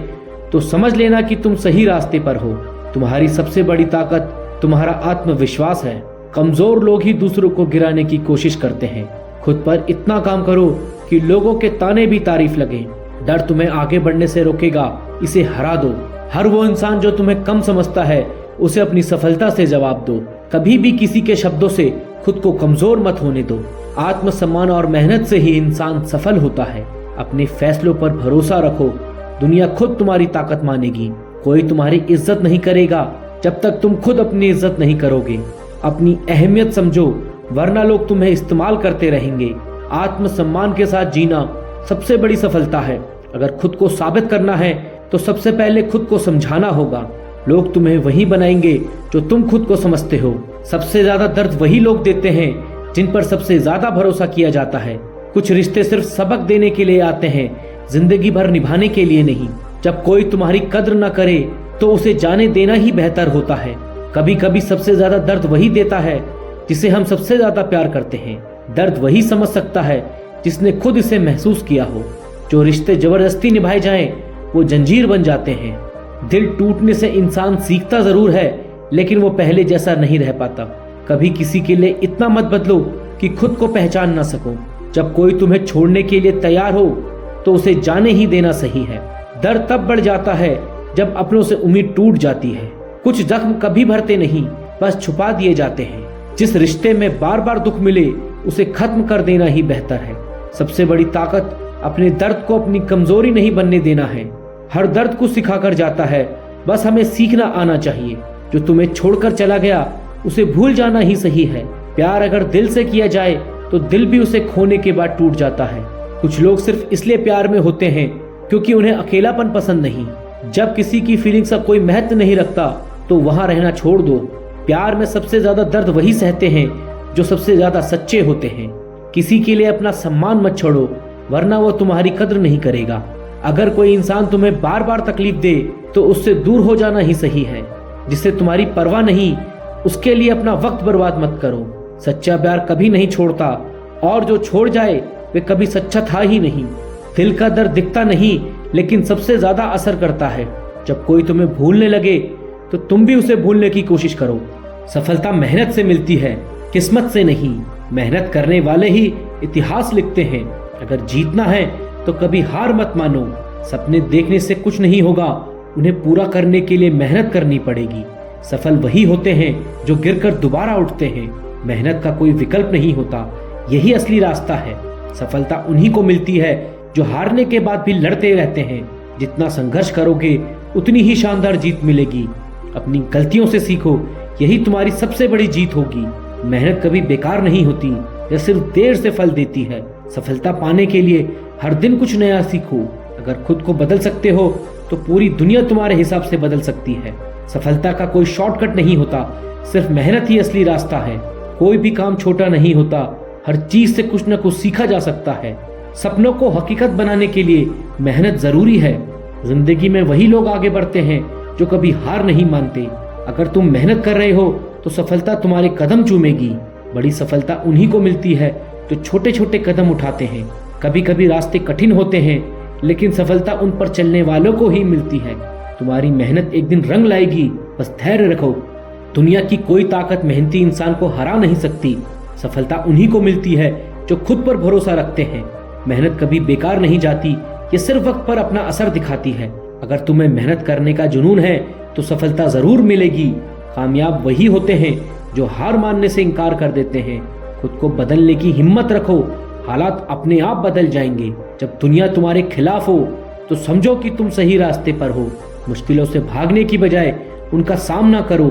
[SPEAKER 2] तो समझ लेना कि तुम सही रास्ते पर हो। तुम्हारी सबसे बड़ी ताकत तुम्हारा आत्मविश्वास है। कमजोर लोग ही दूसरों को गिराने की कोशिश करते हैं। खुद पर इतना काम करो कि लोगों के ताने भी तारीफ लगे। डर तुम्हें आगे बढ़ने से रोकेगा, इसे हरा दो। हर वो इंसान जो तुम्हें कम समझता है, उसे अपनी सफलता से जवाब दो। कभी भी किसी के शब्दों से खुद को कमजोर मत होने दो। आत्मसम्मान और मेहनत से ही इंसान सफल होता है। अपने फैसलों पर भरोसा रखो, दुनिया खुद तुम्हारी ताकत मानेगी। कोई तुम्हारी इज्जत नहीं करेगा जब तक तुम खुद अपनी इज्जत नहीं करोगे। अपनी अहमियत समझो, वरना लोग तुम्हें इस्तेमाल करते रहेंगे। आत्मसम्मान के साथ जीना सबसे बड़ी सफलता है। अगर खुद को साबित करना है तो सबसे पहले खुद को समझाना होगा। लोग तुम्हें वही बनाएंगे जो तुम खुद को समझते हो। सबसे ज्यादा दर्द वही लोग देते हैं जिन पर सबसे ज्यादा भरोसा किया जाता है। कुछ रिश्ते सिर्फ सबक देने के लिए आते हैं, जिंदगी भर निभाने के लिए नहीं। जब कोई तुम्हारी कद्र न करे तो उसे जाने देना ही बेहतर होता है। कभी कभी सबसे ज्यादा दर्द वही देता है जिसे हम सबसे ज्यादा प्यार करते हैं। दर्द वही समझ सकता है जिसने खुद इसे महसूस किया हो। जो रिश्ते जबरदस्ती निभाए जाएं, वो जंजीर बन जाते हैं। दिल टूटने से इंसान सीखता जरूर है, लेकिन वो पहले जैसा नहीं रह पाता। कभी किसी के लिए इतना मत बदलो कि खुद को पहचान ना सको। जब कोई तुम्हें छोड़ने के लिए तैयार हो तो उसे जाने ही देना सही है। दर्द तब बढ़ जाता है जब अपनों से उम्मीद टूट जाती है। कुछ जख्म कभी भरते नहीं, बस छुपा दिए जाते हैं। जिस रिश्ते में बार बार दुख मिले, उसे खत्म कर देना ही बेहतर है। सबसे बड़ी ताकत अपने दर्द को अपनी कमजोरी नहीं बनने देना है। हर दर्द को सिखाकर जाता है, बस हमें सीखना आना चाहिए। जो तुम्हें छोड़कर चला गया, उसे भूल जाना ही सही है। प्यार अगर दिल से किया जाए तो दिल भी उसे खोने के बाद टूट जाता है। कुछ लोग सिर्फ इसलिए प्यार में होते हैं क्योंकि उन्हें अकेलापन पसंद नहीं। जब किसी की फीलिंग्स का कोई महत्व नहीं रखता तो वहां रहना छोड़ दो। प्यार में सबसे ज्यादा दर्द वही सहते हैं जो सबसे ज्यादा सच्चे होते हैं। किसी के लिए अपना सम्मान मत छोड़ो, वरना वो तुम्हारी कद्र नहीं करेगा। अगर कोई इंसान तुम्हें बार बार तकलीफ दे तो उससे दूर हो जाना ही सही है। जिससे तुम्हारी परवाह नहीं, उसके लिए अपना वक्त बर्बाद मत करो। सच्चा प्यार कभी नहीं छोड़ता, और जो छोड़ जाए वे कभी सच्चा था ही नहीं। दिल का दर्द दिखता नहीं, लेकिन सबसे ज्यादा असर करता है। जब कोई तुम्हें भूलने लगे तो तुम भी उसे भूलने की कोशिश करो। सफलता मेहनत से मिलती है, किस्मत से नहीं। मेहनत करने वाले ही इतिहास लिखते हैं। अगर जीतना है तो कभी हार मत मानो। सपने देखने से कुछ नहीं होगा, उन्हें पूरा करने के लिए मेहनत करनी पड़ेगी। सफल वही होते हैं जो गिरकर दोबारा उठते हैं। मेहनत का कोई विकल्प नहीं होता, यही असली रास्ता है। सफलता उन्हीं को मिलती है जो हारने के बाद भी लड़ते रहते हैं। जितना संघर्ष करोगे उतनी ही शानदार जीत मिलेगी। अपनी गलतियों से सीखो, यही तुम्हारी सबसे बड़ी जीत होगी। मेहनत कभी बेकार नहीं होती, यह सिर्फ देर से फल देती है। सफलता पाने के लिए हर दिन कुछ नया सीखो। अगर खुद को बदल सकते हो तो पूरी दुनिया तुम्हारे हिसाब से बदल सकती है। सफलता का कोई शॉर्टकट नहीं होता, सिर्फ मेहनत ही असली रास्ता है। कोई भी काम छोटा नहीं होता, हर चीज से कुछ न कुछ सीखा जा सकता है। सपनों को हकीकत बनाने के लिए मेहनत जरूरी है। जिंदगी में वही लोग आगे बढ़ते हैं जो कभी हार नहीं मानते। अगर तुम मेहनत कर रहे हो तो सफलता तुम्हारे कदम चूमेगी। बड़ी सफलता उन्हीं को मिलती है जो छोटे छोटे कदम उठाते हैं। कभी कभी रास्ते कठिन होते हैं, लेकिन सफलता उन पर चलने वालों को ही मिलती है। तुम्हारी मेहनत एक दिन रंग लाएगी, बस धैर्य रखो। दुनिया की कोई ताकत मेहनती इंसान को हरा नहीं सकती। सफलता उन्हीं को मिलती है जो खुद पर भरोसा रखते हैं। मेहनत कभी बेकार नहीं जाती, ये सिर्फ वक्त पर अपना असर दिखाती है। अगर तुम्हें मेहनत करने का जुनून है तो सफलता जरूर मिलेगी। कामयाब वही होते हैं जो हार मानने से इनकार कर देते हैं। खुद को बदलने की हिम्मत रखो, हालात अपने आप बदल जाएंगे। जब दुनिया तुम्हारे खिलाफ हो तो समझो कि तुम सही रास्ते पर हो। मुश्किलों से भागने की बजाय उनका सामना करो।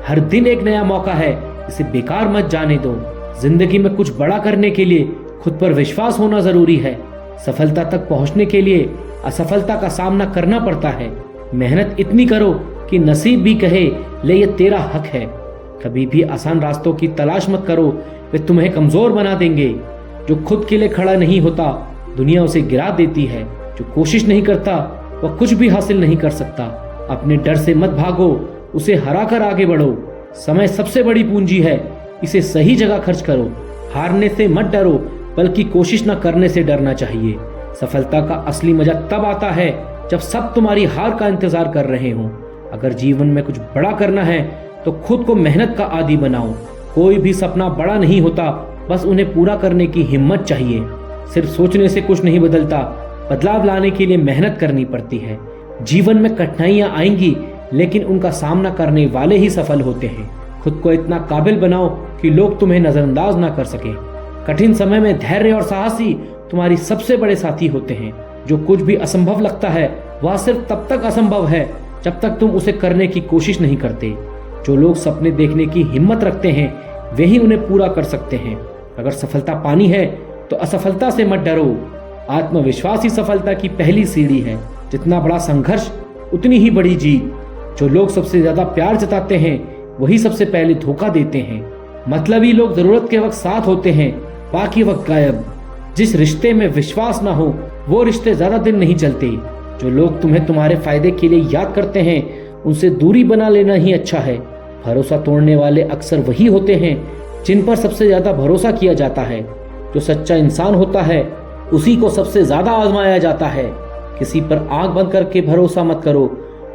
[SPEAKER 2] हर दिन एक नया मौका है, इसे बेकार मत जाने दो। जिंदगी में कुछ बड़ा करने के लिए खुद पर विश्वास होना जरूरी है। सफलता तक पहुंचने के लिए असफलता का सामना करना पड़ता है। मेहनत इतनी करो कि नसीब भी कहे ले ये तेरा हक है। कभी भी आसान रास्तों की तलाश मत करो, वे तुम्हें कमजोर बना देंगे। जो खुद के लिए खड़ा नहीं होता दुनिया उसे गिरा देती है। जो कोशिश नहीं करता वह कुछ भी हासिल नहीं कर सकता। अपने डर से मत भागो, उसे हराकर आगे बढ़ो। समय सबसे बड़ी पूंजी है, इसे सही जगह खर्च करो। हारने से मत डरो, बल्कि कोशिश न करने से डरना चाहिए। सफलता का असली मजा तब आता है जब सब तुम्हारी हार का इंतजार कर रहे हों। अगर जीवन में कुछ बड़ा करना है तो खुद को मेहनत का आदी बनाओ। कोई भी सपना बड़ा नहीं होता, बस उन्हें पूरा करने की हिम्मत चाहिए। सिर्फ सोचने से कुछ नहीं बदलता, बदलाव लाने के लिए मेहनत करनी पड़ती है। जीवन में कठिनाइयां आएंगी, लेकिन उनका सामना करने वाले ही सफल होते हैं। खुद को इतना काबिल बनाओ कि लोग तुम्हें नजरअंदाज ना कर सके। कठिन समय में धैर्य और साहसी तुम्हारी सबसे बड़े साथी होते हैं। जो कुछ भी असंभव लगता है वह सिर्फ तब तक असंभव है जब तक तुम उसे करने की कोशिश नहीं करते। जो लोग सपने देखने की हिम्मत रखते हैं वे ही उन्हें पूरा कर सकते हैं। अगर सफलता पानी है तो असफलता से मत डरो। आत्मविश्वास ही सफलता की पहली सीढ़ी है। जितना बड़ा संघर्ष उतनी ही बड़ी जीत। जो लोग सबसे ज्यादा प्यार जताते हैं वही सबसे पहले धोखा देते हैं। मतलबी लोग जरूरत के वक्त साथ होते हैं, बाकी वक्त गायब। जिस रिश्ते में विश्वास ना हो वो रिश्ते ज्यादा दिन नहीं चलते। जो लोग तुम्हें तुम्हारे फायदे के लिए याद करते हैं उनसे दूरी बना लेना ही अच्छा है। भरोसा तोड़ने वाले अक्सर वही होते हैं जिन पर सबसे ज्यादा भरोसा किया जाता है। जो सच्चा इंसान होता है उसी को सबसे ज्यादा आजमाया जाता है। किसी पर आंख बंद करके भरोसा मत करो,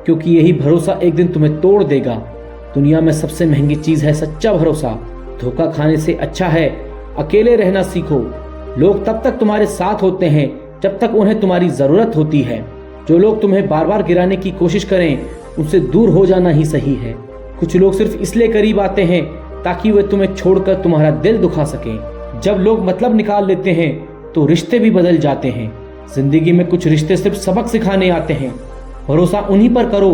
[SPEAKER 2] क्योंकि यही भरोसा एक दिन तुम्हें तोड़ देगा। दुनिया में सबसे महंगी चीज है सच्चा भरोसा। धोखा खाने से अच्छा है अकेले रहना सीखो। लोग तब तक तुम्हारे साथ होते हैं जब तक उन्हें तुम्हारी जरूरत होती है। जो लोग तुम्हें बार बार गिराने की कोशिश करें उनसे दूर हो जाना ही सही है। कुछ लोग सिर्फ इसलिए करीब आते हैं ताकि वे तुम्हें छोड़कर तुम्हारा दिल दुखा सकें। जब लोग मतलब निकाल लेते हैं तो रिश्ते भी बदल जाते हैं। जिंदगी में कुछ रिश्ते सिर्फ सबक सिखाने आते हैं। भरोसा उन्हीं पर करो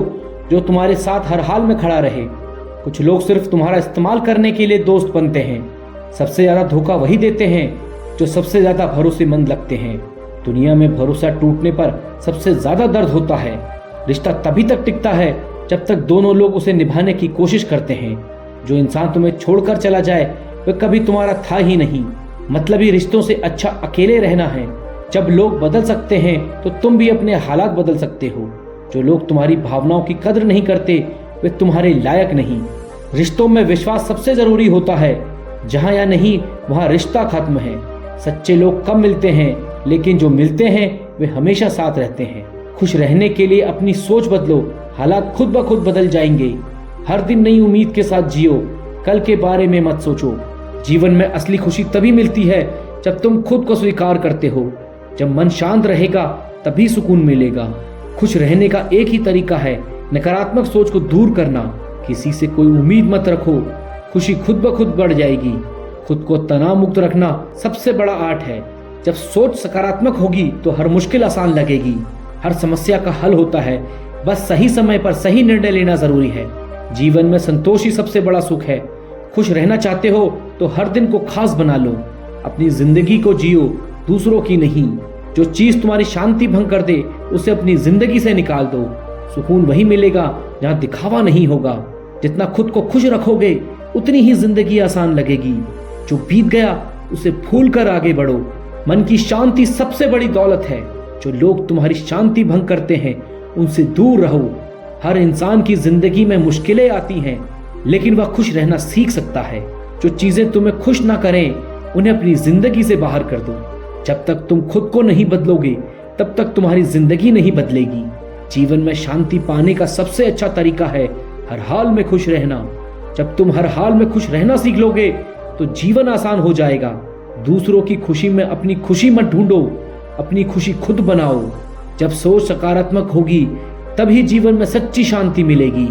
[SPEAKER 2] जो तुम्हारे साथ हर हाल में खड़ा रहे। कुछ लोग सिर्फ तुम्हारा इस्तेमाल करने के लिए दोस्त बनते हैं। सबसे ज्यादा धोखा वही देते हैं जो सबसे ज्यादा भरोसेमंद लगते हैं। दुनिया में भरोसा टूटने पर सबसे ज्यादा दर्द होता है। रिश्ता तभी तक टिकता है जब तक दोनों लोग उसे निभाने की कोशिश करते हैं। जो इंसान तुम्हें छोड़कर चला जाए वह कभी तुम्हारा था ही नहीं। मतलबी रिश्तों से अच्छा अकेले रहना है। जब लोग बदल सकते हैं तो तुम भी अपने हालात बदल सकते हो। जो लोग तुम्हारी भावनाओं की कदर नहीं करते वे तुम्हारे लायक नहीं। रिश्तों में विश्वास सबसे जरूरी होता है। जहां या नहीं वहां रिश्ता खत्म है। सच्चे लोग कम मिलते हैं, लेकिन जो मिलते हैं वे हमेशा साथ रहते हैं। खुश रहने के लिए अपनी सोच बदलो, हालात खुद ब खुद बदल जाएंगे। हर दिन नई उम्मीद के साथ जियो, कल के बारे में मत सोचो। जीवन में असली खुशी तभी मिलती है जब तुम खुद को स्वीकार करते हो। जब मन शांत रहेगा तभी सुकून मिलेगा। खुश रहने का एक ही तरीका है, नकारात्मक सोच को दूर करना। किसी से कोई उम्मीद मत रखो, खुशी खुद ब खुद बढ़ जाएगी। खुद को तनाव मुक्त रखना सबसे बड़ा आर्ट है। जब सोच सकारात्मक होगी तो हर मुश्किल आसान लगेगी। हर समस्या का हल होता है, बस सही समय पर सही निर्णय लेना जरूरी है। जीवन में संतोष ही सबसे बड़ा सुख है। खुश रहना चाहते हो तो हर दिन को खास बना लो। अपनी जिंदगी को जियो, दूसरों की नहीं। जो चीज तुम्हारी शांति भंग कर दे उसे अपनी जिंदगी से निकाल दो। सुकून वही मिलेगा जहाँ दिखावा नहीं होगा। जितना खुद को खुश रखोगे उतनी ही जिंदगी आसान लगेगी। जो बीत गया उसे भूल कर आगे बढ़ो। मन की शांति सबसे बड़ी दौलत है। जो लोग तुम्हारी शांति भंग करते हैं उनसे दूर रहो। हर इंसान की जिंदगी में मुश्किलें आती हैं, लेकिन वह खुश रहना सीख सकता है। जो चीजें तुम्हें खुश ना करें उन्हें अपनी जिंदगी से बाहर कर दो। जब तक तुम खुद को नहीं बदलोगे तब तक तुम्हारी जिंदगी नहीं बदलेगी। जीवन में शांति पाने का सबसे अच्छा तरीका है हर हाल में खुश रहना। जब तुम हर हाल में खुश रहना सीख लोगे तो जीवन आसान हो जाएगा। दूसरों की खुशी में अपनी खुशी मत ढूंढो, अपनी खुशी खुद बनाओ। जब सोच सकारात्मक होगी तभी जीवन में सच्ची शांति मिलेगी।